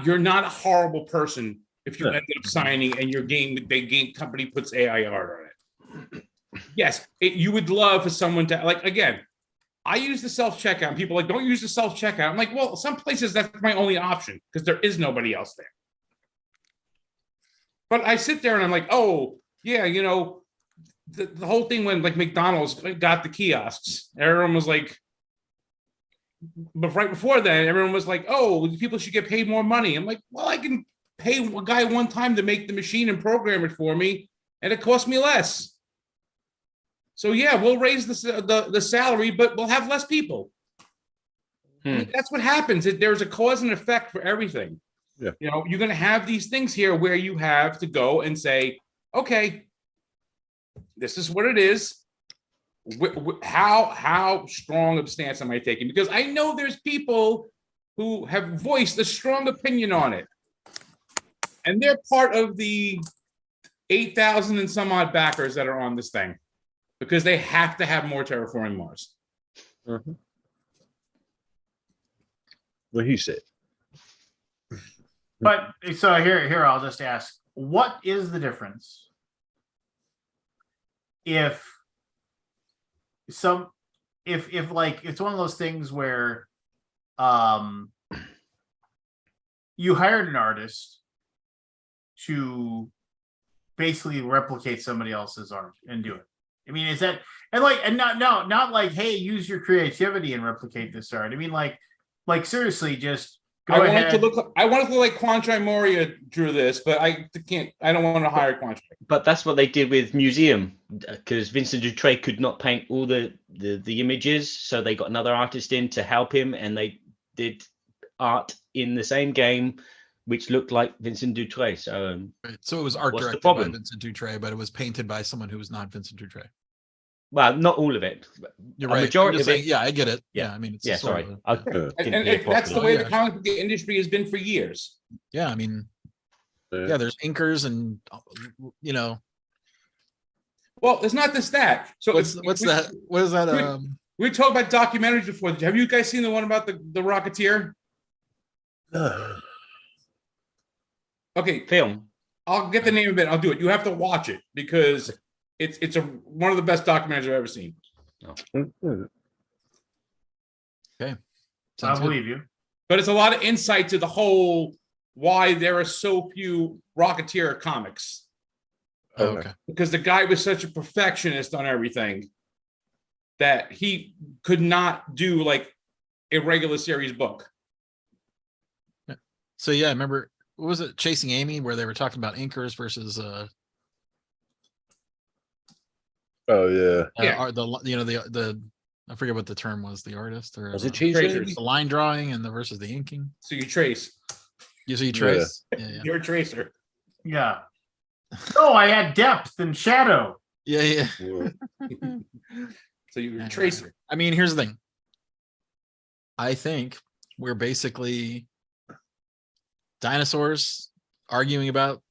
you're not a horrible person if you end up signing and the game company puts AI art on it. Yes, you would love for someone to, like, again, I use the self-checkout, and people are like, don't use the self-checkout. I'm like, well, some places that's my only option because there is nobody else there. But I sit there and I'm like, oh, yeah, you know, the whole thing when like McDonald's got the kiosks, everyone was like, but right before that, everyone was like, oh, people should get paid more money. I'm like, well, I can pay a guy one time to make the machine and program it for me, and it costs me less. So yeah, we'll raise the salary, but we'll have less people. I mean, that's what happens. There's a cause and effect for everything. Yeah. You know, you're going to have these things here where you have to go and say, okay, this is what it is. How strong of a stance am I taking? Because I know there's people who have voiced a strong opinion on it. And they're part of the 8,000 and some odd backers that are on this thing. Because they have to have more terraforming Mars. Mm-hmm. What he said. But so here, I'll just ask, what is the difference if like it's one of those things where you hired an artist to basically replicate somebody else's art and do it? I mean, is that and not like, hey, use your creativity and replicate this art. I mean, like seriously, just go ahead. I want it to look like Quanchai Moria drew this, but I can't. I don't want to hire Quanchai. But that's what they did with Museum, because Vincent Dutrait could not paint all the images, so they got another artist in to help him, and they did art in the same game, which looked like Vincent Dutrait. So, so it was art directed by Vincent Dutrait, but it was painted by someone who was not Vincent Dutrait. Well, not all of it. You're right. Majority of it. Yeah, I get it. Yeah, I mean, it's sorry. And that's the way the comic book industry has been for years. Yeah, I mean, yeah, there's inkers and you know. Well, it's not just that. So what's that? What is that? We talked about documentaries before. Have you guys seen the one about the Rocketeer? Okay, film. I'll get the name of it. I'll do it. You have to watch it because it's one of the best documentaries I've ever seen. Okay, I believe you. But it's a lot of insight to the whole why there are so few Rocketeer comics. Oh, okay. Because the guy was such a perfectionist on everything that he could not do like a regular series book. So yeah, I remember, what was it, Chasing Amy, where they were talking about inkers versus the I forget what the term was, the artist, or was it tracers? The line drawing and versus the inking. So you trace. So you trace. Yeah. You're a tracer. Yeah. Oh, I had depth and shadow. Yeah. So you're a tracer. I mean, here's the thing. I think we're basically dinosaurs arguing about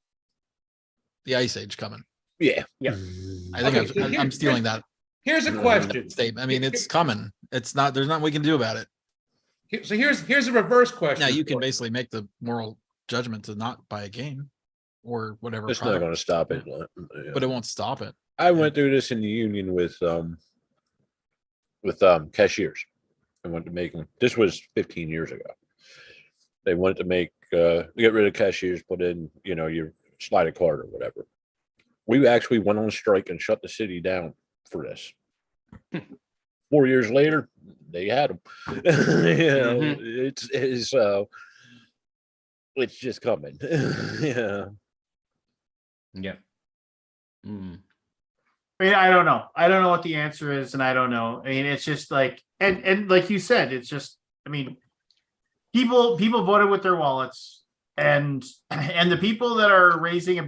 the Ice Age coming. Yeah. I think I'm stealing that. Here's a question. Statement. I mean, it's coming. It's not. There's nothing we can do about it. So here's a reverse question. Now you can basically make the moral judgment to not buy a game or whatever. It's not going to stop it, but it won't stop it. I went through this in the union with cashiers. I wanted to make them. This was 15 years ago. They wanted to make get rid of cashiers, put in your slide a card or whatever. We actually went on strike and shut the city down for this. 4 years later, they had them. It's just coming. Yeah. I mean, I don't know. I don't know what the answer is, and I don't know. I mean, it's just like, and like you said, it's just, I mean, people voted with their wallets, and the people that are raising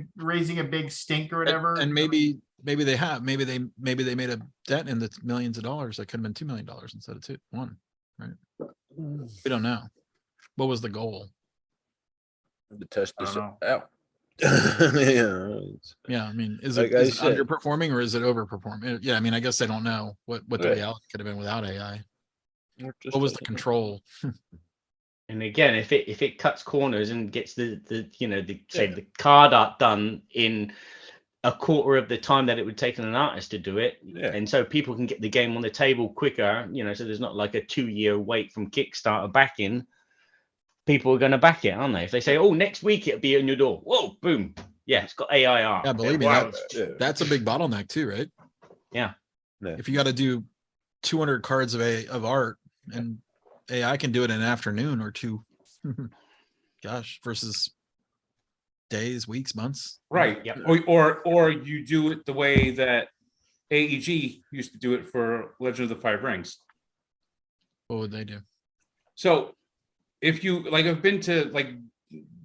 a big stink or whatever, and maybe they have, maybe they made a debt in the millions of dollars that could have been $2 million instead of $1, right? We don't know. What was the goal? To test this out. Yeah, I mean, is it underperforming or is it overperforming? Yeah, I mean, I guess I don't know what the reality could have been without AI. What was the control? And again, if it cuts corners and gets the say the card art done in a quarter of the time that it would take an artist to do it, and so people can get the game on the table quicker, so there's not like a 2-year wait from Kickstarter backing. People are going to back it, aren't they? If they say, "Oh, next week it'll be on your door," whoa, boom, yeah, it's got AI art. Yeah, believe me, that's a big bottleneck too, right? Yeah. If you got to do 200 cards of art, and AI can do it in an afternoon or two, gosh, versus days, weeks, months. Right. Yep. Or you do it the way that AEG used to do it for Legend of the Five Rings. What would they do? So if you I've been to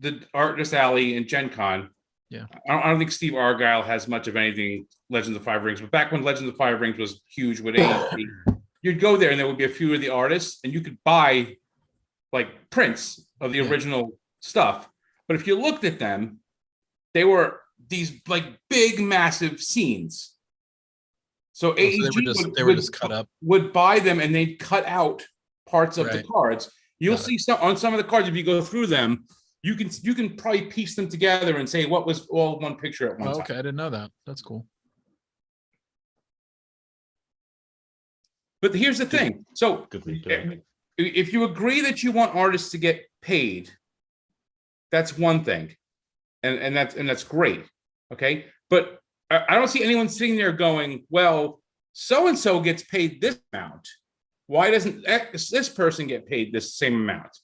the Artist Alley in Gen Con. Yeah. I don't think Steve Argyle has much of anything Legend of the Five Rings, but back when Legend of the Five Rings was huge with AEG, you'd go there and there would be a few of the artists and you could buy prints of the original stuff. But if you looked at them, they were these big, massive scenes. So AEG they were just cut up. Would buy them and they'd cut out parts of the cards. You'll see on some of the cards, if you go through them, you can probably piece them together and say what was all one picture at one time. Okay, I didn't know that. That's cool. But here's the thing. So if you agree that you want artists to get paid, that's one thing. And that's great. Okay. But I don't see anyone sitting there going, well, so-and-so gets paid this amount. Why doesn't this person get paid this same amount?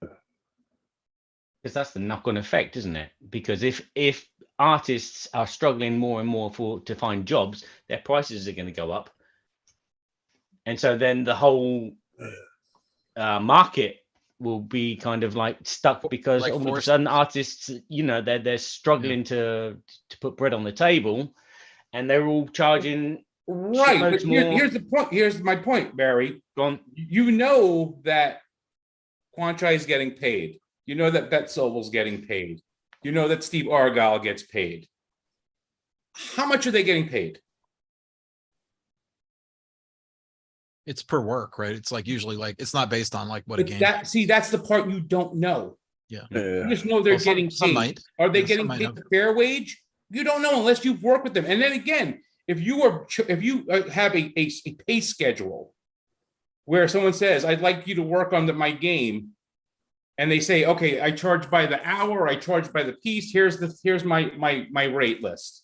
Because that's the knock-on effect, isn't it? Because if artists are struggling more and more to find jobs, their prices are going to go up. And so then the whole market will be kind of stuck because all of a sudden artists, they're struggling to put bread on the table, and they're all charging. Right. But here's the point. Here's my point, Barry. You know that Quanchai is getting paid. You know that Bet Sobel's getting paid. You know that Steve Argyle gets paid. How much are they getting paid? It's per work, right? It's usually it's not based on what a game. That's the part you don't know. Yeah. You just know they're getting paid. Some might. Are they getting paid a fair wage? You don't know unless you've worked with them. And then again, if you have a pay schedule where someone says, "I'd like you to work on my game," and they say, "Okay, I charge by the hour, I charge by the piece. Here's my rate list."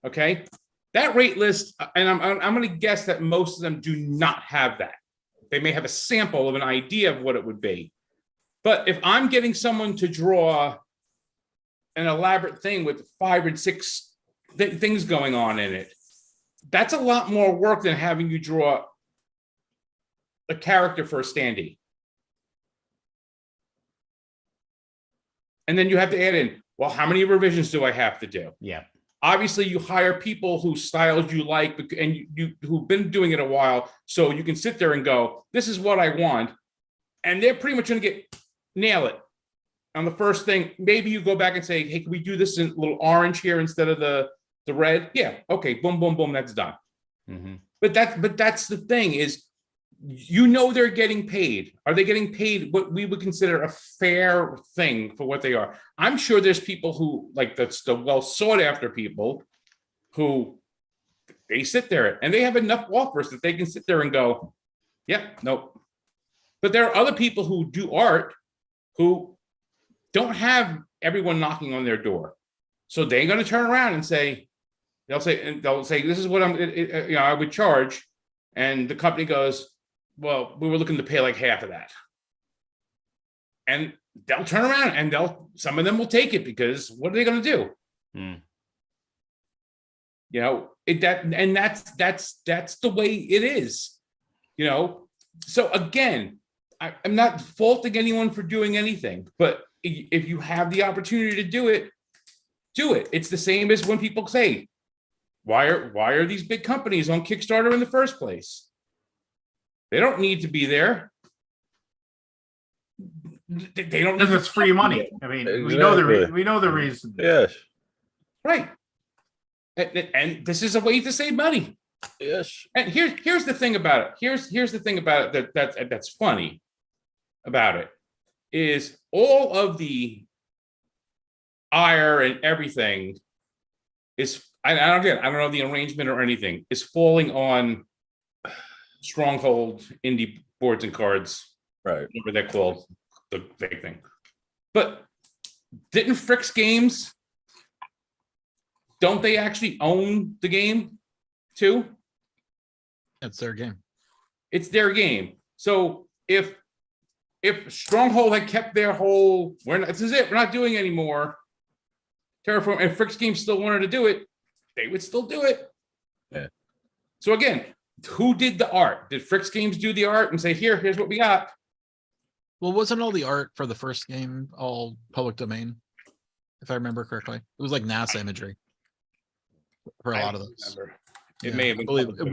Okay. That rate list, and I'm going to guess that most of them do not have that. They may have a sample of an idea of what it would be. But if I'm getting someone to draw an elaborate thing with 5 or 6 things going on in it, that's a lot more work than having you draw a character for a standee. And then you have to add in, well, how many revisions do I have to do? Yeah. Obviously, you hire people whose styles you like and you who've been doing it a while, so you can sit there and go, "This is what I want," and they're pretty much going to nail it on the first thing. Maybe you go back and say, "Hey, can we do this in a little orange here instead of the red?" Yeah, okay, boom, boom, boom, that's done. Mm-hmm. But that's the thing is, they're getting paid. Are they getting paid what we would consider a fair thing for what they are? I'm sure there's people who that's the well sought after people who they sit there and they have enough offers that they can sit there and go, "Yeah, nope." But there are other people who do art who don't have everyone knocking on their door. So they're going to turn around and they'll say, "This is what I would charge." And the company goes, "Well, we were looking to pay half of that." And they'll turn around and some of them will take it because what are they going to do? That's the way it is, So again, I'm not faulting anyone for doing anything, but if you have the opportunity to do it, do it. It's the same as when people say, why are these big companies on Kickstarter in the first place? They don't need to be there. They don't, because it's free money. I mean, we know the reason. Yes. Right. And this is a way to save money. Yes. And here's the thing about it. Here's the thing about it that's funny about it is all of the ire and everything is I don't know the arrangement or anything is falling on Stronghold indie boards and cards, Right. whatever they're called, the big thing. But didn't Fricks Games, don't they actually own the game too? It's their game. It's their game. So if Stronghold had kept their whole, this is it, we're not doing anymore. Terraform and Fricks Games still wanted to do it, they would still do it. Yeah. So again, who did the art? Did Fricks Games do the art and say, here's what we got? Well, wasn't all the art for the first game all public domain? If I remember correctly, it was like NASA imagery for a lot of those. Remember. It Yeah, may have been.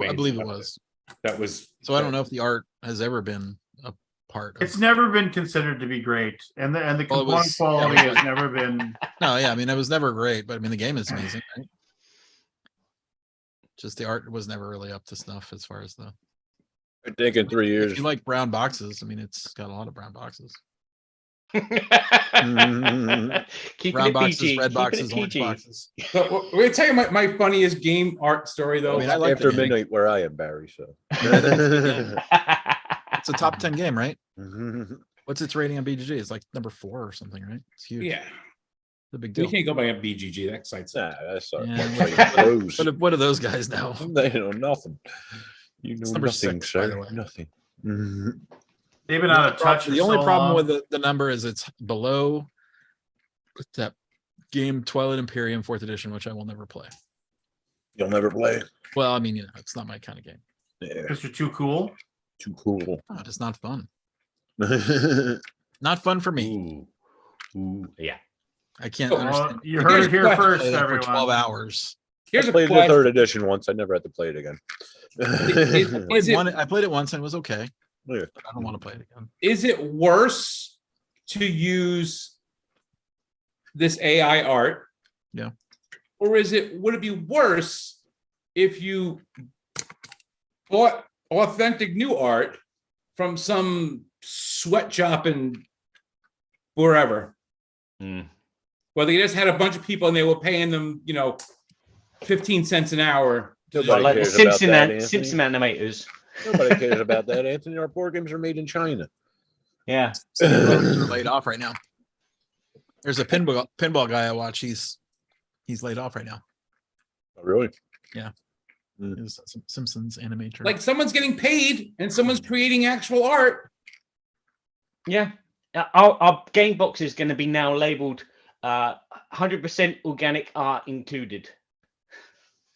I believe it was. That was. So I don't know if the art has ever been a part of. It's never been considered to be great, and the Well, it component was- quality yeah. has never been. No, yeah, I mean it was never great, but I mean the game is amazing, right? Just the art was never really up to snuff as far as the. I think in 3 years. If you like brown boxes, I mean it's got a lot of brown boxes. Keeping Brown it boxes, PG, red keeping boxes, it orange PG. boxes. So, we're gonna tell you my funniest game art story though. I mean, I like after the game. midnight where I am, Barry. So. It's a top 10 game, right? What's its rating on BGG? It's like number 4 or something, right? It's huge. Yeah, It's a big we deal. can't go by a BGG. That site's Nah, that's all. Yeah, Those. What do those guys know? They know nothing. You know number nothing, 6, by the sir. way. Nothing. They've been out of touch. The only problem with the number is it's below that game Twilight Imperium 4th edition, which I will never play. You'll never play. Well, I mean, it's not my kind of game. Yeah, because you're too cool. too cool. Oh, it's not fun. Ooh. Not fun for me. Ooh. Yeah. I can't Oh, understand. You heard it here Here's- first, Play that for 12 everyone. hours. Here's I a played the question. 3rd edition once. I never had to play it again. Is it I played it once and it was okay. Yeah. But I don't want to play it again. is it worse to use this AI art? Yeah. Or would it be worse if you bought authentic new art from some sweatshop in wherever? Mm. Well, they just had a bunch of people and they were paying them, 15 cents an hour. Nobody Well, like the cares about Simpson, that, Anthony. Simpson animators. Nobody cares about that, Anthony. Our board games are made in China. Yeah. They're laid off right now. There's a pinball guy I watch. He's laid off right now. Really? He's some Simpsons animator. Like someone's getting paid and someone's creating actual art. Yeah. Our game box is going to be now labeled 100% organic art included.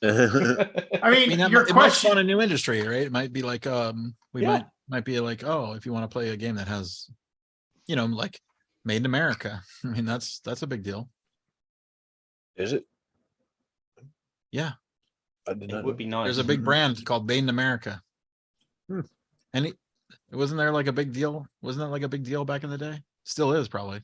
I mean, that your it might question. spawn a new industry, right? It might be like we Yeah. might be like, oh, if you want to play a game that has, like made in America. I mean, that's a big deal. Is it? Yeah. I did It not would know. be nice. There's a big brand called Made in America. Hmm. And it wasn't there like a big deal? Wasn't that like a big deal back in the day? Still is probably.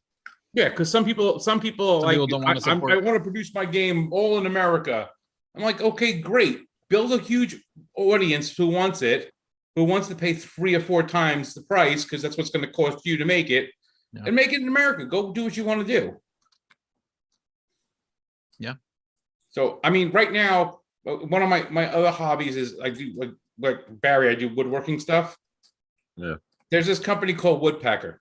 Yeah, because some people like people don't want to support- I want to produce my game all in America. I'm like, okay, great. Build a huge audience who wants it, who wants to pay 3 or 4 times the price because that's what's going to cost you to make it, Yeah. and make it in America. Go do what you want to do. Yeah. So I mean, right now, one of my other hobbies is I do like Barry. I do woodworking stuff. Yeah. There's this company called Woodpecker.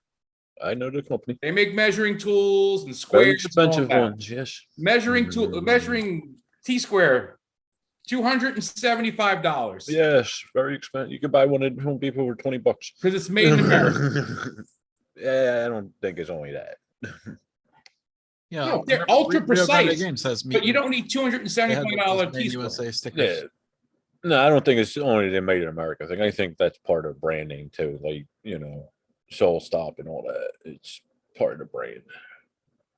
I know the company. They make measuring tools and Very squares. and all expensive that. ones, yes. Measuring T-square, $275. Yes, very expensive. You could buy one at Home Depot for $20. Because it's made in America. Yeah, I don't think it's only that. Yeah. No, they're Rio ultra Grande precise, Game says But you don't need they had $275 those T-square. USA Yeah. stickers. No, I don't think it's only the made in America thing. I think that's part of branding too. Like, Soul Stop and all that. It's part of the brand.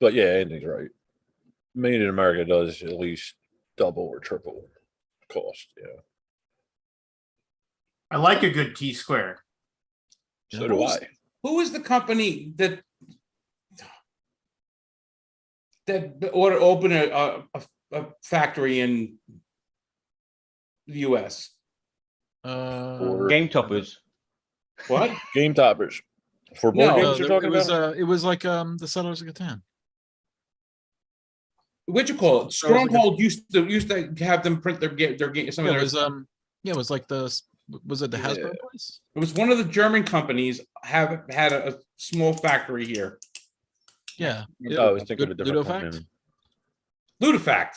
But yeah, Andy's right. Made in America does at least double or triple cost. Yeah. I like a good T square. So do I. Who is the company that ought to open a factory in the US? Game toppers. What? Game toppers. For board No, games you're talking about? It was like the Settlers of Catan. What'd you call it? So it was like Stronghold used to have them print their game. Some Yeah, of it their. was it was like was it the Hasbro place? It was one of the German companies have had a small factory here. Yeah. Oh, I was thinking of a different Ludofact? company. Ludofact.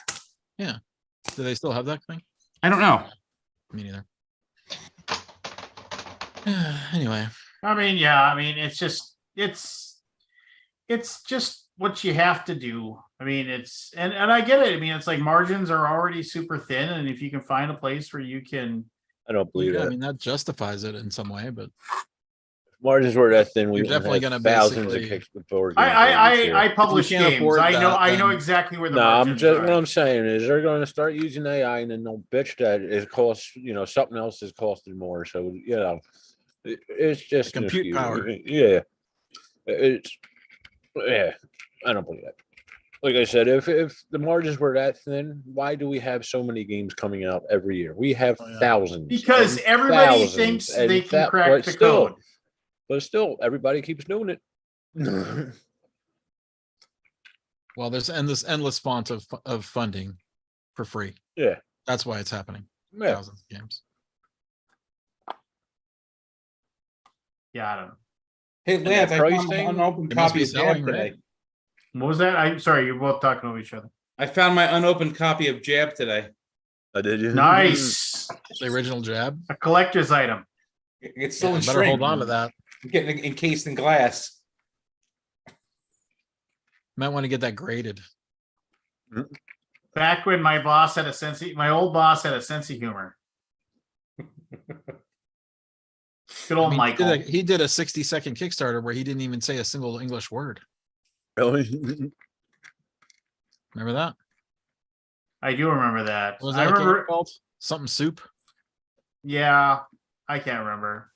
Do they still have that thing? I don't know. Me neither. Anyway, I mean, yeah, I mean, it's just what you have to do. I mean, and I get it. I mean, it's like margins are already super thin, and if you can find a place where you can, I don't believe I that. mean that justifies it in some way, but Margins were that thin. We You're definitely gonna thousands of basically- kicks before. I publish can't games. afford I know that, exactly where the No, I'm margins just are. what I'm saying is they're going to start using AI, and then they'll bitch that it costs something else is costing more. So it's just an Compute excuse. power. Yeah, I don't believe that. Like I said, if the margins were that thin, why do we have so many games coming out every year? We have thousands. Because and everybody thousands thinks and they can crack but the still- code. But still, everybody keeps doing it. well, there's endless font of funding for free. Yeah. That's why it's happening. Yeah. Thousands of games. Yeah, I don't know. Hey, that Lance, I price found thing, my unopened it must copy be of Jab selling, today. right? What was that? I'm sorry, you're both talking over each other. I found my unopened copy of Jab today. I did. Nice. The original Jab. A collector's item. It's still Yeah, in better shrink. hold on to that. Getting it encased in glass. Might want to get that graded. Back when my old boss had a sense of humor. Good old Michael. He did a 60-second Kickstarter where he didn't even say a single English word. Really? Remember that? I do remember that. What was I that game remember. called? Something soup. Yeah, I can't remember.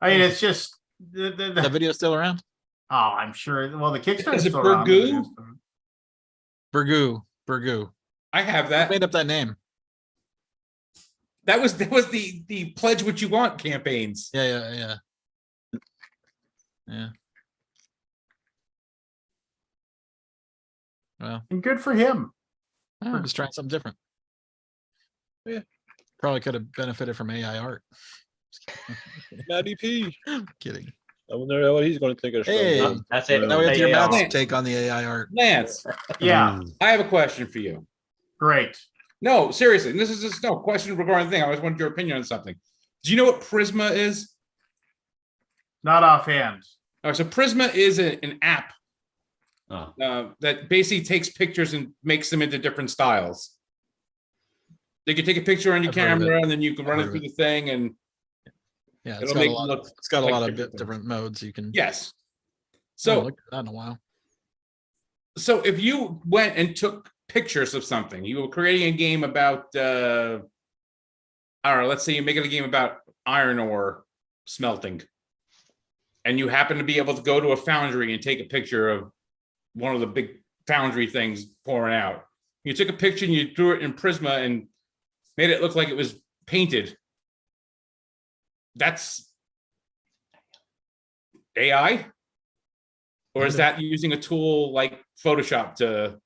I mean, it's just That video still around? Oh, I'm sure. Well, the Kickstarter Is it still around. Burgoo? Burgoo. I have I that. made up that name. That was the pledge what you want campaigns. Yeah. Well, And good for him. I'm just trying something different. Yeah. Probably could have benefited from AI art. Matty P. Kidding. I wonder what he's going to think of. Hey. Stronghold. That's it. Now we have to hear AI. Matt's take on the AI art. Lance, Yeah, I have a question for you. great. No, seriously, and this is just no question regarding the thing. I always wanted your opinion on something. Do you know what Prisma is? Not offhand. All right, so Prisma is an app Oh. that basically takes pictures and makes them into different styles. You can take a picture on your I've heard of camera and then you can I've run heard it of thue the thing, and Yeah, it'll make it look it's got a like lot of different different modes you can. yes. I So haven't looked at that in a while. So if you went and took pictures of something, you were creating a game about, I don't know, let's say you're making a game about iron ore smelting, and you happen to be able to go to a foundry and take a picture of one of the big foundry things pouring out. You took a picture and you threw it in Prisma and made it look like it was painted. That's AI? Or is that using a tool like Photoshop to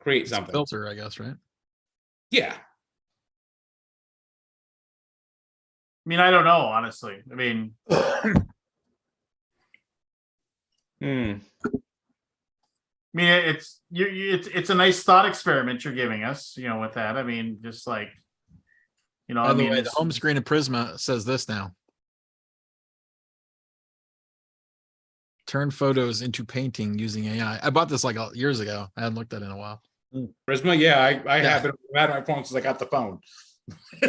create It's a something? filter, I guess, right? Yeah. I mean, I don't know, honestly. I mean, it's a nice thought experiment you're giving us, with that. I mean, just like, By the way, the home screen of Prisma says this now. Turn photos into painting using AI. I bought this like years ago. I hadn't looked at it in a while. Prisma, yeah, I have it. I've had my phone since I got the phone.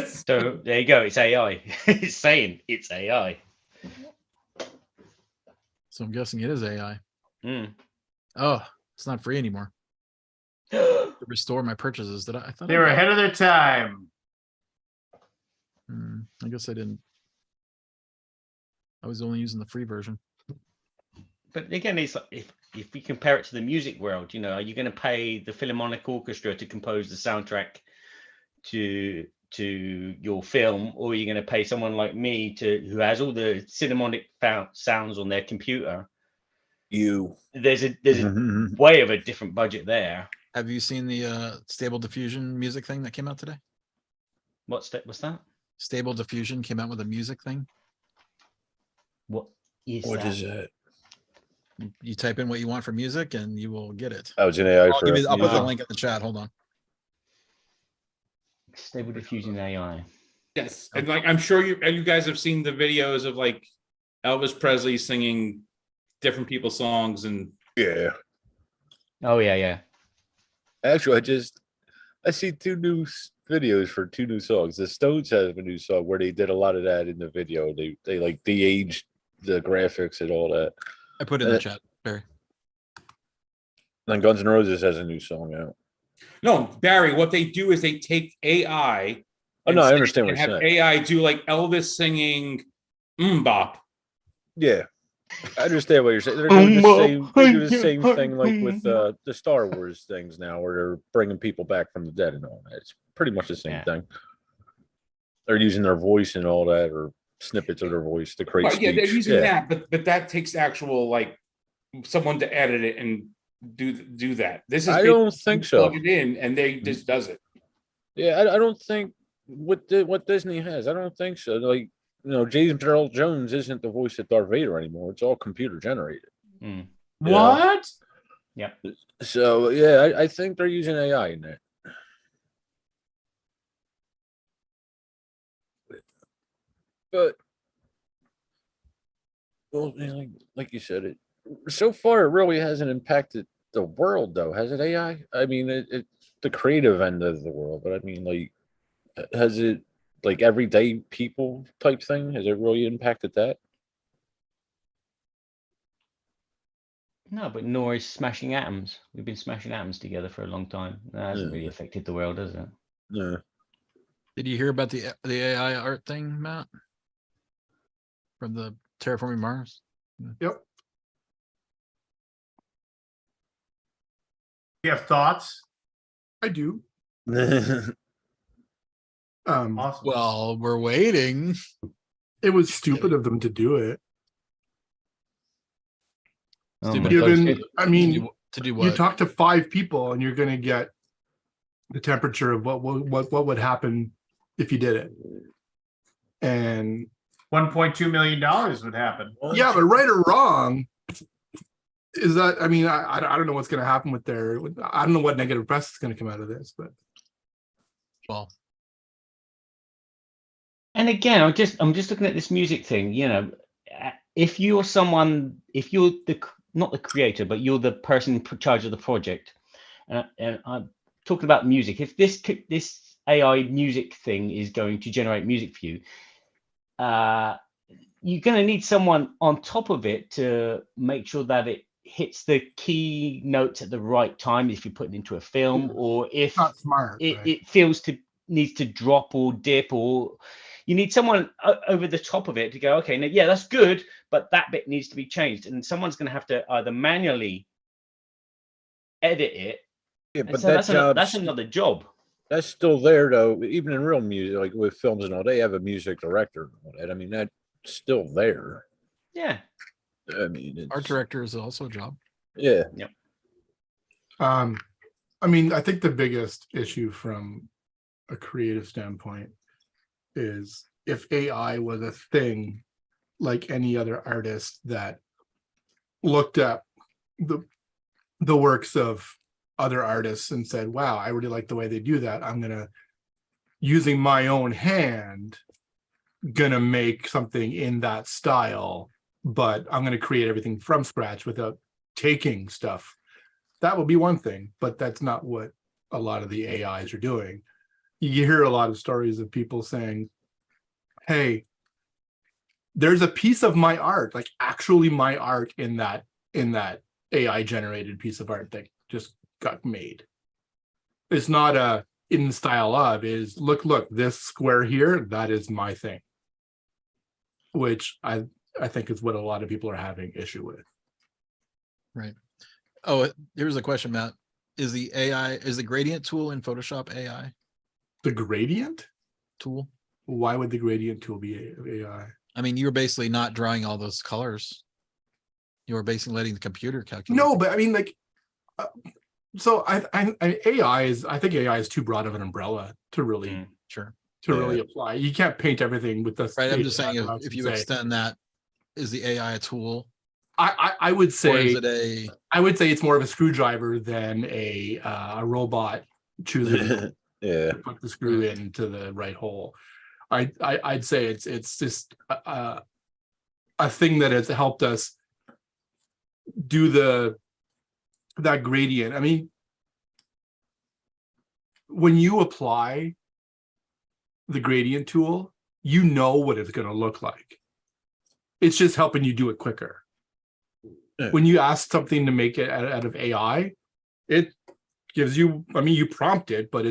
So there you go. It's AI. It's saying it's AI. So I'm guessing it is AI. Mm. Oh, it's not free anymore. To restore my purchases. Did I thought they were I ahead of their time. I guess I didn't. I was only using the free version. But again, it's like if we compare it to the music world, are you going to pay the Philharmonic Orchestra to compose the soundtrack to to your film, or are you going to pay someone like me who has all the cinematic sounds on their computer? There's a way of a different budget there. Have you seen the Stable Diffusion music thing that came out today? What's that? Stable Diffusion came out with a music thing. What is that? You type in what you want for music and you will get it. I was an AI I'll for put the link in the chat. Hold on. Stable Diffusion AI. Yes, and like I'm sure you guys have seen the videos of like Elvis Presley singing different people's songs and yeah. Oh yeah. Actually, I see 2 new videos for 2 new songs. The Stones have a new song where they did a lot of that in the video. They like de-aged the graphics and all that. I put it in the chat, Barry. Then Guns N' Roses has a new song out. no, Barry, what they do is they take AI. Oh no, I understand what and you're have saying. AI do like Elvis singing Bop. Yeah. I understand what you're saying. They're doing the same thing like with the Star Wars things now, where they're bringing people back from the dead and all that. It's pretty much the same thing. They're using their voice and all that, or snippets of their voice to create speech. Yeah, they're using that, but that takes actual like someone to edit it and do that. This is I don't think so. Plug it in and they just does it. Yeah, I don't think what Disney has. I don't think so. Like, James Earl Jones isn't the voice of Darth Vader anymore. It's all computer generated. What? Yeah. So yeah, I think they're using AI in that. But well, like you said, so far it really hasn't impacted the world, though, has it? AI? I mean, it's the creative end of the world, but I mean, like, has it, like, everyday people type thing? Has it really impacted that? No, but nor is smashing atoms. We've been smashing atoms together for a long time. That hasn't really affected the world, has it? No. Did you hear about the AI art thing, Matt? From the Terraforming Mars? Yep. You have thoughts? I do. Awesome. Well, we're waiting. It was stupid of them to do it. Stupid. I mean, to do what? You talk to 5 people and you're going to get the temperature of what would happen if you did it. And $1.2 million would happen. yeah, but right or wrong, is that, I mean, I don't know what's going to happen with I don't know what negative press is going to come out of this, but. Well. And again, I'm just looking at this music thing, if you're not the creator, but you're the person in charge of the project, and I'm talking about music. If this AI music thing is going to generate music for you, you're going to need someone on top of it to make sure that it hits the key notes at the right time if you put it into a film, or if not smart, it needs to drop or dip, or you need someone over the top of it to go, okay, now, yeah, that's good, but that bit needs to be changed. And someone's going to have to either manually edit it. Yeah, but so that's another job. That's still there, though. Even in real music, like with films and all, they have a music director. I mean, that's still there. Yeah. I mean, art director is also a job. Yeah. Yep. I mean, I think the biggest issue from a creative standpoint is if AI was a thing, like any other artist that looked at the works of other artists and said, wow, I really like the way they do that. I'm gonna, using my own hand, gonna make something in that style, but I'm gonna create everything from scratch without taking stuff. That would be one thing, but that's not what a lot of the AIs are doing. You hear a lot of stories of people saying, hey, there's a piece of my art, like actually my art in that AI generated piece of art that just got made. It's not a in style of, is look, this square here, that is my thing. Which I think is what a lot of people are having issue with. Right. Oh, here's a question, Matt. Is the gradient tool in Photoshop AI? The gradient? tool? Why would the gradient tool be AI? I mean, you're basically not drawing all those colors. You're basically letting the computer calculate. No, but I mean, like, so AI is. I think AI is too broad of an umbrella to really Sure. really apply. You can't paint everything with this. Right. I'm just saying if you extend that, is the AI a tool? I would say, or is it I would say it's more of a screwdriver than a robot choosing Yeah. to put the screw into the right hole. I'd say it's just a thing that has helped us do that gradient. I mean, when you apply the gradient tool, you know what it's going to look like. It's just helping you do it quicker. Yeah. When you ask something to make it out of AI, it gives you, I mean, you prompt it, but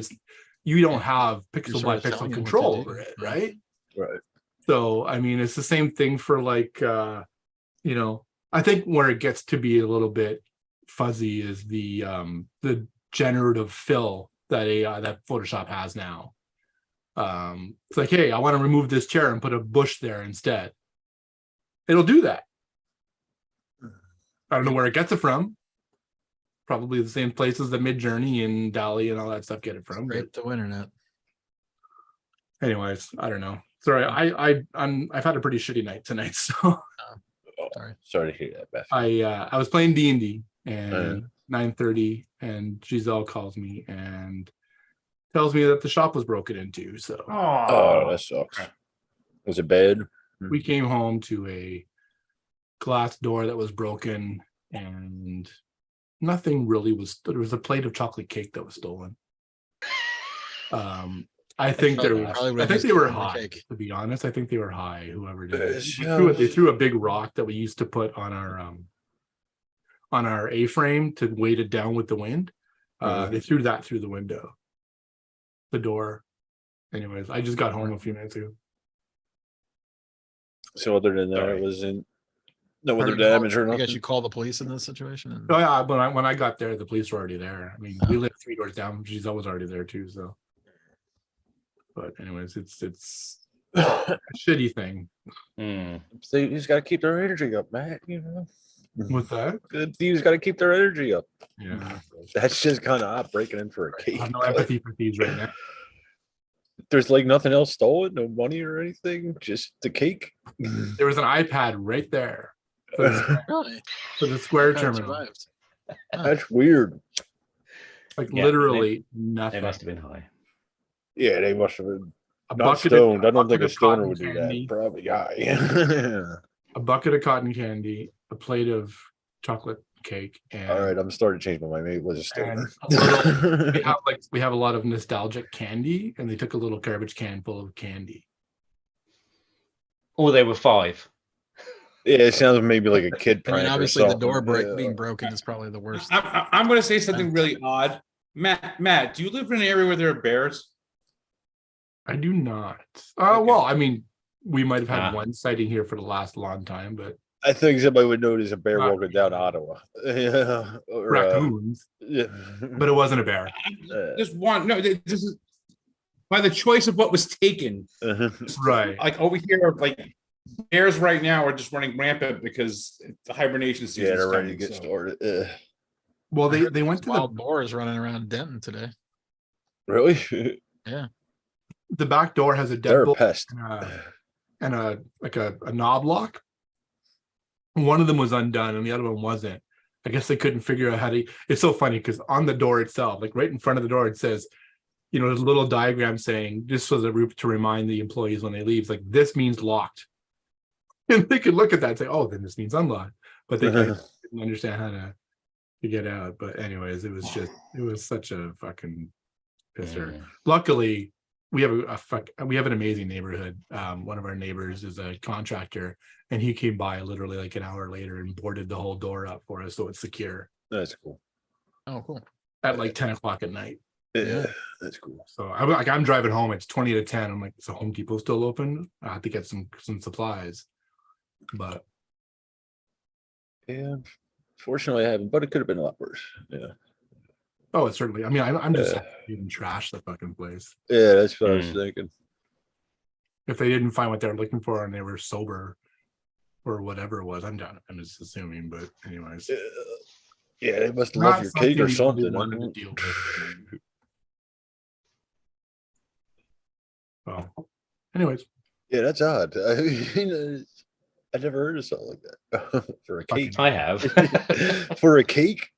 you don't have pixel by pixel control over it, right? Right. So, I mean, it's the same thing for like, you know, I think where it gets to be a little bit fuzzy is the generative fill that Photoshop has now. It's like, hey, I want to remove this chair and put a bush there instead. It'll do that. I don't know where it gets it from. Probably the same places that Midjourney and DALL-E and all that stuff get it from. Great the internet. Anyways, I don't know. Sorry, I've had a pretty shitty night tonight. So sorry to hear that, Beth. I was playing D&D and 9:30, and Giselle calls me and tells me that the shop was broken into. So oh, that sucks. Was it bad? We came home to a glass door that was broken, and nothing really was. There was a plate of chocolate cake that was stolen. I think they were high. To be honest, I think they were high. Whoever did it, they threw a big rock that we used to put on our A-frame to weight it down with the wind. They threw that through the window, the door. Anyways, I just got home a few minutes ago. So other than that, it wasn't no other damage or nothing. I guess you call the police in this situation. Oh yeah, but when I got there, the police were already there. I mean, we lived 3 doors down. Giselle was already there too. So, but anyways, it's a shitty thing. So you just got to keep their energy up, Matt. You know. What's that? Good thieves got to keep their energy up. Yeah, that's just kind of odd breaking in for a cake. I have no empathy for thieves right now. There's like nothing else stolen, no money or anything, just the cake. There was an iPad right there for the Square terminal. That's weird. Like literally nothing. They must have been high. Yeah, they must have been not stoned. I don't think a stoner would do that. Probably high. A bucket of cotton candy, a plate of chocolate cake, and all right, I'm starting to change my mind. Maybe it was a stoner. We have a lot of nostalgic candy, and they took a little garbage can full of candy. Or they were 5. Yeah, it sounds maybe like a kid prank. I mean, obviously the door being broken is probably the worst. I'm going to say something really odd. Matt, do you live in an area where there are bears? I do not. Well, I mean, we might have had one sighting here for the last long time, but I think somebody would notice a bear walking down Ottawa. Yeah, or, raccoons. Yeah, but it wasn't a bear. Just one. No, this is by the choice of what was taken. Right. Like over here, like bears right now are just running rampant because the hibernation season. Yeah, they're ready to get started. Well, they went to wild boars running around Denton today. Really? Yeah. The back door has a They're a deadbolt pest and a knob lock. One of them was undone and the other one wasn't. I guess they couldn't figure out how to. It's so funny because on the door itself, like right in front of the door, it says, you know, there's a little diagram saying this was a route to remind the employees when they leave. It's like this means locked, and they could look at that and say, oh, then this means unlocked, but they didn't understand how to get out. But anyways, it was such a fucking pisser. Luckily, we have an amazing neighborhood. One of our neighbors is a contractor, and he came by literally like an hour later and boarded the whole door up for us, so it's secure. That's cool. Oh, cool. At like 10 o'clock at night. Yeah, that's cool. So I'm driving home. It's 20 to 10. I'm like, is the Home Depot still open? I have to get some supplies. But yeah, fortunately I haven't. But it could have been a lot worse. Yeah. Oh, it's certainly. I mean, I'm just even trash the fucking place. Yeah, that's what I was thinking. if they didn't find what they were looking for and they were sober or whatever it was. I'm just assuming, but anyways. Yeah, they must Not love your cake or something something. we wanted to deal with. Well, anyways, Yeah, that's odd. I mean, I never heard of something like that for a cake. I have. For a cake.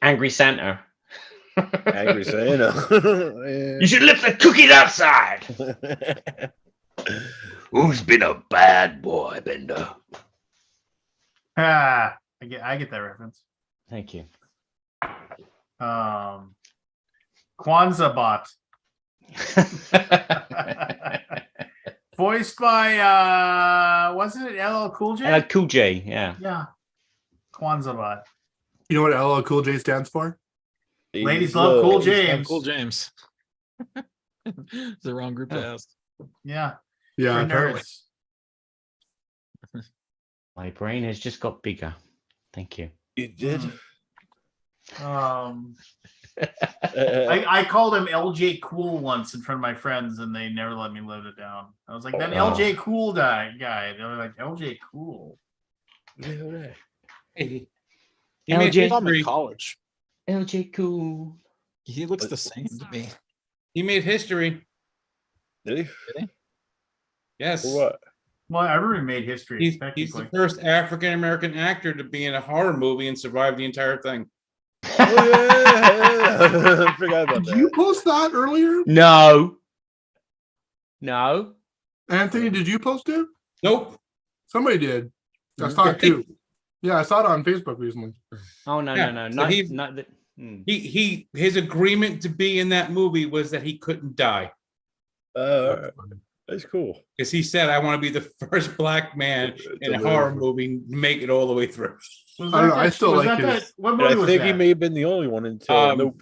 Angry Santa. Angry Santa. You should lift the cookies outside. Who's been a bad boy, Bender? I get that reference. Thank you. Kwanzaa bot. Voiced by wasn't it LL Cool J? Cool J, yeah. Yeah. Kwanzaa bot. you know what LL Cool J stands for? Ladies love Cool Ladies love James. Cool James. It's the wrong group to ask. Yeah. Yeah, For apparently. nerds. My brain has just got bigger. Thank you. You did. I called him LJ Cool once in front of my friends, and they never let me live it down. I was like, that LJ Cool guy. They were like, LJ Cool. He I made saw him in history. college. LJ Cool. He looks the same to me. He made history. Did he? Yes. For what? Well, everyone made history. He's the technically. first African American actor to be in a horror movie and survive the entire thing. Oh, yeah. I forgot about Did you that. post that earlier? No. Anthony, did you post it? Nope. Somebody did. I saw it too. Yeah, I saw it on Facebook recently. Oh no, Yeah, no. so Not, he- not that. His agreement to be in that movie was that he couldn't die. That's cool. Because he said, I want to be the first black man in a horror movie to make it all the way through. Was I don't that know, I still was like that his- that- What And movie I was think that? he may have been the only one until nope.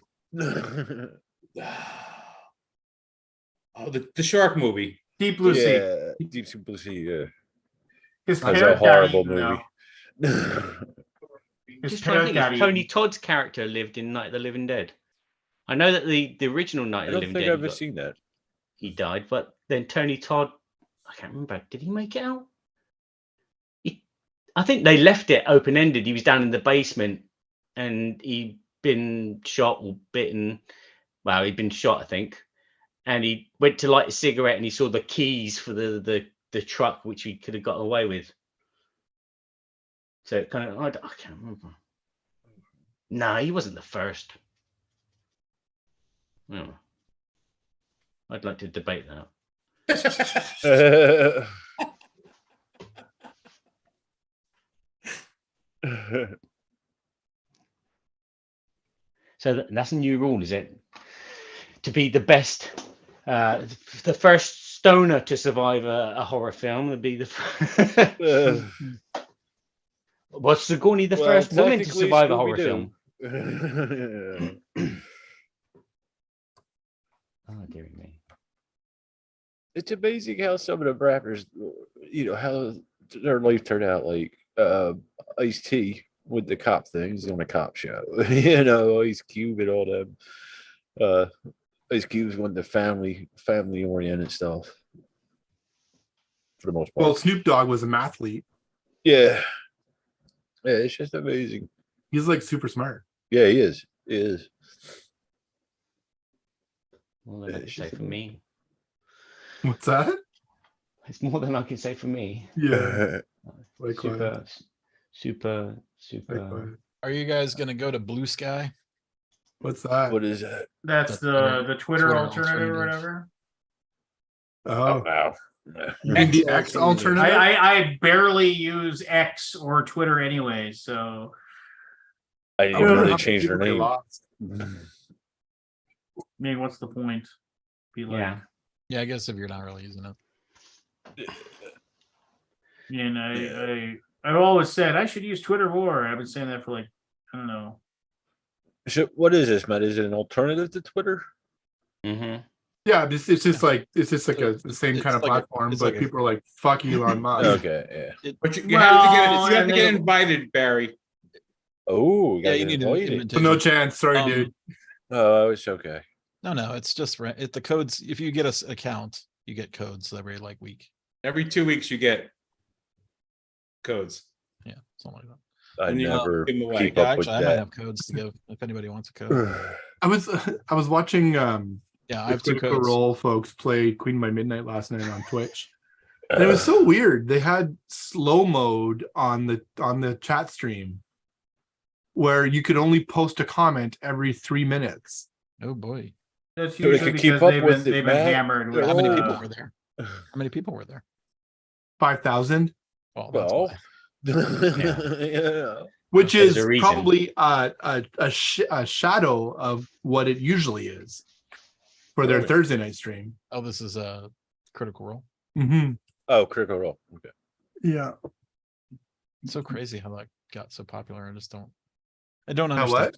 Oh, the shark movie. Deep Blue Sea. Yeah, Deep Blue Sea. Yeah, His that's a parrot got horrible eaten, movie. though. His Just trying to parrot think got if Tony eaten. Todd's character lived in Night of the Living Dead. I know that the original Night I of the don't Living think Dead I've ever seen that. he died, but then Tony Todd, I can't remember. Did he make it out? I think they left it open ended. He was down in the basement, and he'd been shot or bitten. Well, he'd been shot, I think, and he went to light a cigarette, and he saw the keys for the truck, which he could have got away with. So it kind of, I can't remember. No, he wasn't the first. No. I'd like to debate that. So that's a new rule, is it? To be the best, the first stoner to survive a horror film would be the. Was Sigourney the first woman to survive a horror film? Oh, dear me. It's amazing how some of the rappers, how their life turned out. Like Ice-T with the cop thing. He's on a cop show. Ice Cube and all them. Ice Cube's went to family oriented stuff for the most part. Well, Snoop Dogg was a mathlete. Yeah, it's just amazing. He's like super smart. Yeah, he is. He is. More than I can say for me. What's that? It's more than I can say for me. Yeah. Likewise. Super. Likewise. Are you guys gonna go to Blue Sky? What's that? What is that? That's the Twitter alternative or whatever. Oh, wow. you mean the X alternative? I barely use X or Twitter anyway, so I didn't even know they changed their name. I mean, what's the point? Be like, Yeah. I guess if you're not really using it. And I've always said I should use Twitter more. I've been saying that for like, I don't know. What is this, Matt? Is it an alternative to Twitter? Mm-hmm. Yeah, it's just like the same kind of like platform, it's but like a- people are like, "Fuck Elon Musk." Okay, yeah. But you Well, have to get and invited, Barry. Oh, Yeah, you need an invited. invitation. So no chance. Sorry, dude. Oh, it's okay. No, it's just the codes. If you get an account, you get codes every like week. Every 2 weeks you get codes. Yeah, something like that. I And you never give 'em away. keep Yeah, up with actually, I might that. have codes to give if anybody wants a code. I was watching Yeah, I the have 2 Critical codes. Role folks play Queen by Midnight last night on Twitch. And it was so weird. They had slow mode on the chat stream where you could only post a comment every 3 minutes. Oh boy, That's So they usually could keep because up with it, they've been Matt. hammered with how many Oh. people were there? How many people were there? 5,000, Well, that's Well, why. yeah. which There's is a reason. probably a shadow of what it usually is for their Really? Thursday night stream. Oh, this is a Critical Role. Mm-hmm. Oh, Critical Role. Okay. Yeah. It's so crazy how that got so popular. I don't How understand.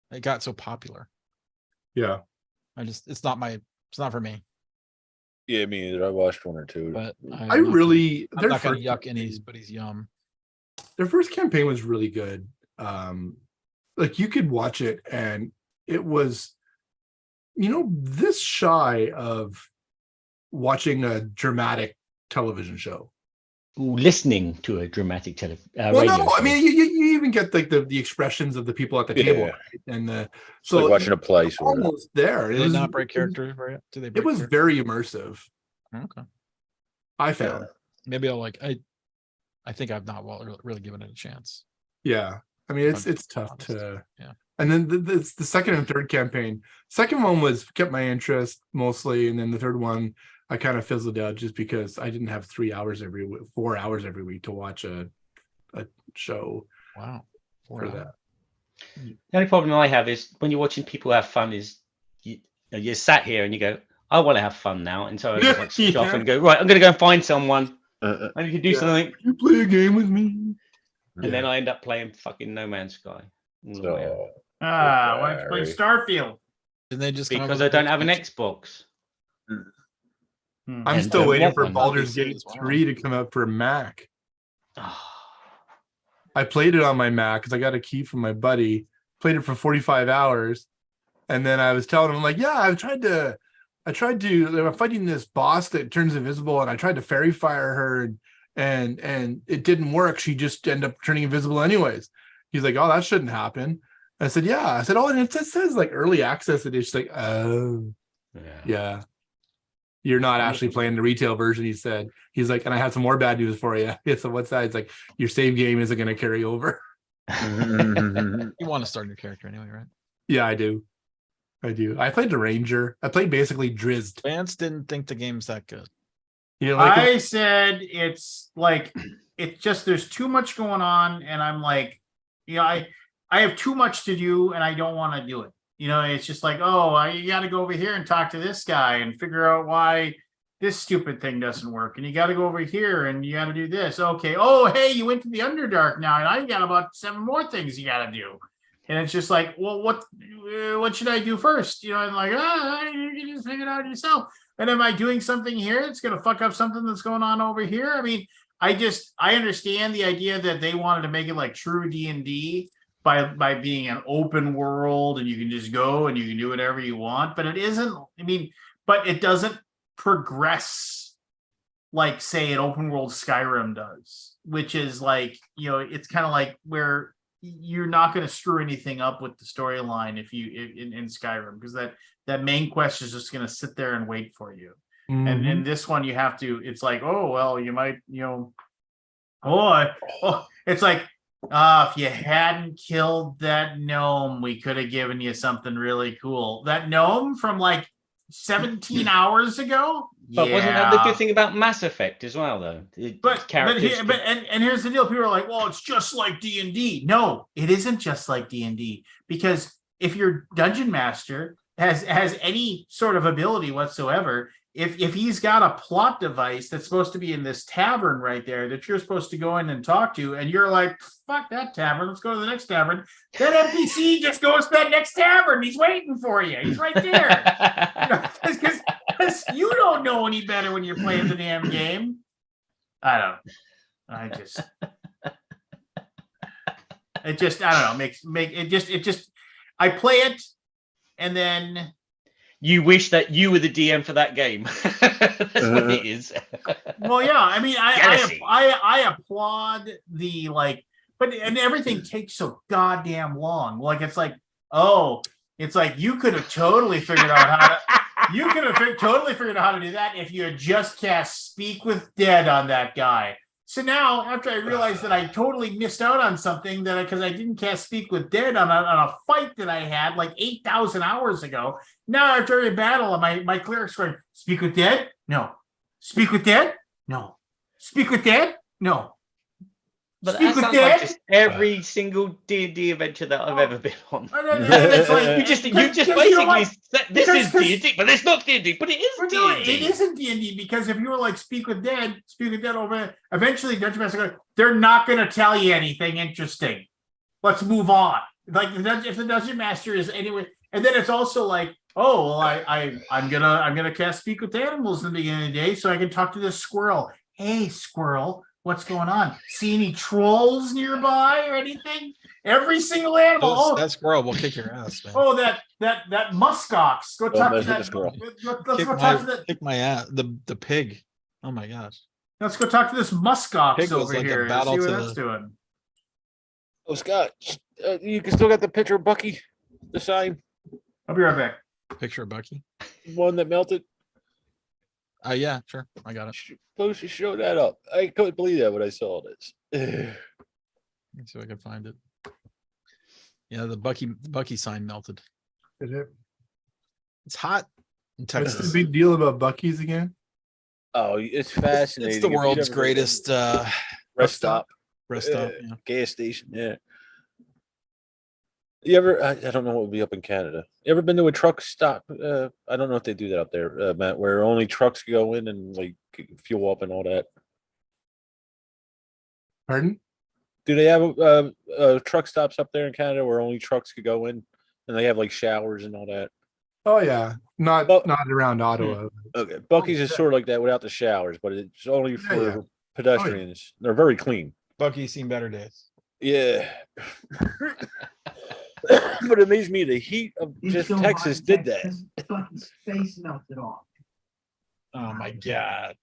what? It got so popular. Yeah. It's not for me. Yeah, me either. I watched 1 or 2. But I'm not their not gonna first yuck anybody's yum. their first campaign was really good. Like you could watch it and it was, this shy of watching a dramatic television show. Ooh, listening to a dramatic Well, radio no, I show. mean you even get like the expressions of the people at the table, Yeah. right? And It's like watching a play, sort of. almost there. Do It they was not break character for it? Do they? It Break was character? very immersive. Okay. I found. Maybe I'll I think I've not really given it a chance. Yeah. I mean, it's Honest. tough to. Yeah. And then the second and third campaign. Second one kept my interest mostly, and then the third one I kind of fizzled out just because I didn't have 4 hours every week to watch a show Wow. for that. The only problem I have is when you're watching people have fun is you're sat here and you go, I want to have fun now. And so I just like switch off and go, right, I'm going to go and find someone. I need to do something. You play a game with me. And then I end up playing fucking No Man's Sky. all the way out. So, why don't you play Starfield? Didn't they just come up Because with I a don't have an expansion? Xbox. I'm And still don't waiting want for one. Baldur's PC Gate as well. 3 to come out for Mac. Oh, I played it on my Mac because I got a key from my buddy. Played it for 45 hours, and then I was telling him like, "Yeah, I'm fighting this boss that turns invisible, and I tried to fairy fire her, and it didn't work. She just ended up turning invisible anyways." He's like, "Oh, that shouldn't happen." I said, "Yeah." I said, "Oh, and it says like early access edition." Like, "Oh, yeah." You're not actually playing the retail version, he said. He's like, and I have some more bad news for you. So what's that? It's like your save game isn't going to carry over. You want to start your character anyway, right? Yeah, I do. I played the Ranger. I played basically Drizzed. Vance didn't think the game's that good. You know, like I said it's like it's just there's too much going on, and I'm like, I have too much to do, and I don't want to do it. It's just like, you got to go over here and talk to this guy and figure out why this stupid thing doesn't work. And you got to go over here and you got to do this. Okay. Oh, hey, you went to the Underdark now. And I got about 7 more things you got to do. And it's just like, well, what should I do first? I'm like, you can just figure it out yourself. And am I doing something here that's going to fuck up something that's going on over here? I mean, I understand the idea that they wanted to make it like true D&D. By being an open world and you can just go and you can do whatever you want, but it isn't. But it doesn't progress like say an open world Skyrim does, which is like it's kind of like where you're not going to screw anything up with the storyline if you in Skyrim, because that main quest is just going to sit there and wait for you. And in this one you have to. It's like, oh well, you might it's like. If you hadn't killed that gnome, we could have given you something really cool. That gnome from like 17 hours ago. But wasn't that the good thing about Mass Effect as well, though? And here's the deal: people are like, "Well, it's just like D&D." No, it isn't just like D&D, because if your dungeon master has any sort of ability whatsoever, if he's got a plot device that's supposed to be in this tavern right there that you're supposed to go in and talk to, and you're like, fuck that tavern, let's go to the next tavern. That NPC just goes to that next tavern. He's waiting for you. He's right there. Because you don't know any better when you're playing the damn game. I don't know. I play it, and then You wish that you were the DM for that game. That's what it is. Well, yeah, I mean, Jealousy. I applaud the like, but and everything takes so goddamn long. Like it's like, oh, it's like you could have totally figured out how to. You could have totally figured out how to do that if you had just cast Speak with Dead on that guy. So now, after I realized that I totally missed out on something that because I didn't cast Speak with Dead on a fight that I had like 8,000 hours ago. Now after every battle, my cleric's going, Speak with Dead? No. Speak with Dead? No. Speak with Dead? No. But Speak that with sounds Dead? like just every single D&D adventure that I've ever been on. It's like, You just because you know basically what? said, this is Because- D&D, but it's not D&D, but it is But no, D&D. it isn't D&D because if you were like Speak with Dead over, eventually Dungeon Master goes, they're not going to tell you anything interesting. Let's move on. Like if the Dungeon Master is anyway, and then it's also like, oh well, I'm gonna cast Speak with Animals in the beginning of the day so I can talk to this squirrel. Hey squirrel, what's going on? See any trolls nearby or anything? Every single animal. That squirrel will kick your ass, man. Oh, that muskox. Go talk to mess with that the squirrel. Let's go talk to that. Kick my ass. The pig. Oh my gosh. Let's go talk to this muskox Pig was over like a here and battle see what to that's the- doing. Oh, Scott, you can still got the picture of Bucky, the sign, I'll be right back. Picture of Bucky. one that melted. Yeah, sure. I got it. Supposed to show that up. I couldn't believe that when I saw this. Let's see if I can find it. Yeah, the Bucky sign melted. Is it? It's hot in What's Texas. the big deal about Bucky's again? Oh, it's fascinating. It's the If you've world's ever been greatest to rest stop, rest stop. Yeah. gas station. Yeah. You ever? I don't know what would be up in Canada. You ever been to a truck stop? I don't know if they do that up there, Matt, where only trucks go in and like fuel up and all that. Pardon? Do they have truck stops up there in Canada where only trucks could go in, and they have like showers and all that? Oh yeah, not Well- not around Ottawa. Okay, Bucky's is sort of like that without the showers, but it's only for yeah. pedestrians. They're very clean. Bucky's seen better days. Yeah. But it amazed me the heat of just Texas did that. Bucky's face melted off. Oh my god.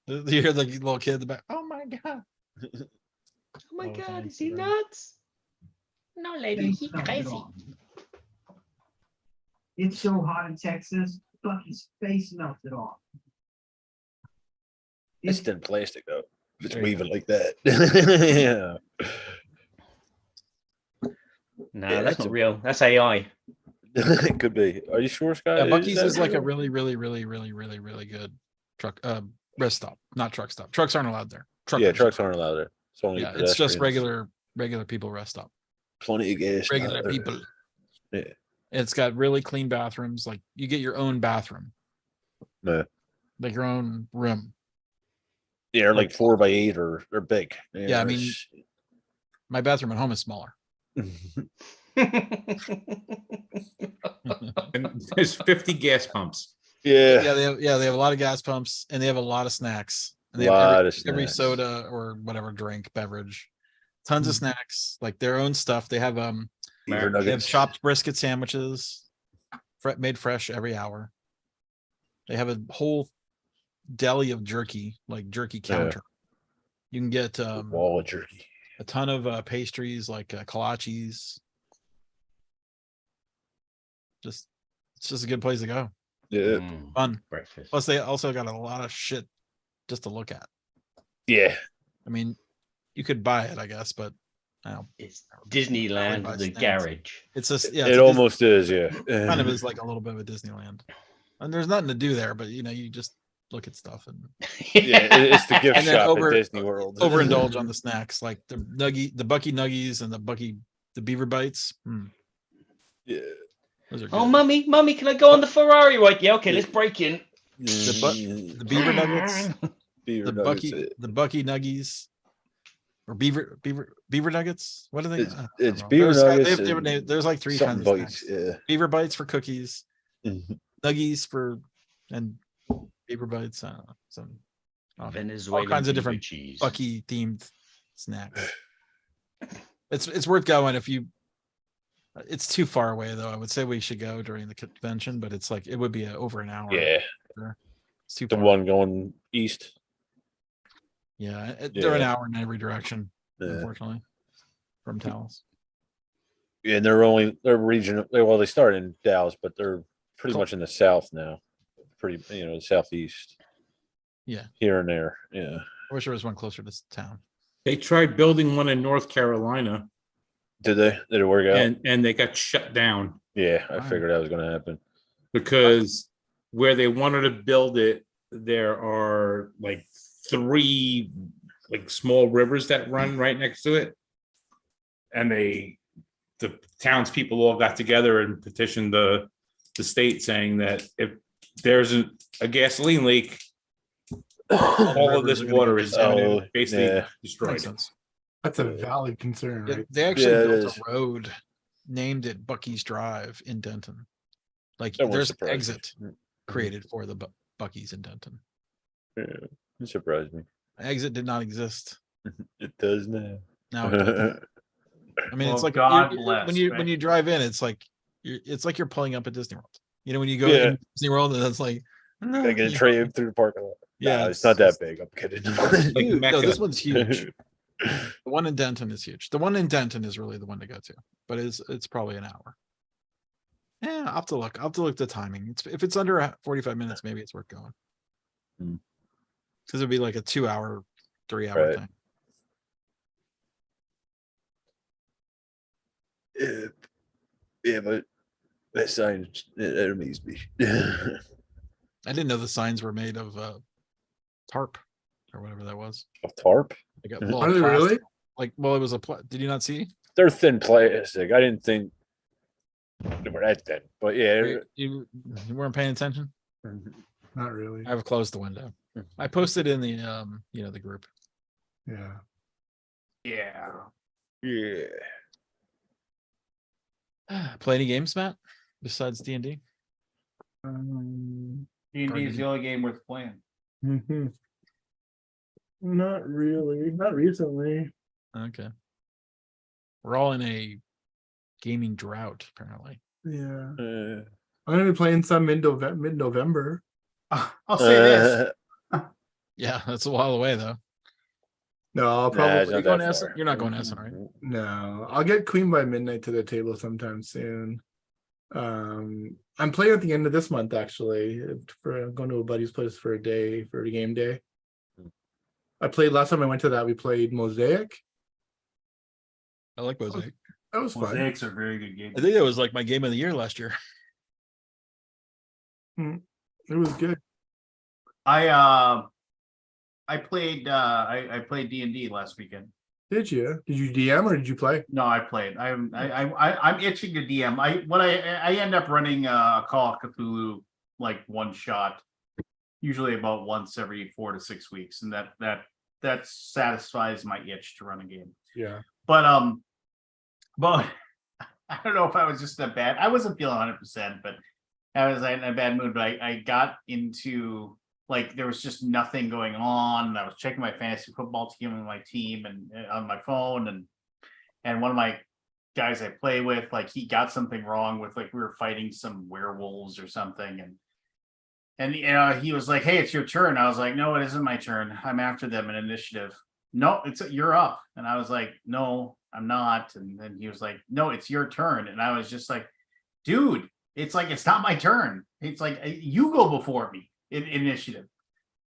You hear the little kid in the back. Oh my god. Oh my Oh, God, thanks, is he bro. nuts? No, lady, Face he's melted crazy. off. It's so hot in Texas, Bucky's face melted off. It's thin plastic though. It's There you weaving like that. Yeah. No, Yeah, that's that's not real. That's AI. It could be. Are you sure, Scott? Yeah, Bucky's that is like a real? really good truck rest stop, not truck stop. Trucks aren't allowed there. Trucks aren't allowed there. It's only Yeah, it's just pedestrians. regular people rest stop. Plenty of gas. Regular out there. people. Yeah. It's got really clean bathrooms. Like you get your own bathroom, Yeah. like your own room. Yeah, they're like 4x8 or they're big. Yeah, I mean, my bathroom at home is smaller. And there's 50 gas pumps. yeah. They have a lot of gas pumps and they have a lot of snacks. And they Lot have of every snacks. soda or whatever drink, beverage. Tons of snacks, like their own stuff. They have Beaver they have nuggets. chopped brisket sandwiches, made fresh every hour. They have a whole deli of jerky, like jerky Yeah. counter. You can get Wall of jerky. a ton of pastries like kolaches. It's just a good place to go. Yeah. Fun. Breakfast. Plus, they also got a lot of shit just to look at. Yeah. I mean, you could buy it, I guess, but I don't know. It's Disneyland, buy the snacks. garage. It's just yeah, It almost is, yeah. kind of is like a little bit of a Disneyland. And there's nothing to do there, but you just look at stuff and Yeah, it's the gift And then shop at Disney World. overindulge on the snacks, like the Bucky Nuggies and the Beaver Bites. Yeah. Those are Oh, good. mummy, can I go on the Ferrari ride? Yeah, okay, let's break in. The Beaver Nuggets, Beaver the nuggets, Bucky Nuggies, or Beaver Nuggets. What are they? It's- I don't it's know. Beaver There's, Nuggets they have different and names. There's like three something kinds of bites. snacks. Yeah. Beaver Bites for cookies, Mhm. Nuggies for and Beaver Bites. Some Venezuelan kinds of beaver different cheese. Bucky themed snacks. It's worth going if you It's too far away though. I would say we should go during the convention, but it's like it would be over an hour. Yeah, It's too the far. one going east. Yeah, they're an Yeah. hour in every direction, Yeah. unfortunately, from Taos. Yeah, and they're regional. Well, they started in Dallas, but they're pretty much in the south now. Pretty, the southeast. Yeah, here and there. Yeah. I wish there was one closer to town. They tried building one in North Carolina. Did they? Did it work out? And they got shut down. Yeah, I figured that was going to happen. Because where they wanted to build it, there are like 3 like small rivers that run right next to it. And the townspeople all got together and petitioned the state saying that if there's a gasoline leak, all of this water is basically destroyed. That's a valid concern, right? They actually built a road, named it Bucky's Drive in Denton. Like there's an exit created for the Bucky's in Denton. Yeah, it surprised me. Exit did not exist. It does now. Now it does. I mean, it's like when you drive in, it's like you're pulling up at Disney World. When you go to Disney World, and it's like I get a train through the parking lot. Yeah, it's not that big. I'm kidding. No, this one's huge. The one in Denton is huge. The one in Denton is really the one to go to, but it's probably an hour. Yeah, I'll have to look. I'll have to look at the timing. If it's under 45 minutes, maybe it's worth going. Because it'd be like a 2-hour, 3-hour thing. Yeah, but that sign it amazed me. I didn't know the signs were made of tarp or whatever that was. Of tarp? Are they really? Like, well, it was did you not see? They're thin plastic. I didn't think they were that thin, but yeah. You weren't paying attention? Not really. I've closed the window. I posted in the the group. Yeah. Play any games, Matt? Besides D&D? D&D is the only game worth playing. Not really. Not recently. Okay. We're all in a gaming drought, apparently. Yeah. I'm gonna be playing some mid-November. I'll say this. Yeah, that's a while away though. No, I'll probably going to Essen. You're not going to Essen, right? No, I'll get Queen by Midnight to the table sometime soon. I'm playing at the end of this month actually. I'm going to a buddy's place for a game day. I played last time I went to that. We played Mosaic. I like Mosaic. That was fun. Mosaics are very good games. I think it was like my game of the year last year. It was good. I played D&D last weekend. Did you? Did you DM or did you play? No, I played. I'm itching to DM. I end up running Call of Cthulhu like one shot, usually about once every 4 to 6 weeks, and that satisfies my itch to run a game. Yeah. But I don't know if I was just I wasn't feeling 100%, but I was in a bad mood. But I got into like there was just nothing going on, and I was checking my fantasy football team and my team and on my phone, and one of my guys I play with, like he got something wrong with like we were fighting some werewolves or something, and he was like, "Hey, it's your turn." I was like, "No, it isn't my turn. I'm after them in initiative." "No, you're up." And I was like, "No, I'm not." And then he was like, "No, it's your turn." And I was just like, "Dude, it's like it's not my turn. It's like you go before me in initiative."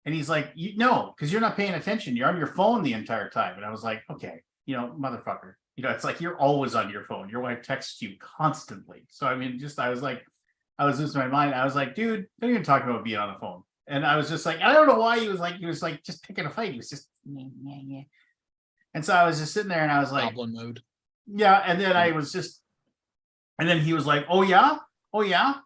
And he's like, "No, because you're not paying attention. You're on your phone the entire time." And I was like, "Okay, motherfucker. It's like you're always on your phone. Your wife texts you constantly." So I mean, I was like, I was losing my mind. I was like, "Dude, don't even talk about being on the phone." And I was just like, I don't know why he was like just picking a fight. He was just yeah. And so I was just sitting there and I was like, goblin mode. Yeah. And then he was like, "Oh yeah.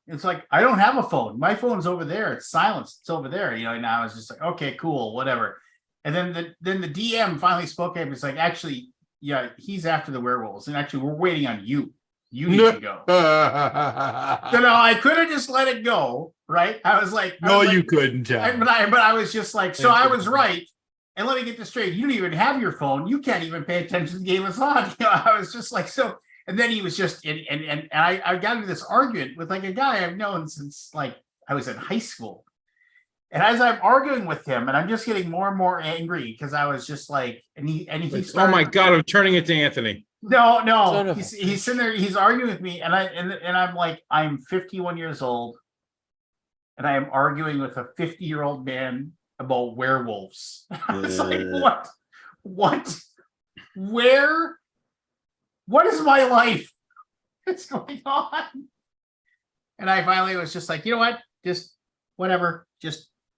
It's like, I don't have a phone. My phone's over there. It's silenced. It's over there." And I was just like, "Okay, cool, whatever." And then the DM finally spoke up. It's like, "Actually, yeah, he's after the werewolves. And actually, we're waiting on you. You need to go." I could have just let it go, right? I was like, "No, you couldn't." But I was just like, so I was right. And let me get this straight. You don't even have your phone. You can't even pay attention to the game it's on. I was just like, so. And then he was just and I got into this argument with like a guy I've known since like I was in high school. And as I'm arguing with him, and I'm just getting more and more angry because I was just like, and he Oh my God, I'm turning it to Anthony. No, he's sitting there, he's arguing with me, and I'm like, I'm 51 years old, and I am arguing with a 50-year-old man about werewolves. I was like, what, where, what is my life? What's going on? And I finally was just like, you know what, just whatever,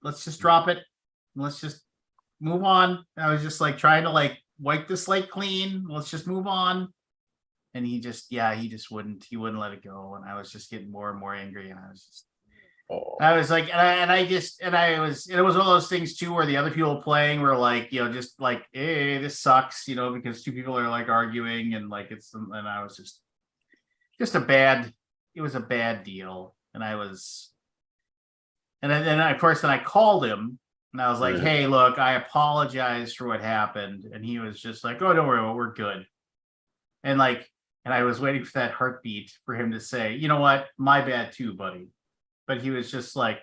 let's just drop it. Let's just move on. I was just like trying to like wipe the slate clean. Let's just move on. And he wouldn't let it go. And I was just getting more and more angry. And I was like, it was one of those things too, where the other people playing were like, you know, just like, hey, this sucks, you know, because two people are like arguing and like, and I was just it was a bad deal. And then of course, I called him and I was like, hey, look, I apologize for what happened. And he was just like, oh, don't worry about it, we're good. And I was waiting for that heartbeat for him to say, you know what, my bad too, buddy. But he was just like,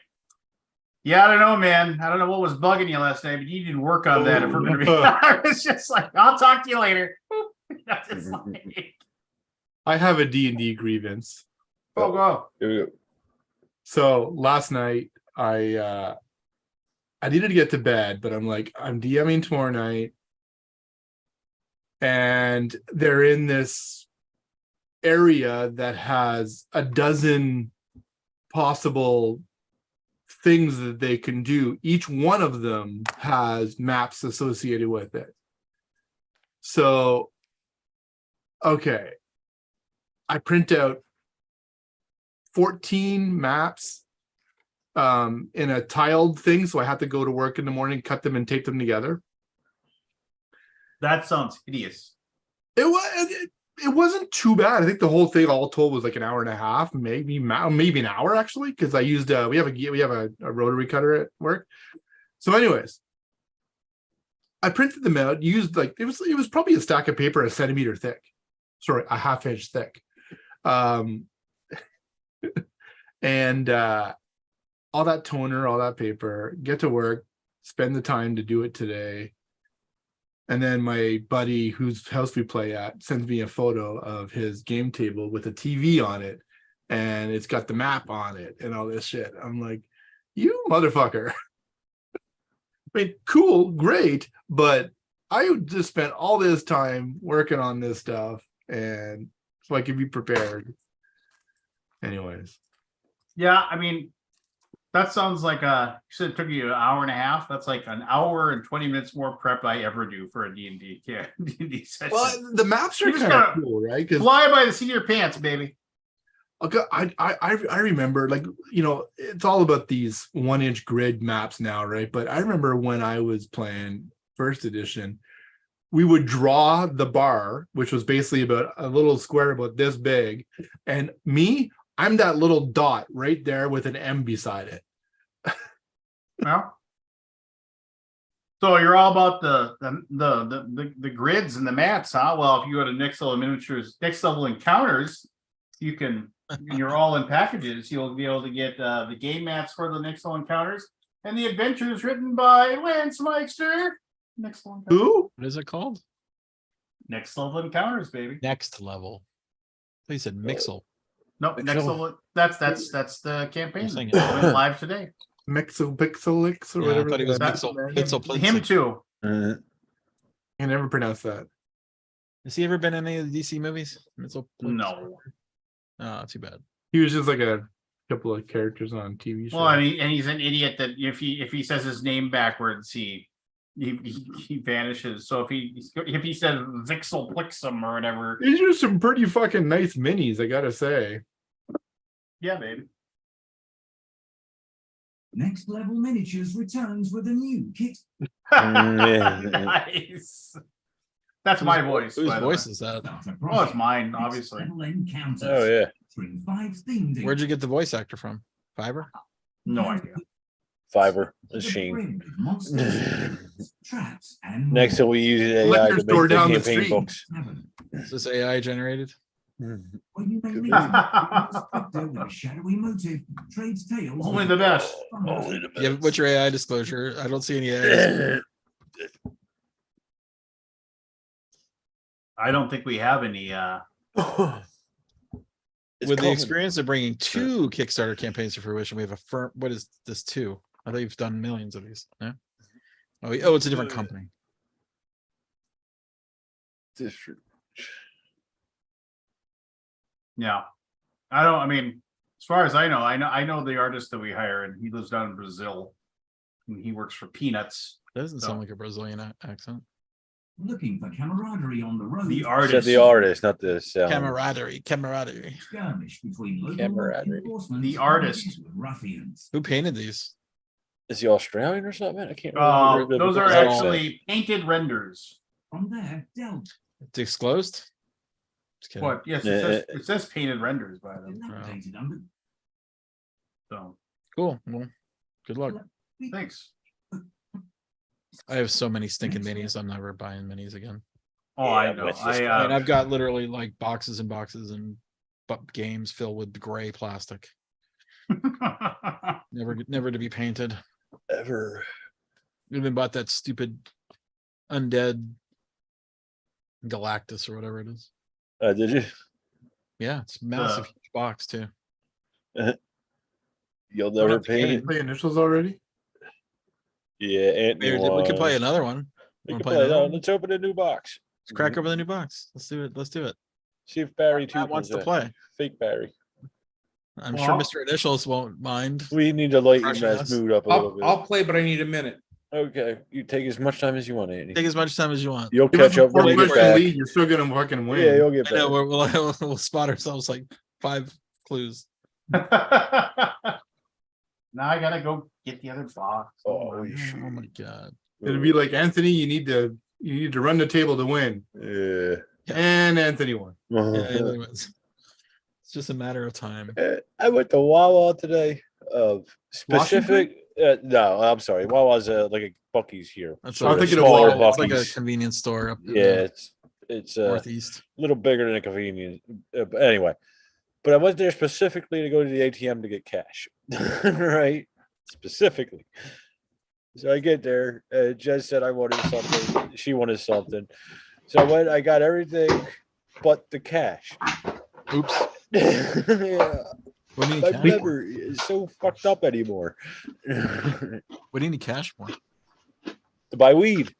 yeah, I don't know, man. I don't know what was bugging you last night, but you need to work on that if we're going to be. I was just like, I'll talk to you later. I have a D&D grievance. Oh, go. So last night I needed to get to bed, but I'm like, I'm DMing tomorrow night, and they're in this area that has a dozen possible things that they can do. Each one of them has maps associated with it. So, okay, I print out 14 maps in a tiled thing, so I have to go to work in the morning, cut them and tape them together. That sounds hideous. It wasn't too bad. I think the whole thing all told was like an hour and a half, maybe an hour actually, because I used we have a rotary cutter at work. So anyways, I printed them out, used like it was probably a stack of paper a centimeter thick, sorry, a half-inch thick. And all that toner, all that paper, get to work, spend the time to do it today. And then my buddy whose house we play at sends me a photo of his game table with a TV on it, and it's got the map on it and all this shit. I'm like, you motherfucker. I mean, cool, great, but I just spent all this time working on this stuff, and so I can be prepared. Anyways. Yeah, I mean, that sounds like you said it took you an hour and a half. That's like an hour and 20 minutes more prep I ever do for a D&D session. Well, the maps are kind of cool, right? Fly by the seat of your pants, baby. Okay, I remember, like, you know, it's all about these 1-inch grid maps now, right? But I remember when I was playing first edition, we would draw the bar, which was basically about a little square about this big, and I'm that little dot right there with an M beside it. Well, so you're all about the grids and the maps, huh? Well, if you go to Next Level Miniatures, Next Level Encounters, you can. You're all in packages. You'll be able to get the game mats for the Next Level Encounters and the adventures written by Lance Meister. Next Level Encounters. Who? What is it called? Next Level Encounters, baby. Next Level. They said Mixel. Nope, Next Level. That's the campaign. Saying It went live today. Pixelix or Yeah, I whatever. thought it was That's Mixel. Him too. I never pronounce that. Has he ever been in any of the DC movies? No. Oh, too bad. He was just like a couple of characters on TV shows. Well, and he's an idiot that if he says his name backwards, he vanishes. So if he says Vixel Plixum or whatever, These are some pretty fucking nice minis, I gotta say. yeah, baby. Next Level Miniatures returns with a new kit. Nice. That's my voice. Whose by the voice way. is that? Oh, it's mine, obviously. Oh yeah. Where'd you get the voice actor from? Fiverr? No idea. Fiverr machine. Traps and Next, we use AI Liquor to store make the down the campaign street. books. Is this AI generated? When you make Could me be. with a shadowy motive, trades tales. Only the best. Only the Yeah, what's your AI disclosure? I don't see any AI disclosure. I don't think we have any. It's With the coming. experience of bringing 2 Kickstarter campaigns to fruition, we have a firm. What is this 2? I thought you've done millions of these. Yeah. Oh, it's a different company. Different. Yeah, I mean, as far as I know the artist that we hire, and he lives down in Brazil, and he works for peanuts. That doesn't sound like a Brazilian accent. Looking for camaraderie on the road. The Said artist. the artist, not the sound. Camaraderie. Skirmish between local Camaraderie. enforcement The and artist. ruffians. Who painted these? Is he Australian or something? I can't remember. Those are is that all? actually painted renders. From there, dealt. Disclosed? Just kidding. What? Yes, it says painted renders by them. Dilapidated under. So Cool. Well, good luck. thanks. I have so many stinking minis. I'm never buying minis again. Oh, I know. I mean, I've got literally like boxes and boxes and games filled with gray plastic, never to be painted. Ever. Even bought that stupid undead Galactus or whatever it is. Did you? Yeah, it's a massive huge box too. You'll Don't never have to paint game. it. Play initials already? Yeah, Anthony. We could play another one. We Wanna can play play. another No, one? let's open a new box. Let's crack over the new box. Let's do it. Let's do it. See if Barry too Matt wants to comes play. in. Fake Barry. I'm Well, sure Mr. Initials won't mind. We need to lighten Crushing that us. mood up a little bit. I'll play, but I need a minute. Okay, you take as much time as you want, Anthony. Take as much time as you want. You'll Give us catch a up when you get 4-question back. lead, you're still gonna fucking win. Yeah, you'll get I know back. we'll spot ourselves like 5 clues. now I gotta go get the other box. Oh, Oh my god. It'd be like, Anthony, you need to run the table to win. Yeah. And Anthony won. Yeah, anyways. It's just a matter of time. I went to Wawa today. Specific. No, I'm sorry. Wawa's like a Bucky's here. That's I was a thinking of smaller Wawa. it's like a Buc-ee's. convenience store up in Yeah, the it's northeast. a little bigger than a convenience. But anyway, but I went there specifically to go to the ATM to get cash. Right? Specifically. So I get there. Jess said I wanted something. She wanted something. So I went. I got everything but the cash. Oops. Yeah. What do you My need cash for? memory is so fucked up anymore. What do you need cash for? To buy weed.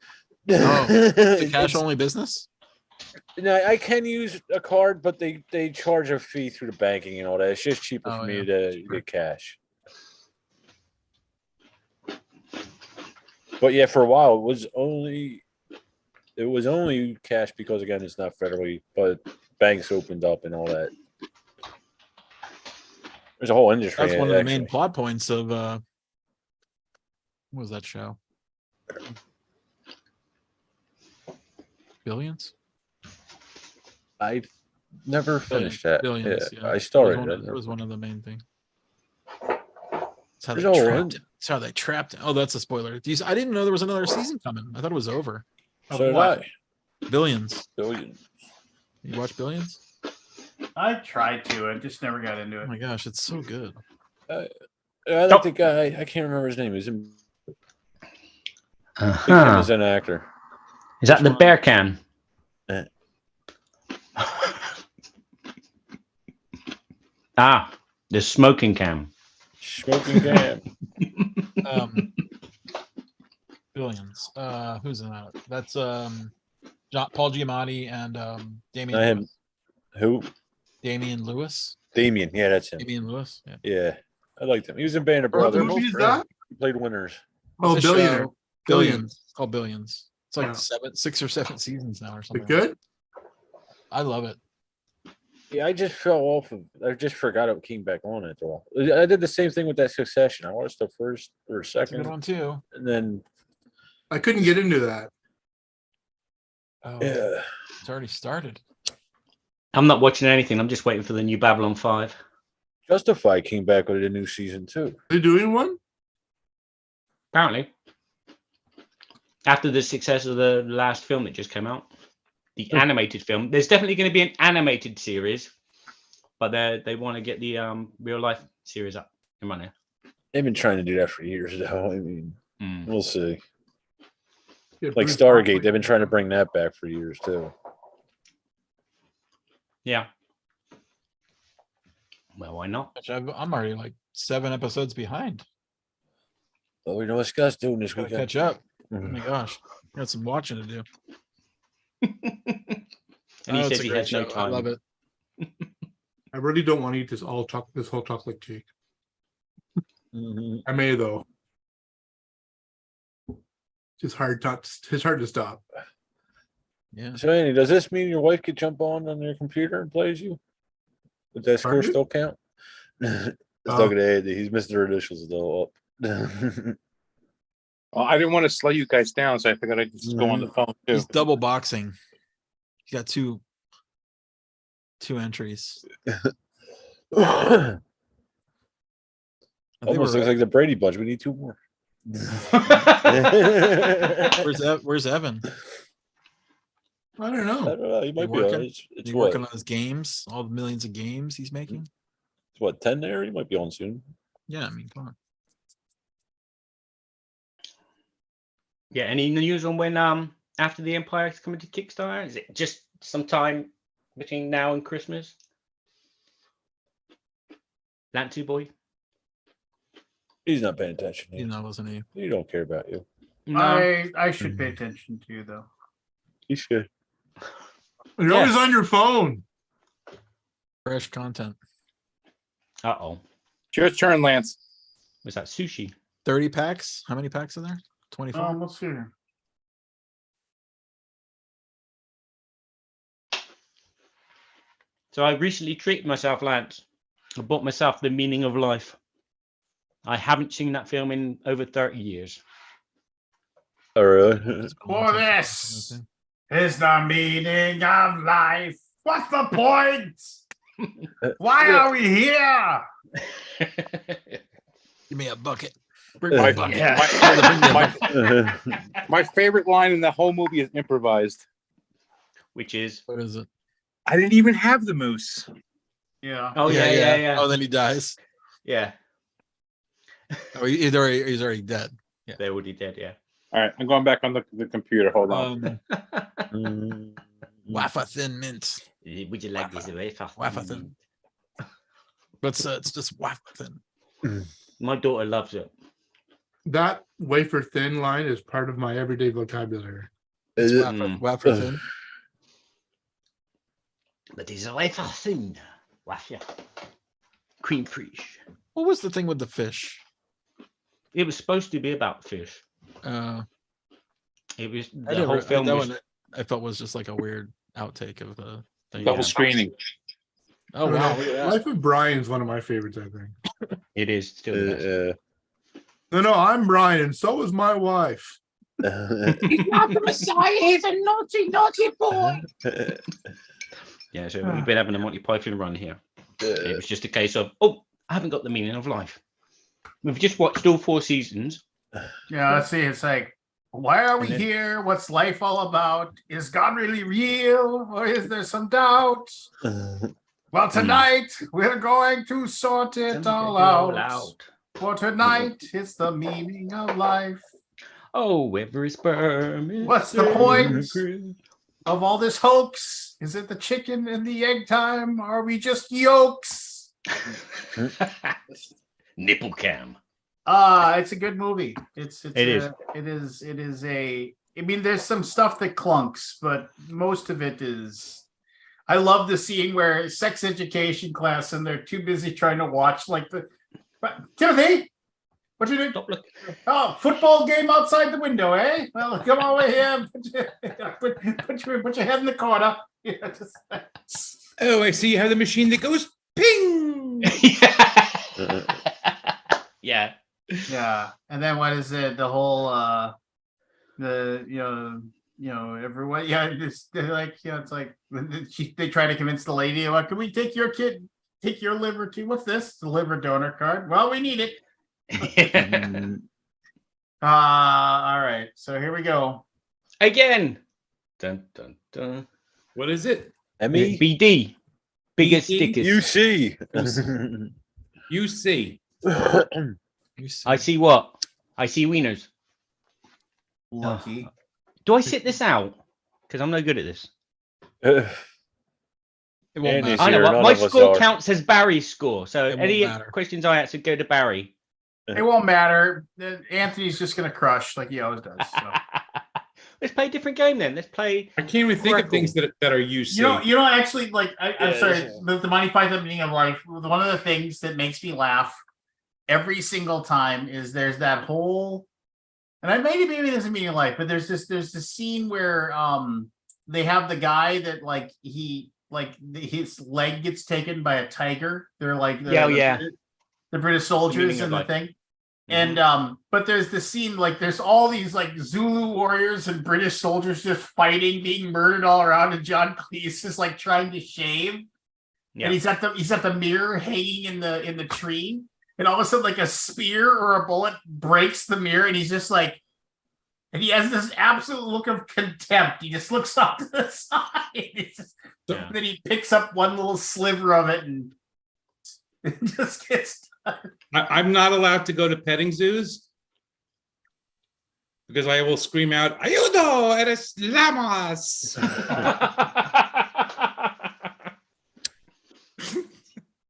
Oh, the It's- cash only business? No, I can use a card, but they charge a fee through the banking and all that. It's just cheaper Oh, for me yeah. to get cash. But yeah, for a while it was only cash because again it's not federally, but banks opened up and all that. There's a whole industry. That's one of the main actually. plot points of what was that show? Billions? I've never finished that. Billions, Yeah, yeah. I started It was one of the main things. That's how There's they a whole trapped it. That's how they trapped it. Oh, that's a spoiler. I didn't know there was another season coming. I thought it was over. So did what? I. Billions. Billion. You watch Billions? I tried to. I just never got into Oh it. my gosh, it's so good. I like the guy. I can't remember his name. He's in, I think him Uh-huh. as an actor. Is that the bear can? Eh. The smoking can. Smoking Cam. Billions. Who's in that? That's Paul Giamatti and Damian I am- Lewis. Who? Damian Lewis. Damien. Yeah, that's him. Damian Lewis. Yeah. Yeah, I liked him. He was in Band of What Brothers. movie is that? He played Winners. Oh, It's a Billionaire. show. Billions. It's called Billions. It's like Yeah. 6 or 7 seasons now or Is something. it good? I love it. Yeah, I just fell off of. I just forgot it came back on it all. I did the same thing with that Succession. I watched the first or It's a good second, one too. and then I couldn't get into that. Oh, yeah, it's already started. I'm not watching anything. I'm just waiting for the new Babylon 5. Justified came back with a new season too. They doing one? Apparently. After the success of the last film that just came out. the animated film. There's definitely going to be an animated series, but they want to get the real life series up and running. They've been trying to do that for years, though. I mean, we'll see. Yeah, Like Bruce Stargate, Willis. they've been trying to bring that back for years too. Yeah. Well, why not? I'm already like 7 episodes behind. But we know what Scott's doing this Gotta weekend. catch up. Oh my gosh, got some watching to do. And he Oh, says it's a he great has no show. time. I love it. I really don't want to eat this whole chocolate cake. I may though. It's hard to stop. Yeah. So, Andy, does this mean your wife could jump on your computer and plays you? Would that score Pardon? still count? It's talking to Andy. He's missed their initials though up. Well, I didn't want to slow you guys down, so I figured I'd just go on the phone too. He's double boxing. He's got two entries. Almost looks like the Brady Bunch. We need 2 more. Where's Evan? I don't know. I don't know. He might be. working? It's He's what? working on his games, all the millions of games he's making. It's what, 10 there? He might be on soon. Yeah, I mean, come on. Yeah, any news on when After the Empire is coming to Kickstarter? Is it just sometime between now and Christmas? Lantu boy? He's not paying attention. You know, wasn't he? He don't care about you. No. I should pay attention to you though. He should. You're Yeah. always on your phone. Fresh content. Uh-oh. It's your turn, Lance. Was that sushi? 30 packs. How many packs are there? 24. Let's see here. So I recently treated myself, Lance. I bought myself The Meaning of Life. I haven't seen that film in over 30 years. Oh, really? For this is the meaning of life. What's the point? Why are we here? Give me a bucket. My, Yeah. my favorite line in the whole movie is improvised. Which is? What is it? I didn't even have the moose. Yeah. Oh, yeah. Oh, then he dies. Yeah. Oh, he's already dead. They're already dead, yeah. All right, I'm going back on the computer. Hold on. Wafer thin mint. Would you like this away? Wafer thin. But it's just wafer thin. My daughter loves it. That wafer thin line is part of my everyday vocabulary. It's Mm. wafer thin. But it's a wafer thin. Wafer. Cream fraiche. What was the thing with the fish? It was supposed to be about fish. It was I the whole film that was, one I felt was just like a weird outtake of the thing. Double screening. Oh wow, look at that. Life of Brian's one of my favorites, I think. it is still the best. No, I'm Brian, and so is my wife. He's not the Messiah. He's a naughty boy. Yeah, so we've been having a Monty Python run here. It was just a case of, oh, I haven't got The Meaning of Life. We've just watched all 4 seasons. Yeah, let's see. It's like, why are we here? What's life all about? Is God really real? Or is there some doubt? Well, tonight we're going to sort it all out. For tonight, it's the meaning of life. Oh, every sperm. is What's the point of all this hoax? Is it the chicken and the egg time? Are we just yolks? Nipple cam. It's a good movie. It is a. I mean, there's some stuff that clunks, but most of it is. I love the scene where sex education class and they're too busy trying to watch like the. Timothy, what you doing? Oh, football game outside the window, eh? Well, come over here. Put your head in the corner. Yeah, Oh, I see you have the machine that goes ping. Yeah. Yeah, and then what is it? The whole everyone. Yeah, it's like it's like they try to convince the lady. Can we take your kid? Take your liver too. What's this? The liver donor card. Well, we need it. All right. So here we go. Again. Dun dun dun. What is it? ME BD. Biggest BD? stickers. UC. I see what? I see wieners. Lucky. Do I sit this out? Because I'm no good at this. It won't Andy's matter. I know here, what none my of us score are. counts as Barry's score. So It won't any matter. questions I answer go to Barry. It won't matter. Anthony's just gonna crush like he always does. So. Let's play a different game then. Let's play. I can't even think of things that are UC. You know, actually, like I'm Yeah, sorry, this is- the Monty Python Meaning of Life. One of the things that makes me laugh every single time is there's that whole, and I maybe there's a Meaning of Life, but there's this scene where they have the guy that like his leg gets taken by a tiger. They're like the British soldiers and the thing. And but there's the scene like there's all these like Zulu warriors and British soldiers just fighting, being murdered all around, and John Cleese is like trying to shave, and he's at the mirror hanging in the tree, and all of a sudden like a spear or a bullet breaks the mirror, and he's just like, and he has this absolute look of contempt. He just looks off to the side. Then he picks up one little sliver of it and it just gets. I'm not allowed to go to petting zoos because I will scream out, "Ayudo, eres lamas!"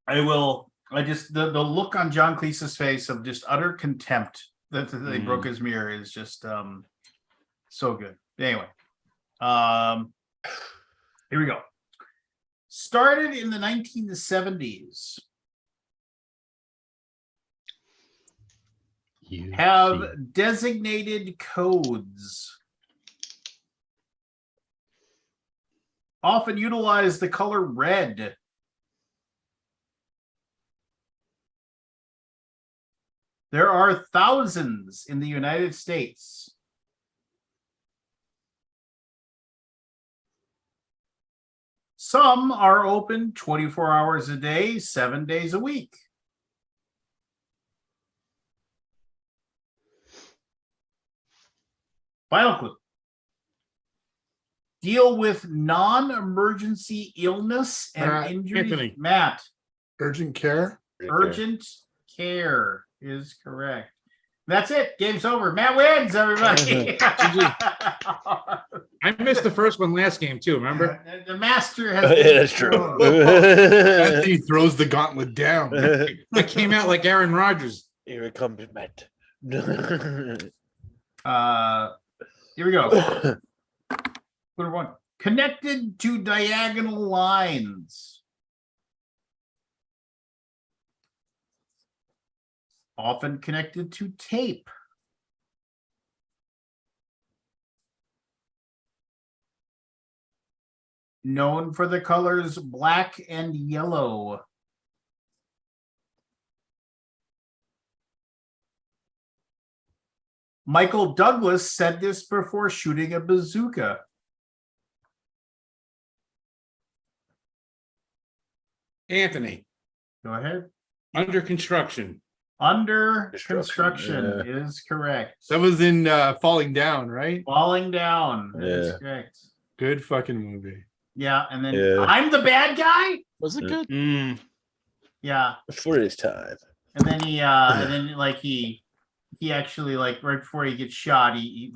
I will. I just the look on John Cleese's face of just utter contempt that they broke his mirror is just so good. Anyway, here we go. Started in the 1970s. Have designated codes. Often utilize the color red. There are thousands in the United States. Some are open 24 hours a day, 7 days a week. Final clue. Deal with non-emergency illness and injury. Anthony. Matt. Urgent care. Urgent care is correct. That's it. Game's over. Matt wins, everybody. I missed the first one last game too. Remember? The master has. Yeah, that's true. Anthony throws the gauntlet down. I came out like Aaron Rodgers. Here it comes, Matt. Here we go. Number one. Connected to diagonal lines. Often connected to tape. Known for the colors black and yellow. Michael Douglas said this before shooting a bazooka. Anthony, Go ahead. under construction. Under Construction, construction is correct. That was in Falling Down, right? Falling down. That is Yeah. correct. Good fucking movie. Yeah, and then Yeah. I'm the bad guy. Was it good? Yeah, For this time. and then he actually like right before he gets shot, he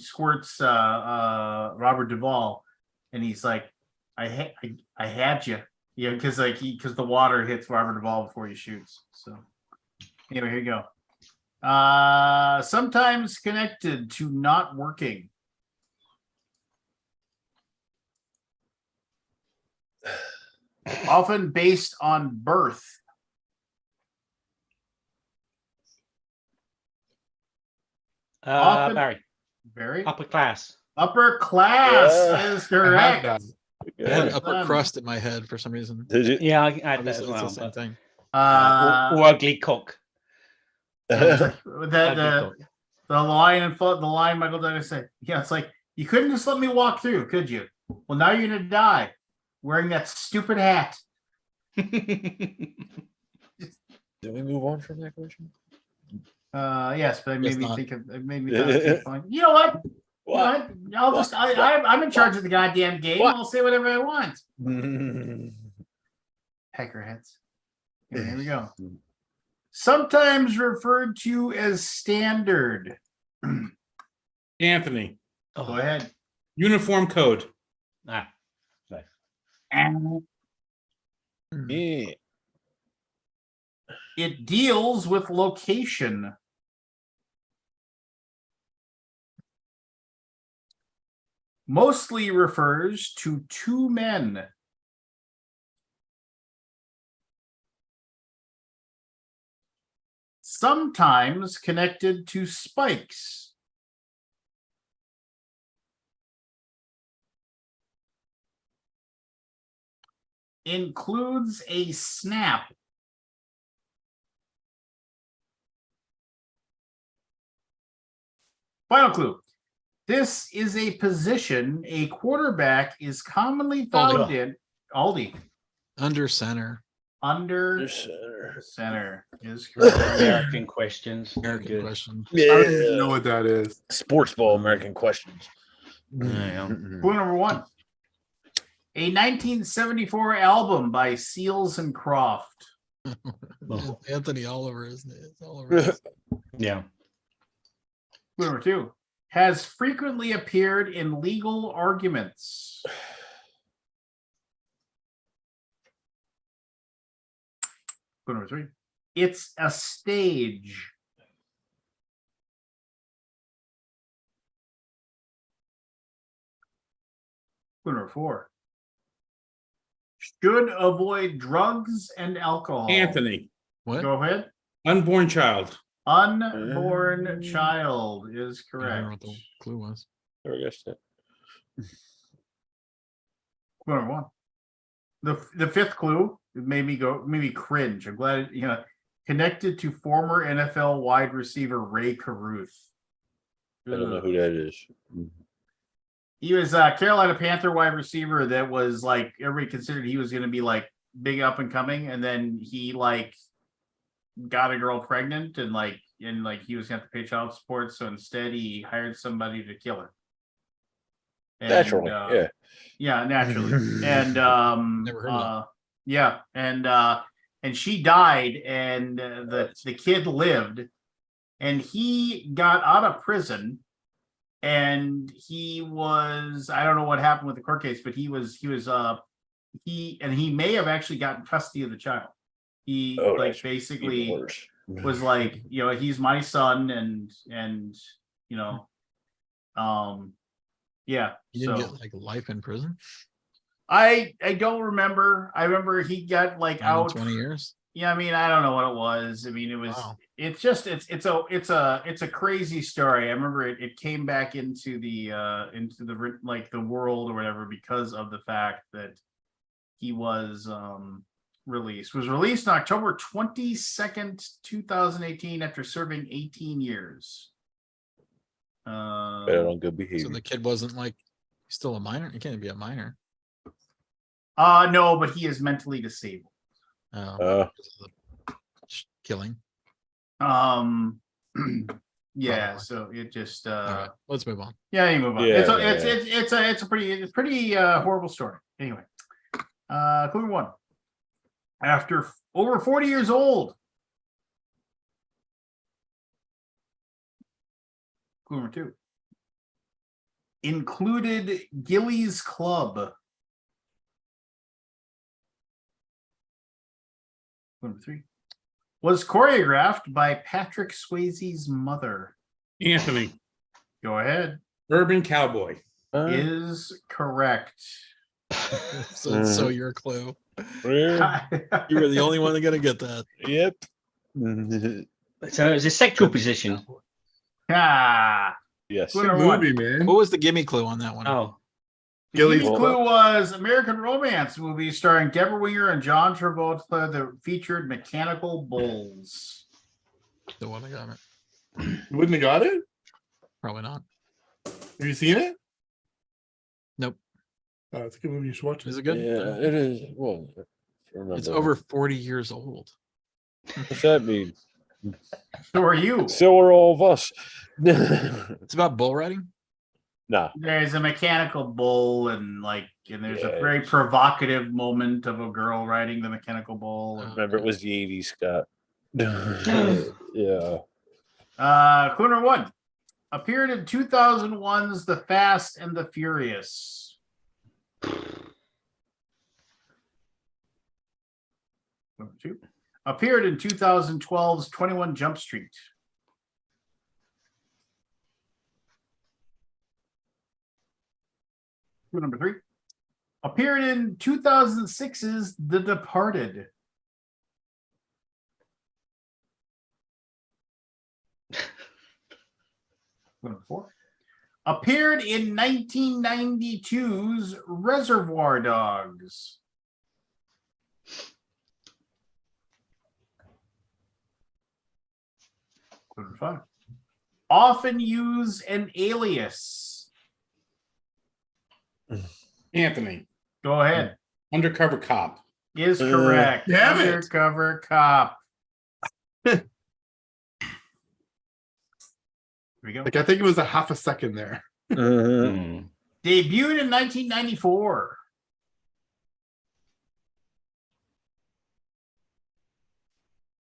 squirts Robert Duvall, and he's like, I had you, because because the water hits Robert Duvall before he shoots. So anyway, here you go. Sometimes connected to not working. Often based on birth. Often- Barry, Very upper class. upper class Yeah. is I correct. had that. I had Yeah. upper crust in my head for some reason. Did you? Yeah, I had that as Obviously, well. it's the same but- thing. or ugly cock. The Ugly cock. line Michael Douglas said, yeah, it's like, you couldn't just let me walk through, could you? Well, now you're gonna die wearing that stupid hat. Did we move on from that question? Yes, but it made Guess me not. think of it made me think, you know what? What? I'm in charge of the goddamn game. What? I'll say whatever I want. Peckerheads. Here we go. Sometimes referred to as standard. Anthony, Go ahead. uniform code. Ah, Yeah. It deals with location. Mostly refers to two men. Sometimes connected to spikes. Includes a snap. Final clue. This is a position a quarterback is commonly found in. Aldi. Under center. Under Center. center is correct. American questions. American Good. question. I don't even Yeah. know what that is. Sports ball American questions. Yeah. Clue number one. A 1974 album by Seals and Croft. It's Anthony all over, isn't it? It's all over. his- Yeah. Clue number two. Has frequently appeared in legal arguments. Clue number three. It's a stage. Clue number four. Should avoid drugs and alcohol. Anthony, What? Go ahead. unborn child. Unborn child is I don't know what correct. the clue was. There we go. Steph. Clue number one. The fifth clue made me cringe. I'm glad connected to former NFL wide receiver Ray Caruth. I don't know who that is. He was a Carolina Panther wide receiver that was like everybody considered he was going to be like big up and coming, and then he like got a girl pregnant and he was going to have to pay child support, so instead he hired somebody to kill her. And, Naturally, yeah. Yeah, naturally. And Never heard of yeah, and she died, and the kid lived, and he got out of prison, and he was, I don't know what happened with the court case, but he may have actually gotten custody of the child. He That's basically even worse. was like, he's my son, and yeah. You didn't get like life in prison? I don't remember. I remember he got like 9 and out 20 years. Yeah, I mean, I don't know what it was. I mean, it was. Wow. It's just it's a crazy story. I remember it came back into the world or whatever because of the fact that he was released. Was released on October 22nd, 2018, after serving 18 years. Better on good behavior. So the kid wasn't like still a minor. He can't be a minor. No, but he is mentally disabled. Killing. Yeah, so it just All right, let's move on. yeah, you move on. Yeah, It's a pretty horrible story. Anyway, clue one. After over 40 years old. Clue number two. Included Gillies Club. Clue number three. Was choreographed by Patrick Swayze's mother. Anthony, Go ahead. urban cowboy. Is correct. So your clue. Yeah. You were the only one that's gonna get that. Yep. So it's a sexual position. Ah. Yes. Clue number one. Movie, man. What was the gimme clue on that one? Oh, Gilly's Gilly's clue was American Romance movie starring Deborah Winger and John Travolta that featured mechanical bulls. The one I got it. You wouldn't have got it? Probably not. Have you seen it? Nope. It's a good movie. You should watch it. Is it good? Yeah, it is. Well, if I remember. It's over 40 years old. What's that mean? So are you? So are all of us. It's about bull riding. No. There's a mechanical bull, and there's a Yeah. very provocative moment of a girl riding the mechanical bull. Remember, it was the 80s, Scott. Yeah. Clue number 1 appeared in 2001's The Fast and the Furious. Number 2 appeared in 2012's 21 Jump Street. Clue number 3 appeared in 2006's The Departed. Number 4 appeared in 1992's Reservoir Dogs. Number 5 often use an alias. Anthony, Go ahead. undercover cop. Is correct. Damn it. Undercover cop. Here we go. Like, I think it was a half a second there. Hmm. Debuted in 1994.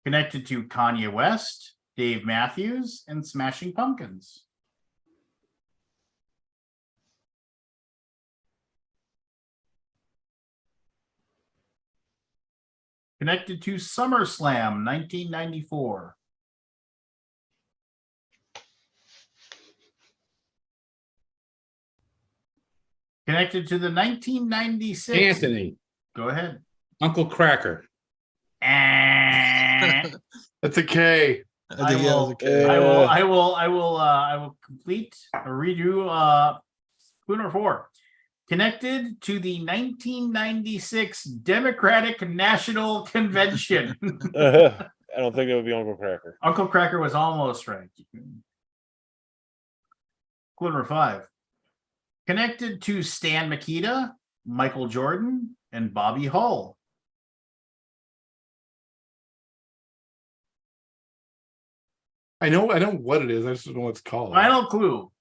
Connected to Kanye West, Dave Matthews, and Smashing Pumpkins. Connected to SummerSlam 1994. Connected to the 1996. Anthony, Go ahead. Uncle Cracker. I That's a K. I think yeah, it was a kid. will complete a redo. Clue number 4. Connected to the 1996 Democratic National Convention. I don't think it would be Uncle Cracker. Uncle Cracker was almost right. Clue number 5. Connected to Stan Mikita, Michael Jordan, and Bobby Hull. I know what it is. I just don't know what it's called. Final clue.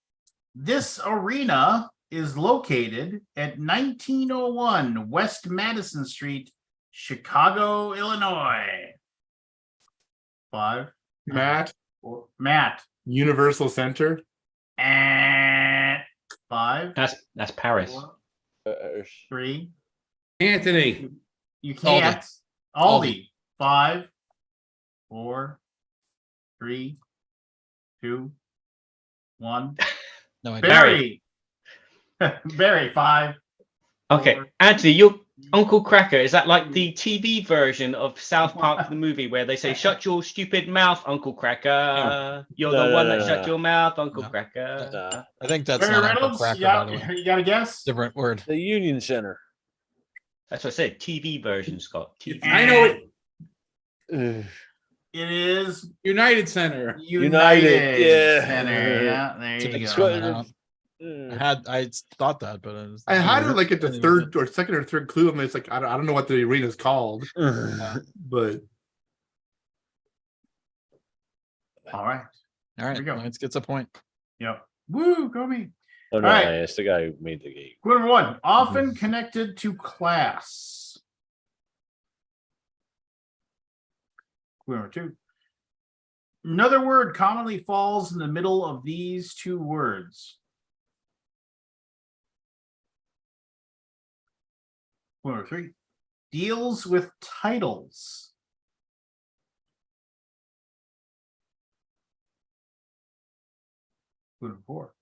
This arena is located at 1901 West Madison Street, Chicago, Illinois. 5. Matt, Matt. Universal Center. And 5. That's Paris. 4, 3. Anthony, You can't. Aldi. 5, 4, 3, 2, 1. No idea. Barry. Barry. 5. Okay, 4, Anthony, your Uncle Cracker, is that like the TV version of South Park, the movie, where they say, "Shut your stupid mouth, Uncle Cracker. You're the one that shut your mouth, Uncle No. Cracker." I think that's Barry not Uncle Reynolds. Cracker, Yeah, by the way. you got a guess? Different word. The Union Center. That's what I said. TV version, Scott. TV. I know it. Ugh. It is United Center. United yeah. Center. Yeah, there It's a you big go. swing. I Ugh. I thought that, but I had it like at the third or second or third clue. I mean, it's like I don't know what the arena is called, but All right. All right, Here we go. Lance gets a point. Yep. Woo, go me. Oh no, All right. I asked the guy who made the game. Clue number 1. Often connected to class. Clue number 2. Another word commonly falls in the middle of these two words. Clue number 3. Deals with titles. Clue number 4.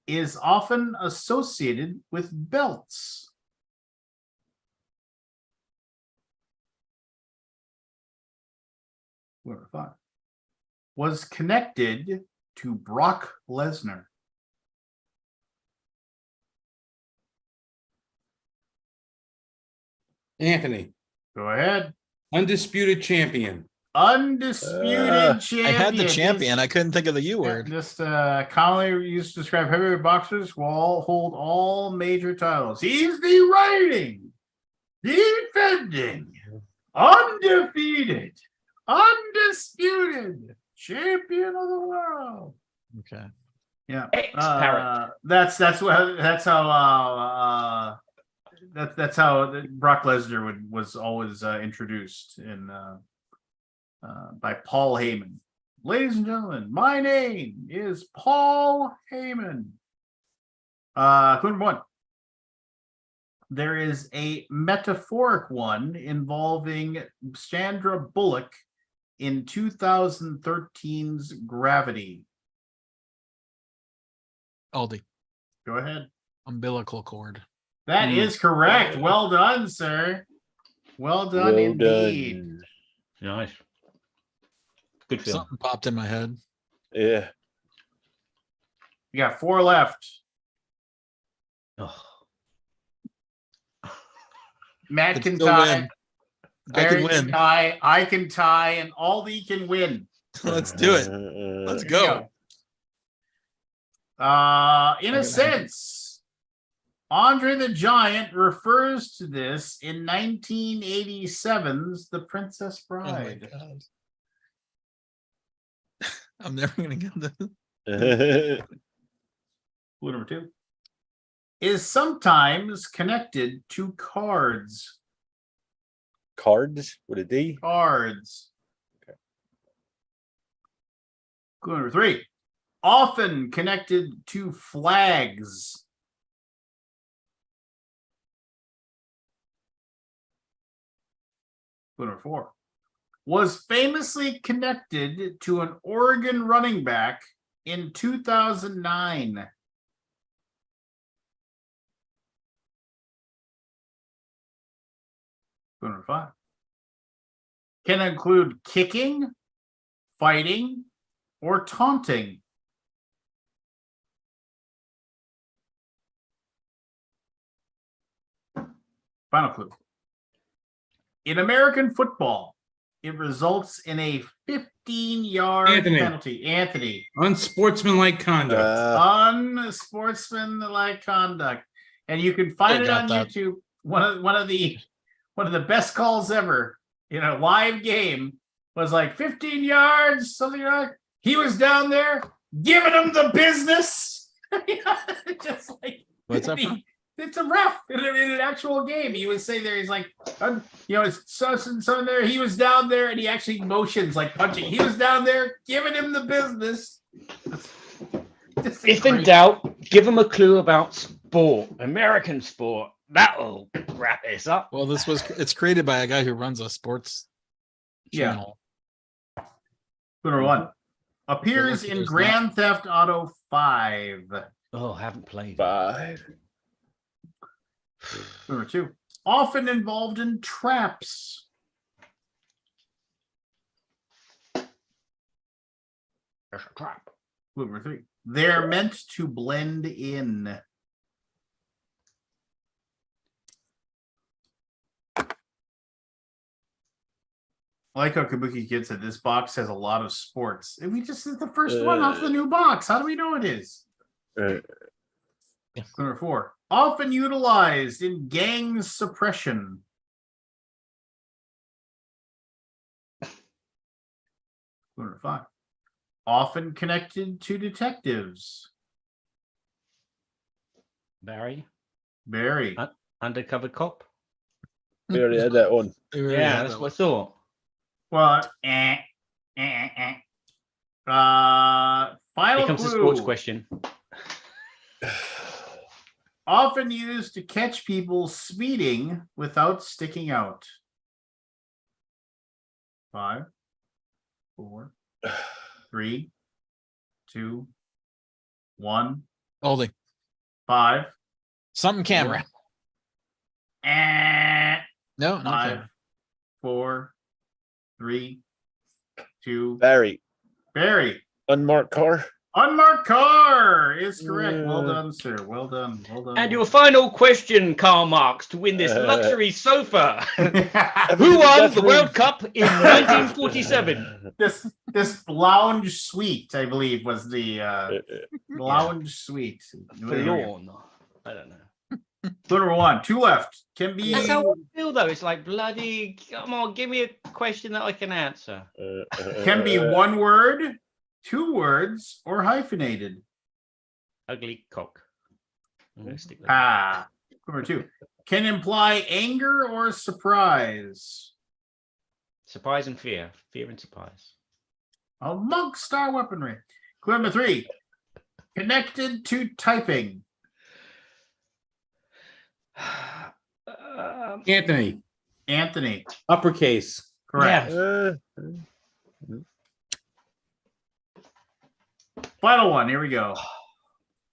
Is often associated with belts. Clue number 5. Was connected to Brock Lesnar. Anthony, Go ahead. undisputed champion. Undisputed champion. I had the champion. I couldn't think of the U word. Just commonly used to describe heavyweight boxers who all hold all major titles. He's the reigning, defending, undefeated, undisputed champion of the world. Okay. Yeah. X-parrot. That's how Brock Lesnar was always introduced in by Paul Heyman. Ladies and gentlemen, my name is Paul Heyman. Clue number 1. There is a metaphoric one involving Sandra Bullock in 2013's Gravity. Aldi. Go ahead. Umbilical cord. That is correct. Well done, sir. Well done indeed. Nice. Good film. Something popped in my head. Yeah. You got 4 left. Oh. Matt Could can still tie. win. I Barry can win. tie. I can tie, and Aldi can win. Let's do it. Let's go. In a sense, Andre the Giant refers to this in 1987's The Princess Oh my Bride. God. I'm never gonna get this. Clue number 2 is sometimes connected to cards. Cards with a D. Cards. Okay. Clue number 3. Often connected to flags. Clue number 4. Was famously connected to an Oregon running back in 2009. Clue number 5. Can include kicking, fighting, or taunting. Final clue. In American football, it results in a 15-yard Anthony. penalty. Anthony. Unsportsmanlike conduct. Unsportsmanlike conduct. And you can find it on YouTube. One of the best calls ever in a live game was like 15 yards, something like that. He was down there giving him the business. Just like What's that from? it's a ref in an actual game. He would say there, he's like, it's so and so there. He was down there, and he actually motions like punching. He was down there giving him the business. If in doubt, give him a clue about sport, American sport. That'll wrap this up. Well, it's created by a guy who runs a sports channel. Number 1 appears in Grand Theft Auto 5. Oh, haven't played 5. Number 2, often involved in traps. There's a trap. Number 3, they're meant to blend in. I like how Kabuki Kid said this box has a lot of sports. And we just did the first one off the new box. How do we know it is? Number 4, often utilized in gang suppression. Number 5, often connected to detectives. Barry, undercover cop. We already had that one. Yeah, that's what I thought. Well, final Here comes clue. the sports question. Often used to catch people speeding without sticking out. 5, 4, 3, 2, 1. Aldi. 5. Something camera. No, not 5, camera. 4, 3, 2. Barry. Unmarked car is correct. Well done, sir. Well done. And your final question, Karl Marx, to win this luxury sofa. Who won the World Cup in 1947? This lounge suite, I believe, was the lounge suite. Forlorn. I don't know. Number 1, 2 left. Can be. That's how I feel, though. It's like, bloody, come on, give me a question that I can answer. Can be 1 word, 2 words, or hyphenated. Ugly cock. I'm gonna stick with that. Number 2. Can imply anger or surprise. Surprise and fear. Fear and surprise. Among star weaponry. Clue number 3. Connected to typing. Anthony, Anthony. uppercase. Correct. Yeah. Final one. Here we go.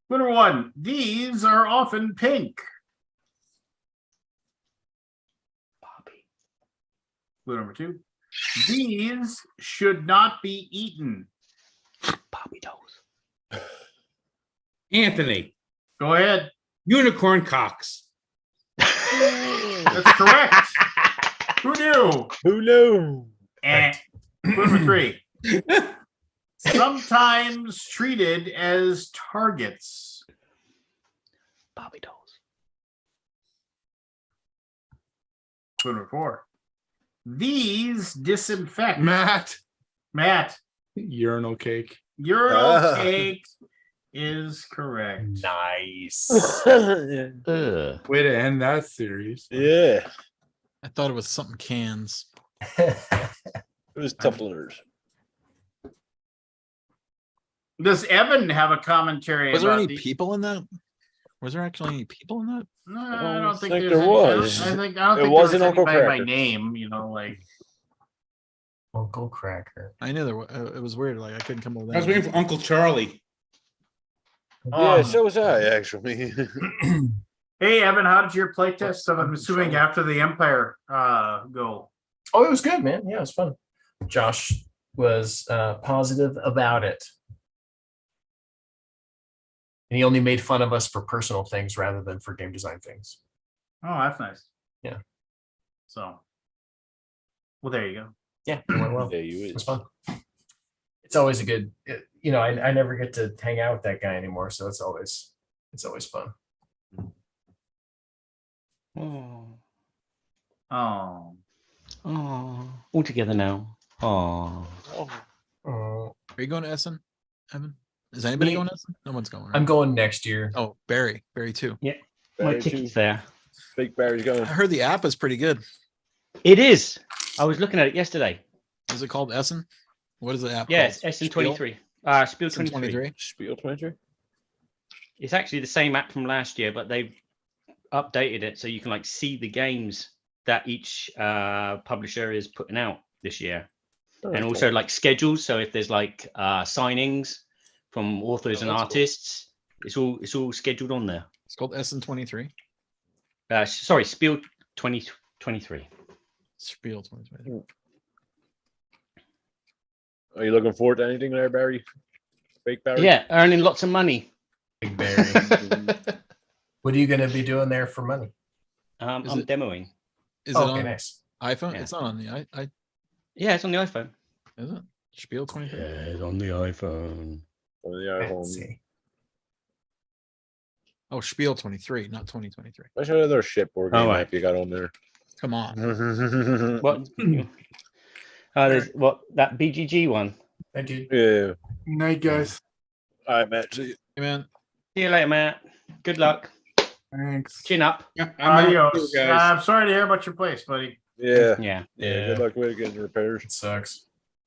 Clue number 1. These are often pink. Bobby. Clue number 2. These should not be eaten. Bobby dolls. Anthony, Go ahead. unicorn cocks. That's correct. Who knew? Who knew? And clue number 3. Sometimes treated as targets. Bobby dolls. Clue number 4. These disinfect. Matt, Urinal urinal cake. cake is correct. Nice. Ugh. Way to end that series. Yeah, I thought it was something cans. it was tough letters. Does Evan have a commentary? Was there about any the- people in that? Was there actually any people in that? No, I I don't don't think think there's there any- was. I don't It think there wasn't was Uncle anybody by Cracker. name. You know, like Uncle Cracker. I knew there was. It was weird. Like I couldn't come up with I was that. waiting for Uncle Charlie. Yeah, so was I actually. Hey, Evan, how did your playtest? I'm assuming after the Empire go. Oh, it was good, man. Yeah, it was fun. Josh was positive about it. And he only made fun of us for personal things rather than for game design things. Oh, that's nice. Yeah. So, well, there you go. Yeah, it went well. Yeah, you It is. was fun. It's always a good, I never get to hang out with that guy anymore, so it's always fun. Oh. Oh, Oh. All together now. Oh. Oh, Are you going to Essen, Evan? Is anybody Me- going to Essen? No one's going. Right? I'm going next year. Oh, Barry too. My Barry ticket's too. there. Big Barry's I going. heard the app is pretty good. It is. I was looking at it yesterday. Is it called Essen? What is the app? Yes, called? SN23. Spiel Essen 23. 23. Spiel 23. It's actually the same app from last year, but they've updated it so you can like see the games that each publisher is putting out this year, and also like schedules. So if there's like signings from authors and that's cool. artists, it's all scheduled on there. It's called Essen 23. Sorry, Spiel 2023. Spiel 2023. Are you looking forward to anything there, Barry? Fake Barry? Yeah, earning lots of money. Big Barry. What are you going to be doing there for money? I'm Is it- demoing. Is Oh, it okay, on nice. iPhone? Yeah. It's not on the I. Yeah, it's on the iPhone. Is it Spiel 23? It's on the iPhone. On the iPhone. Let's see. Oh, Spiel 23, not 2023. What's that other shit board game Alright. app you got on there? Come on. What? There's that BGG one. I do. Yeah. Night, guys. All right, Matt. See you. Hey, man. See you later, Matt. Good luck. Thanks. Chin up. Yeah, I'm out Adios. too, guys. I'm sorry to hear about your place, buddy. Yeah. Yeah. Yeah. Good luck with it getting repairs. It sucks.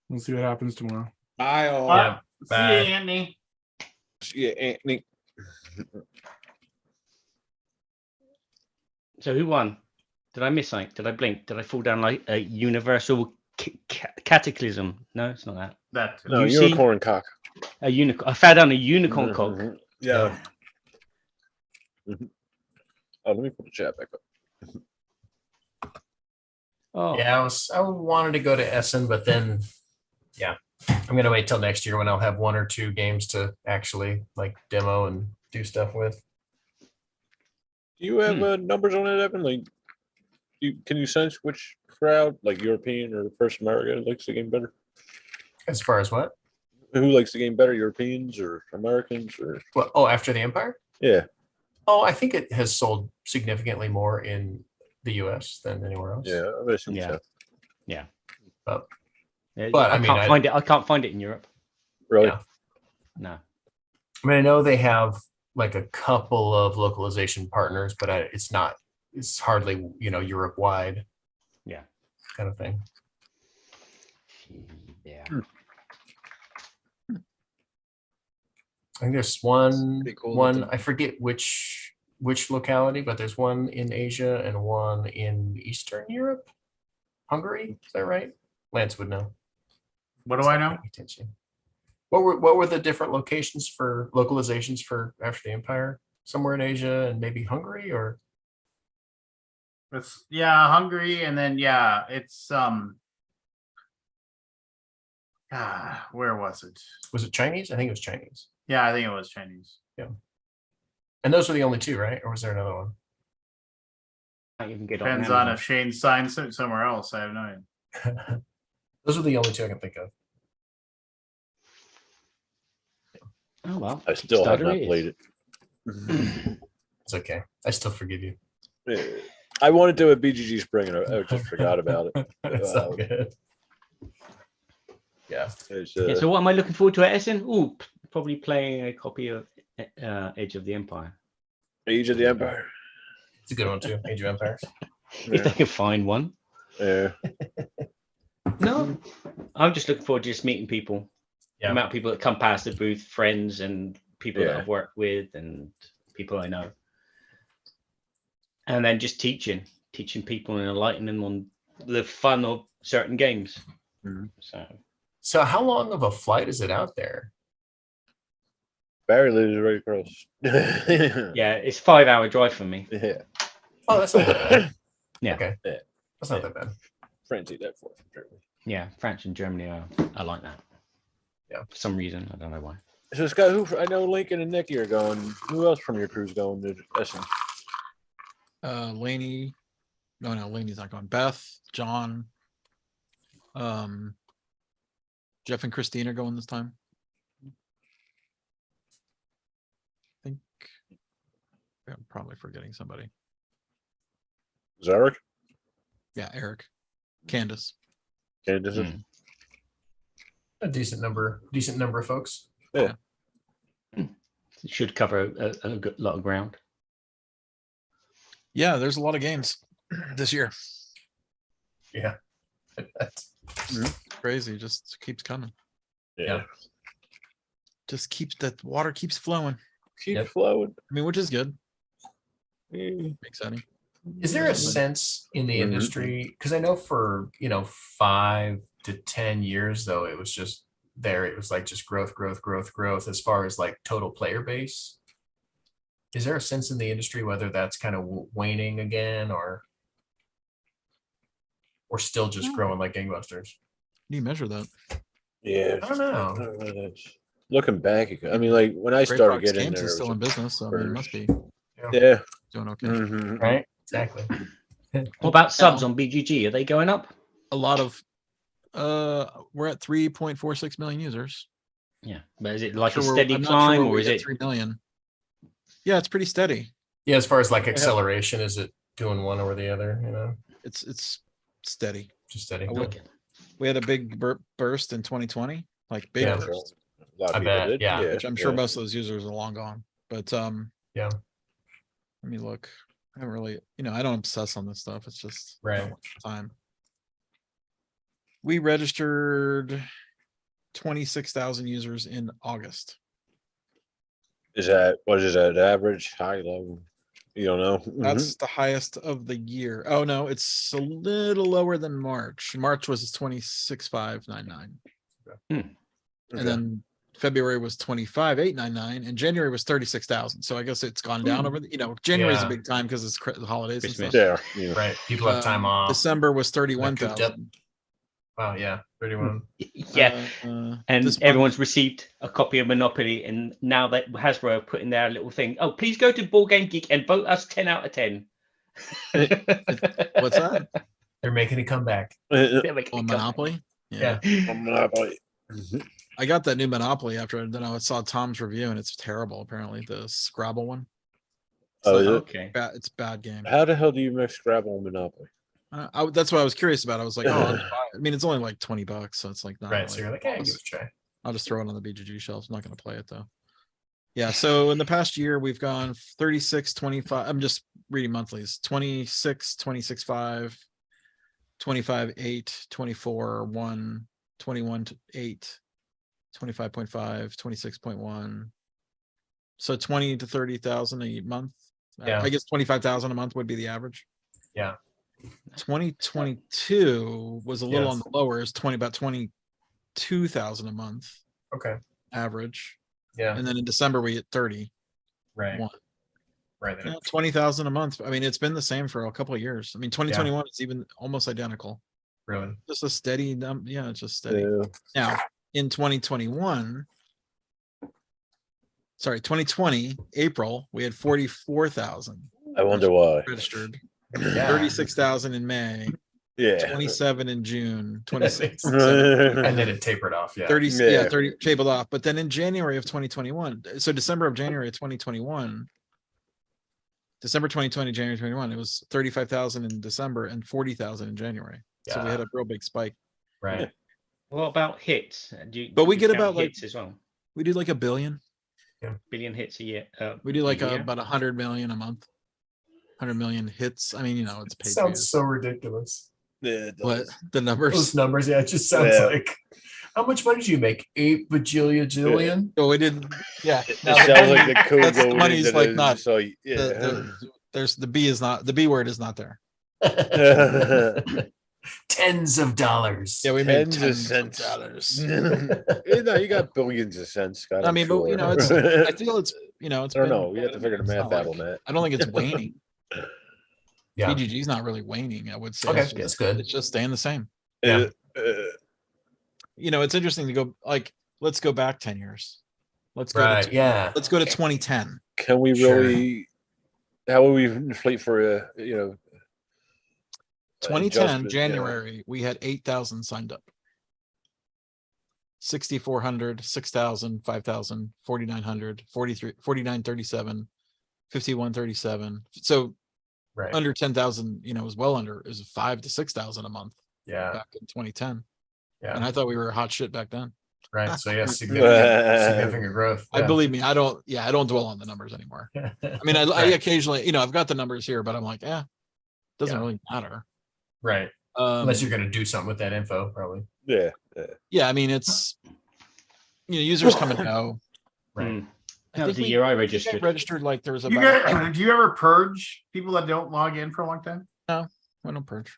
We'll see what happens tomorrow. Bye all. Yeah. See Bye. you, Anthony. Yeah, Anthony. So who won? Did I miss something? Did I blink? Did I fall down like a universal cataclysm? No, it's not that. That No, You see- unicorn cock. A unicorn. I fell down a unicorn cock. Mhm. Yeah. Mhm. Oh, let me put the chat back up. Oh, Yeah, I wanted to go to Essen, but then, yeah, I'm gonna wait till next year when I'll have one or two games to actually like demo and do stuff with. Do you have numbers on it, Evan? Like, can you sense which crowd, like European or first America, likes the game better? As far as what? Who likes the game better, Europeans or Americans? Or Well, oh, after the Empire? yeah, Oh, I think it has sold significantly more in the U.S. than anywhere else. yeah, I would assume Yeah. so. yeah, But I I mean, can't find it. I can't find it in Europe. Really? Yeah. No. I mean, I know they have like a couple of localization partners, but it's not. It's hardly Europe wide. Yeah. Kind of thing. Yeah. I think there's one. Pretty cool One that I forget which locality, but there's one in Asia and one in Eastern Europe. Hungary, is that right? Lance would know. What do I know? Paying attention. What were the different locations for localizations for After the Empire? Somewhere in Asia and maybe Hungary, or It's Hungary, and then it's where was it? was it Chinese? I think it was Chinese. Yeah, I think it was Chinese. And those were the only two, right? Or was there another one? Can't even get Depends on if Shane signs it somewhere else. I have no idea. Those are the only two I can think of. Oh well. I still have not Kickstarter played it. It's okay. I still forgive you. I wanted to at BGG Spring, and I just forgot about it. It's all good. Yeah. Yeah, so what am I looking forward to at Essen? Ooh, probably playing a copy of Age of the Empire. Age of the Empire. It's a good one too. Age of Empires. If they can find one. Yeah. No, I'm just looking forward to just meeting people. Yeah. The amount of people that come past the booth, friends and people that Yeah. I've worked with and people I know. And then just teaching people and enlightening them on the fun of certain games. Mhm. So how long of a flight is it out there? Barry lives right across. Yeah, it's 5-hour drive for me. Yeah. Oh, that's not that bad. Yeah. Okay. Yeah. That's not that bad. Friends eat that for Germany. Yeah, France and Germany are like that. Yeah. For some reason, I don't know why. So Scott, who I know Lincoln and Nicky are going. Who else from your crew's going to Essen? Laney. No, Laney's not going. Beth, John, Jeff and Christine are going this time. I think I'm probably forgetting somebody. Zarek? Yeah, Eric. Candace. Candace. A decent number of folks. Yeah. It should cover a good lot of ground. Yeah, there's a lot of games this year. Yeah. Crazy, just keeps coming. Yeah. Just keeps that water keeps flowing. Keep flowing. I mean, which is good. Yeah. Exciting. Is there a sense in the industry? Because I know for 5 to 10 years though, it was just there. It was like just growth as far as like total player base. Is there a sense in the industry whether that's kind of waning again or still just growing like gangbusters? How do you measure that? Yeah. I don't know. Looking back, I mean, like when I Great started Fox getting Games there, is it still was in business, so I mean, it must be yeah. doing okay. Mhm. Right? Exactly. What about subs on BGG? Are they going up? A lot of we're at 3.46 million users. Yeah, but is it like Sure a we're- steady I'm not climb, where or we is get it? 3 million? Yeah, it's pretty steady. Yeah, as far as like acceleration, is it doing one over the other? It's steady. Just steady. Wicked. We had a big burst in 2020, like big Yeah. burst, A lot of I people bet, did. yeah. which I'm sure most of those users are long gone. But Yeah. let me look. I don't really, I don't obsess on this stuff. It's just Right. I don't want the time. We registered 26,000 users in August. What is that average, high, low? You don't know. That's the highest of the year. Oh no, it's a little lower than March. March was 26,599. Okay. And then February was 25,899 and January was 36,000. So I guess it's gone down over the, January is a Yeah. big time because it's the holidays and Christmas. stuff. Yeah. Right. People have time off. December was Cooped 31,000. Wow. Yeah. 31. Yeah, and this month- everyone's received a copy of Monopoly, and now that Hasbro are putting their little thing. Oh, please go to Board Game Geek and vote us 10 out of 10. What's that? They're making a comeback. They're making Oh, a comeback. Monopoly? Yeah. Monopoly. I got that new Monopoly after then I saw Tom's review and it's terrible. Apparently the Scrabble one. Oh, is it? Okay. It's a bad game. How the hell do you mix Scrabble and Monopoly? That's what I was curious about. I was like, oh, I'll just buy it. I mean, it's only like $20, so it's like not Right. really So you're like, hey, give it a try. I'll just throw it on the BGG shelf. I'm not going to play it though. Yeah. So in the past year, we've gone 36, 25. I'm just reading monthlies. 26, 26.5, 25, 8, 24, 1, 21, 8, 25.5, 26.1. So 20 to 30,000 a month. Yeah. I guess 25,000 a month would be the average. Yeah. 2022 was a little Yeah. on the lower, is about 22,000 a month Okay. average. Yeah. And then in December we hit 30. Right. One. Right. Yeah, 20,000 a month. I mean, it's been the same for a couple of years. I mean, 2021 is even almost identical. Really. Just a steady yeah, it's just steady. Yeah. Now in 2021, sorry, 2020, April, we had 44,000 I wonder why. registered, Yeah. 36,000 in May, Yeah. 27 in June, 26. And then it tapered off. Yeah. 30, Yeah. 30 tabled off. But then in January of 2021, so December of January of 2021, December 2020, January 21, it was 35,000 in December and 40,000 in January. So we had a real big spike. Right. What about hits? But we do get you count about like hits as well. we do like 1 billion. Billion hits a year. We do like a year? about 100 million a month. 100 million hits. I mean, it's paid. Sounds so ridiculous. Yeah, What the numbers? Those numbers, yeah, it just sounds like. How much money did you make? 8 bajillion? Oh, we didn't. Yeah, It sounds like the code that's the going money's into like the- not. So yeah. There's the B is not the B word is not there. Tens of dollars. Yeah, we made Tens of tens of cents. dollars. You got billions of cents, Scott. I I'm mean, sure. but it's. I feel it's. It's. I don't been- know. You have to figure the it's math not out like- on that. I don't think it's waning. Yeah. BGG is not really waning. I would say. Okay, it's just- that's good. It's just staying the same. Yeah. It's interesting to go like. Let's go back 10 years. Let's go. Right. Yeah. Let's go to 2010. Can we Sure. really? How will we inflate for 2010 adjustment, yeah. January, we had 8,000 signed up. 6,400, 6,000, 5,000, 4,900, 43, 4937, 5137. So Right. under 10,000, it was well under, it was 5,000 to 6,000 a month Yeah. back in 2010. Yeah. And I thought we were hot shit back then. Right. So yeah, significant growth. I believe me, I don't dwell on the numbers anymore. I mean, I Right. occasionally, I've got the numbers here, but I'm like, doesn't Yeah. really matter. Right. Unless you're going to do something with that info, probably. Yeah. Yeah, I mean, it's users come and go. Right. That was the year I registered. Registered like there was Do about. you ever purge people that don't log in for a long time? We don't purge.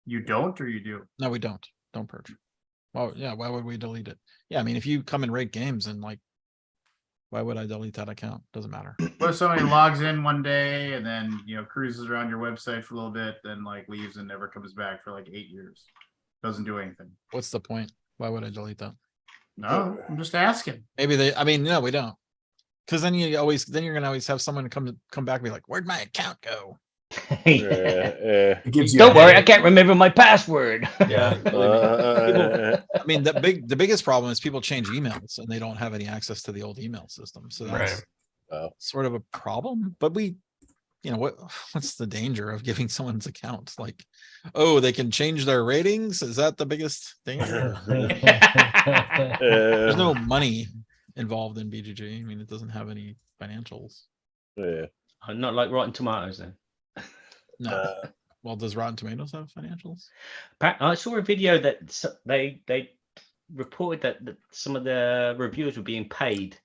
You don't, or you do? No, we don't. Don't purge. Well, yeah. Why would we delete it? Yeah, I mean, if you come and rate games and why would I delete that account? Doesn't matter. What if somebody logs in one day and then cruises around your website for a little bit, then leaves and never comes back for 8 years? Doesn't do anything. What's the point? Why would I delete that? No, I'm just asking. Maybe no, we don't. Because then you're gonna always have someone come back and be like, "Where'd my account go?" It gives you Don't worry, I can't remember my password. Yeah. I mean, the biggest problem is people change emails and they don't have any access to the old email system. So that's sort of a problem. But what's the danger of giving someone's account? They can change their ratings. Is that the biggest danger? There's no money involved in BGG. I mean, it doesn't have any financials. Yeah. Not like Rotten Tomatoes then. No. Well, does Rotten Tomatoes have financials? I saw a video that they reported that some of the reviewers were being paid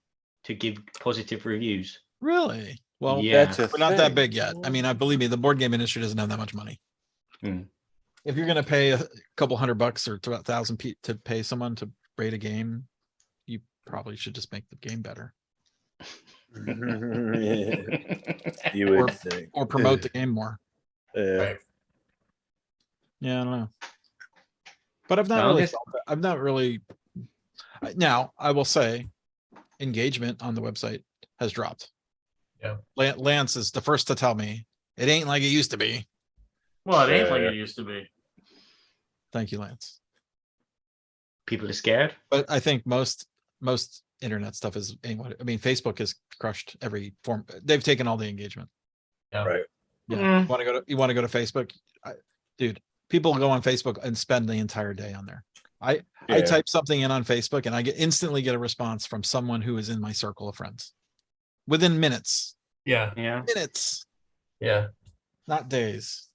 to give positive reviews. Really? Well, yeah, we're not that big yet. I mean, believe me, the board game industry doesn't have that much money. If you're going to pay a couple $100 or 1,000 to pay someone to rate a game, you probably should just make the game better. You would think. Or promote the game more. Yeah. Yeah, I don't know. But I've not really. Now, I will say engagement on the website has dropped. Yeah. Lance is the first to tell me it ain't like it used to be. Well, it ain't like it used to be. Thank you, Lance. People are scared. But I think most internet stuff is anyway. I mean, Facebook has crushed every form. They've taken all the engagement. Yeah. Right. Yeah. You want to go to Facebook? Dude, people go on Facebook and spend the entire day on there. I Yeah. type something in on Facebook and I instantly get a response from someone who is in my circle of friends within minutes. Yeah. Yeah. Minutes, Yeah. not days.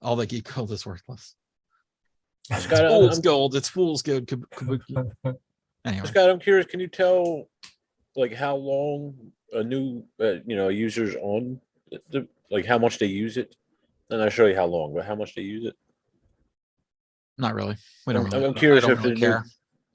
All the geek gold is worthless. Scott, Fool's gold. It's fool's gold. Kabuki. Anyway, Scott, I'm curious. Can you tell, like, how long a new, user's on like how much they use it? And I'll show you how long, but how much they use it. not really. We don't. I'm Really, curious I don't if really care.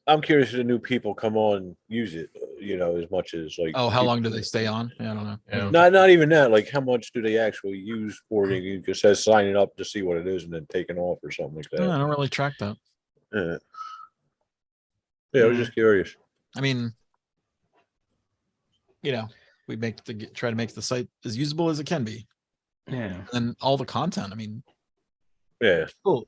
I'm curious if the new people come on use it, as much as like. Oh, how long do they stay on? Yeah, I don't know. Yeah. Not even that. Like, how much do they actually use for it? You just says signing up to see what it is and then taking off or something like that. I don't really track that. Yeah, I was just curious. I mean, we try to make the site as usable as it can be, Yeah. and all the content. I mean, Yeah. cool.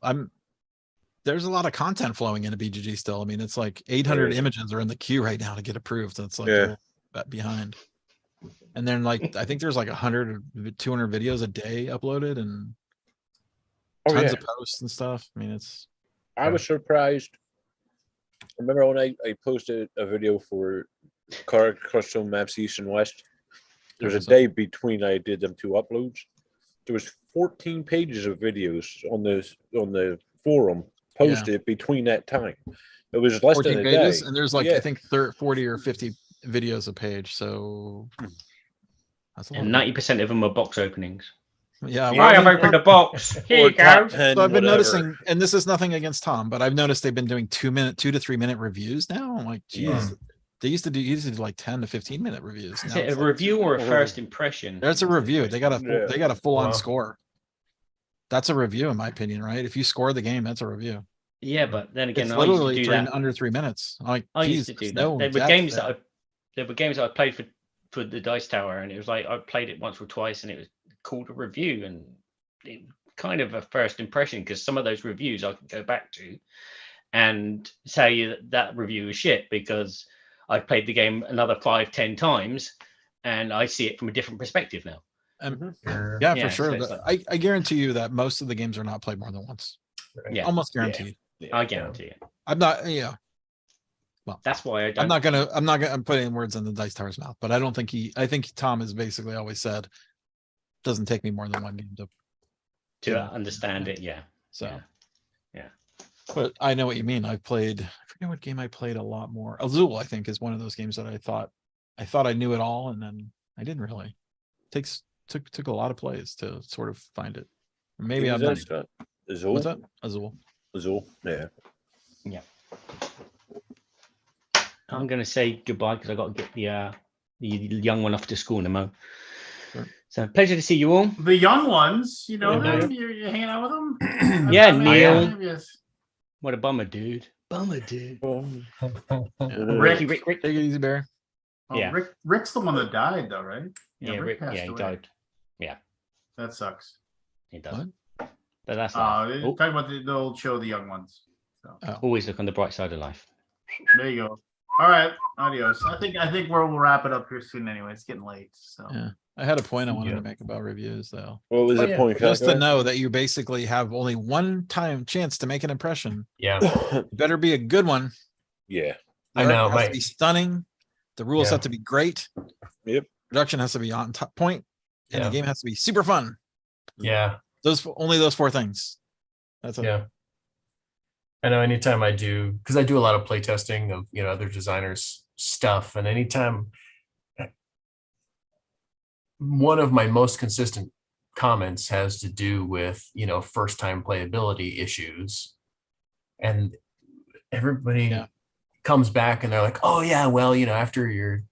There's a lot of content flowing into BGG still. I mean, it's like 800 is. images are in the queue right now to get approved. It's like Yeah. that behind. And then like I think there's like 100 or 200 videos a day uploaded and tons of posts and stuff. I mean, I was surprised. Remember when I posted a video for Card Custom Maps East and West? There was a day between I did them two uploads. There was 14 pages of videos on the forum posted between that time. It was less than a pages, day. and there's like I think 40 or 50 videos a page. So that's a lot. And 90% of them are box openings. Yeah, I have opened a box. Here you go. So I've been noticing, and this is nothing against Tom, but I've noticed they've been doing 2 to 3 minute reviews now. I'm like, geez, they used to do like 10 to 15 minute reviews. Is it a review or a first impression? There's a review. They got a full on score. That's a review, in my opinion, right? If you score the game, that's a review. Yeah, but then again, it's I used to literally do that under 3 minutes. I used to do that. There were games that I played for the Dice Tower, and it was like I played it once or twice, and it was called a review, and it kind of a first impression, because some of those reviews I can go back to and tell you that review is shit because I've played the game another 5-10 times and I see it from a different perspective now. Yeah, for sure. So I guarantee you that most of the games are not played more than once. Yeah, almost guaranteed. I guarantee it. I'm not. Yeah. Well, that's why I don't. I'm putting words in the Dice Tower's mouth, but I don't think I think Tom has basically always said, doesn't take me more than one game to understand it. Yeah. So. Yeah. But I know what you mean. I forget what game I played a lot more. Azul, I think, is one of those games that I thought I knew it all, and then I didn't really. Took a lot of plays to sort of find it. Maybe I'm not. Azul. What's that? Azul. Azul. Yeah. Yeah. I'm gonna say goodbye because I got to get the young one off to school in a moment. Sure. So pleasure to see you all. The young ones, you know them? You're hanging out with them? Yeah, Neil. Yes. What a bummer, dude. Rick. Take it easy, Bear. Oh, yeah. Rick's the one that died, though, right? Yeah, Rick he died. Yeah. That sucks. He does. But that's talking about the old show, The Young Ones. So. Always look on the bright side of life. There you go. All right. Adios. I think we'll wrap it up here soon anyway. It's getting late. So yeah. I had a point I wanted to make about reviews, though. What was the point? Just to know that you basically have only one chance to make an impression. Yeah. It better be a good one. Yeah. I know. It has to be stunning. The rules have to be great. Yep. Production has to be on top point. And the game has to be super fun. Yeah. Only those 4 things. That's it. Yeah. I know anytime I do, because I do a lot of playtesting of other designers' stuff, and anytime one of my most consistent comments has to do with first time playability issues, and everybody comes back and they're like, oh yeah, well after your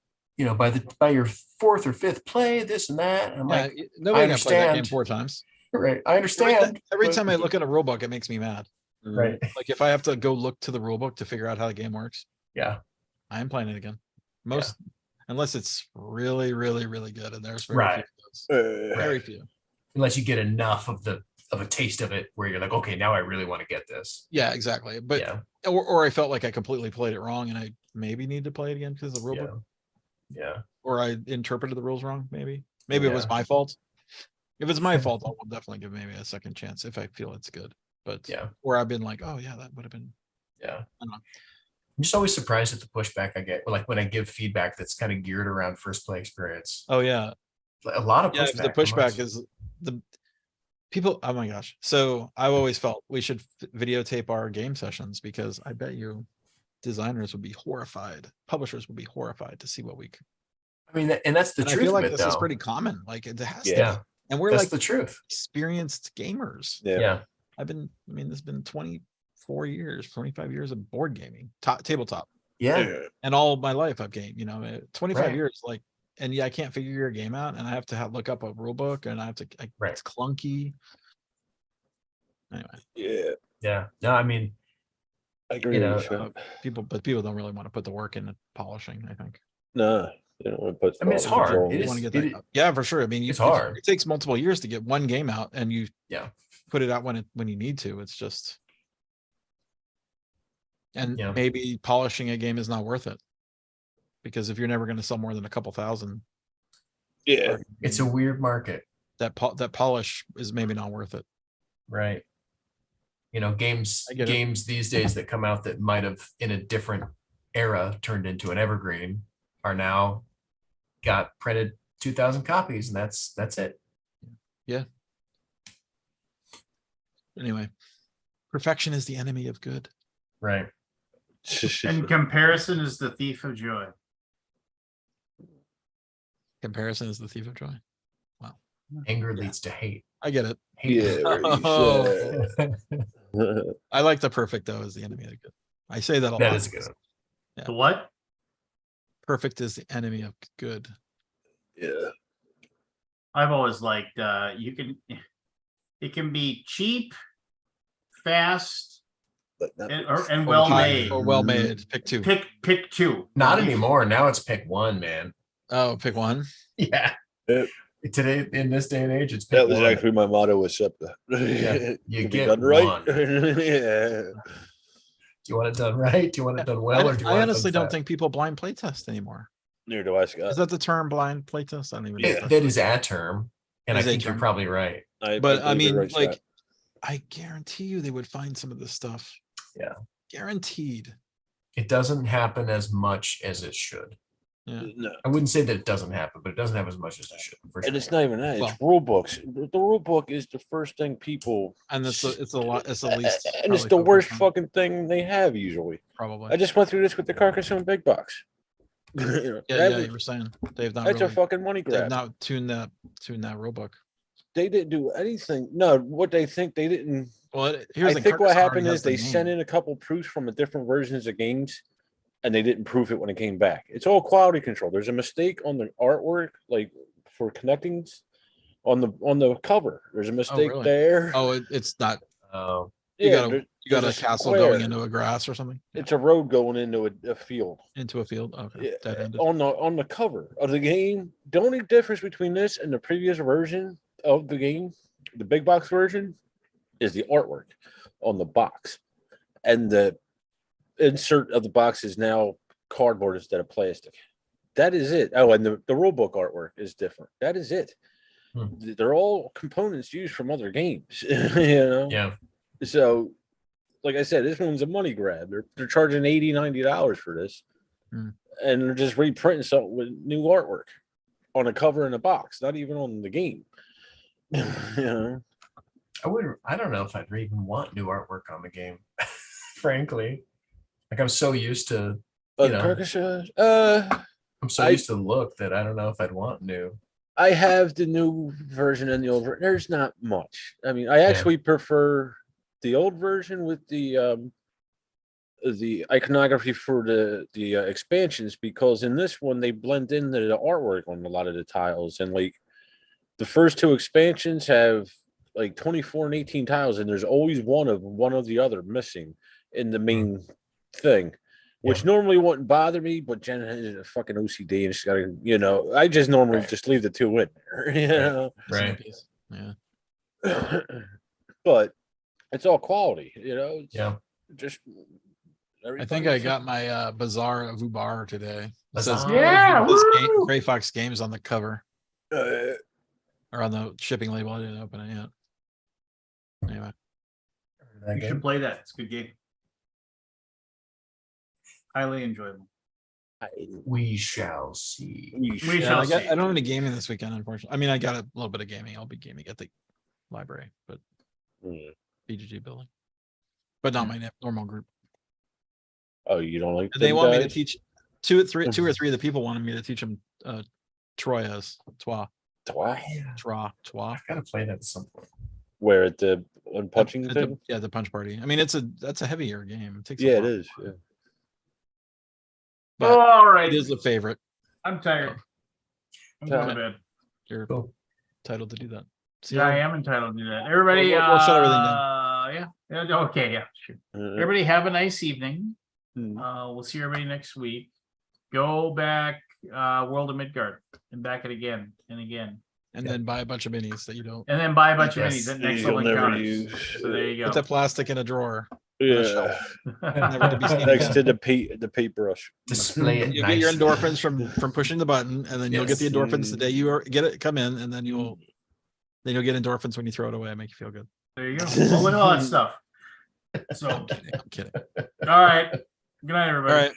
by your 4th or 5th play, this and that. And I'm like, nobody got played that game 4 times. Right. I understand. Every time I look at a rule book, it makes me mad. Right. Like if I have to go look to the rule book to figure out how the game works. Yeah. I am playing it again. Unless it's really, really, really good. And there's very few. Unless you get enough of a taste of it where you're like, okay, now I really want to get this. Yeah, exactly. But or I felt like I completely played it wrong and I maybe need to play it again because of the rule book. Yeah. Or I interpreted the rules wrong, maybe. Maybe it was my fault. If it's my fault, I will definitely give maybe a second chance if I feel it's good. But or I've been like, oh yeah, that would have been Yeah. don't know. I'm just always surprised at the pushback I get, like when I give feedback that's kind of geared around first play experience. Oh yeah. A lot of Yeah, pushback. the pushback is the people. Oh my gosh. So I've always felt we should videotape our game sessions, because I bet you designers would be horrified. Publishers would be horrified to see what we could. I mean, and that's the And I truth feel of like it, this though. is pretty common. Like it has to. Yeah. And we're That's like the truth. experienced gamers. Yeah. I mean, there's been 24 years, 25 years of board gaming, tabletop. Yeah. And all my life I've gamed, 25 Right. years, like, and yeah, I can't figure your game out, and I have to look up a rule book, and I have to, Right. it's clunky. Anyway. Yeah. Yeah. No, I mean, I agree. People don't really want to put the work in polishing, I think. No, they don't want to put. I mean, it's hard. It You is, want to get that, yeah, for sure. I mean, it's hard. It takes multiple years to get one game out, and you put it out when you need to. It's just, and maybe polishing a game is not worth it, because if you're never going to sell more than a couple thousand, it's a weird market. That polish is maybe not worth it. Right. Games these days that come out that might have in a different era turned into an evergreen are now got printed 2,000 copies, and that's it. Yeah. Anyway, perfection is the enemy of good. Right. And comparison is the thief of joy. Comparison is the thief of joy. Wow. Anger leads to hate. I get it. I like the perfect, though, is the enemy of good. I say that a lot. That is good. Yeah. The what? Perfect is the enemy of good. Yeah. I've always liked it can be cheap, fast, and well made. Or well made. Pick two. Pick two. Not anymore. Now it's pick one, man. Oh, pick one. Yeah. Today, in this day and age, it's pick that was one. actually my motto with SEPTA. Yeah, you get done right. one. Yeah. Do you want it done right? Do you want it done well? Or do you want I it honestly done don't think people blind play test anymore. Neither do I, Scott. Is that the term, blind play test? I don't even know. That is a term, and I think you're term. probably right. But I mean, right, like, Scott. I guarantee you they would find some of this stuff. Yeah. Guaranteed. It doesn't happen as much as it should. Yeah. No. I wouldn't say that it doesn't happen, but it doesn't have as much as it should. For And sure. it's not even that. It's Well- rule books. The rule book is the first thing people. And it's a lot. It's the least. And it's probably the worst focused on, fucking thing they have usually. Probably. I just went through this with the Carcassonne Big Box. Yeah, That you were saying they've not that's really. a fucking money They've grab. not tuned that rule book. They didn't do anything. No, what they think they didn't. Well, here's I the think what Carcassonne happened already is has the they sent name. in a couple proofs from the different versions of games, and they didn't proof it when it came back. It's all quality control. There's a mistake on the artwork, like for connectings on the cover. There's a mistake really? there. Oh, it's not. Oh, You got there- you got a there's castle square. going into a grass or something. It's a road going into a field. Into a field. Okay. Yeah, Dead-ended. on the cover of the game. The only difference between this and the previous version of the game, the big box version, is the artwork on the box, and the insert of the box is now cardboard instead of plastic. That is it. Oh, and the rule book artwork is different. That is it. They're all components used from other games. yeah. So, like I said, this one's a money grab. They're charging $80-$90 for this, and they're just reprinting something with new artwork on a cover in a box, not even on the game. I don't know if I'd even want new artwork on the game, frankly. Like I'm so used to, Carcassonne. I'm so used to the look that I don't know if I'd want new. I have the new version and the old version. There's not much. I mean, I actually prefer the old version with the iconography for the expansions, because in this one they blend into the artwork on a lot of the tiles, and like the first two expansions have like 24 and 18 tiles, and there's always one of the other missing in the main thing, which normally wouldn't bother me, but Jen has a fucking OCD and she's got to, I just normally just leave the two in there, Right. Yeah. But it's all quality, Yeah. Just I think I got my Bazaar Vubar today. It says, Yeah, woo! Gray Fox Games on the cover uh, or on the shipping label. I didn't open it yet. Anyway, You should play that. It's a good game. Highly enjoyable. We shall see. We Yeah, shall I see. don't have any gaming this weekend, unfortunately. I mean, I got a little bit of gaming. I'll be gaming at the library, but BGG building, but not my normal group. Oh, you don't like? They them want me to guys? teach two or three of the people wanted me to teach them Troyes, Twa. I've got to play that at some point. Where at the punching thing? Yeah, the punch party. I mean, that's a heavier game. It takes Yeah, it is. Yeah. But All right. it is a favorite. I'm tired. I'm going to bed. You're entitled to do that. See, Yeah, I am entitled to do that. Everybody, We'll shut everything down. yeah. Okay, yeah, sure. Everybody have a nice evening. We'll see everybody next week. Go back World of Midgard and back it again and again. And then buy a bunch of minis that you don't. And then buy a bunch of minis at next You'll level never encounters. use. So there you Put go. the plastic in a drawer. Yeah. Never to be seen Next again. to the paintbrush. Display it. You get your endorphins from pushing the button, and then you'll get the Yes. endorphins the day you get it come in, and then you'll get endorphins when you throw it away. Make you feel good. There you go. Well, look at all that stuff. So, I'm kidding. all right. Good night, everybody. All right.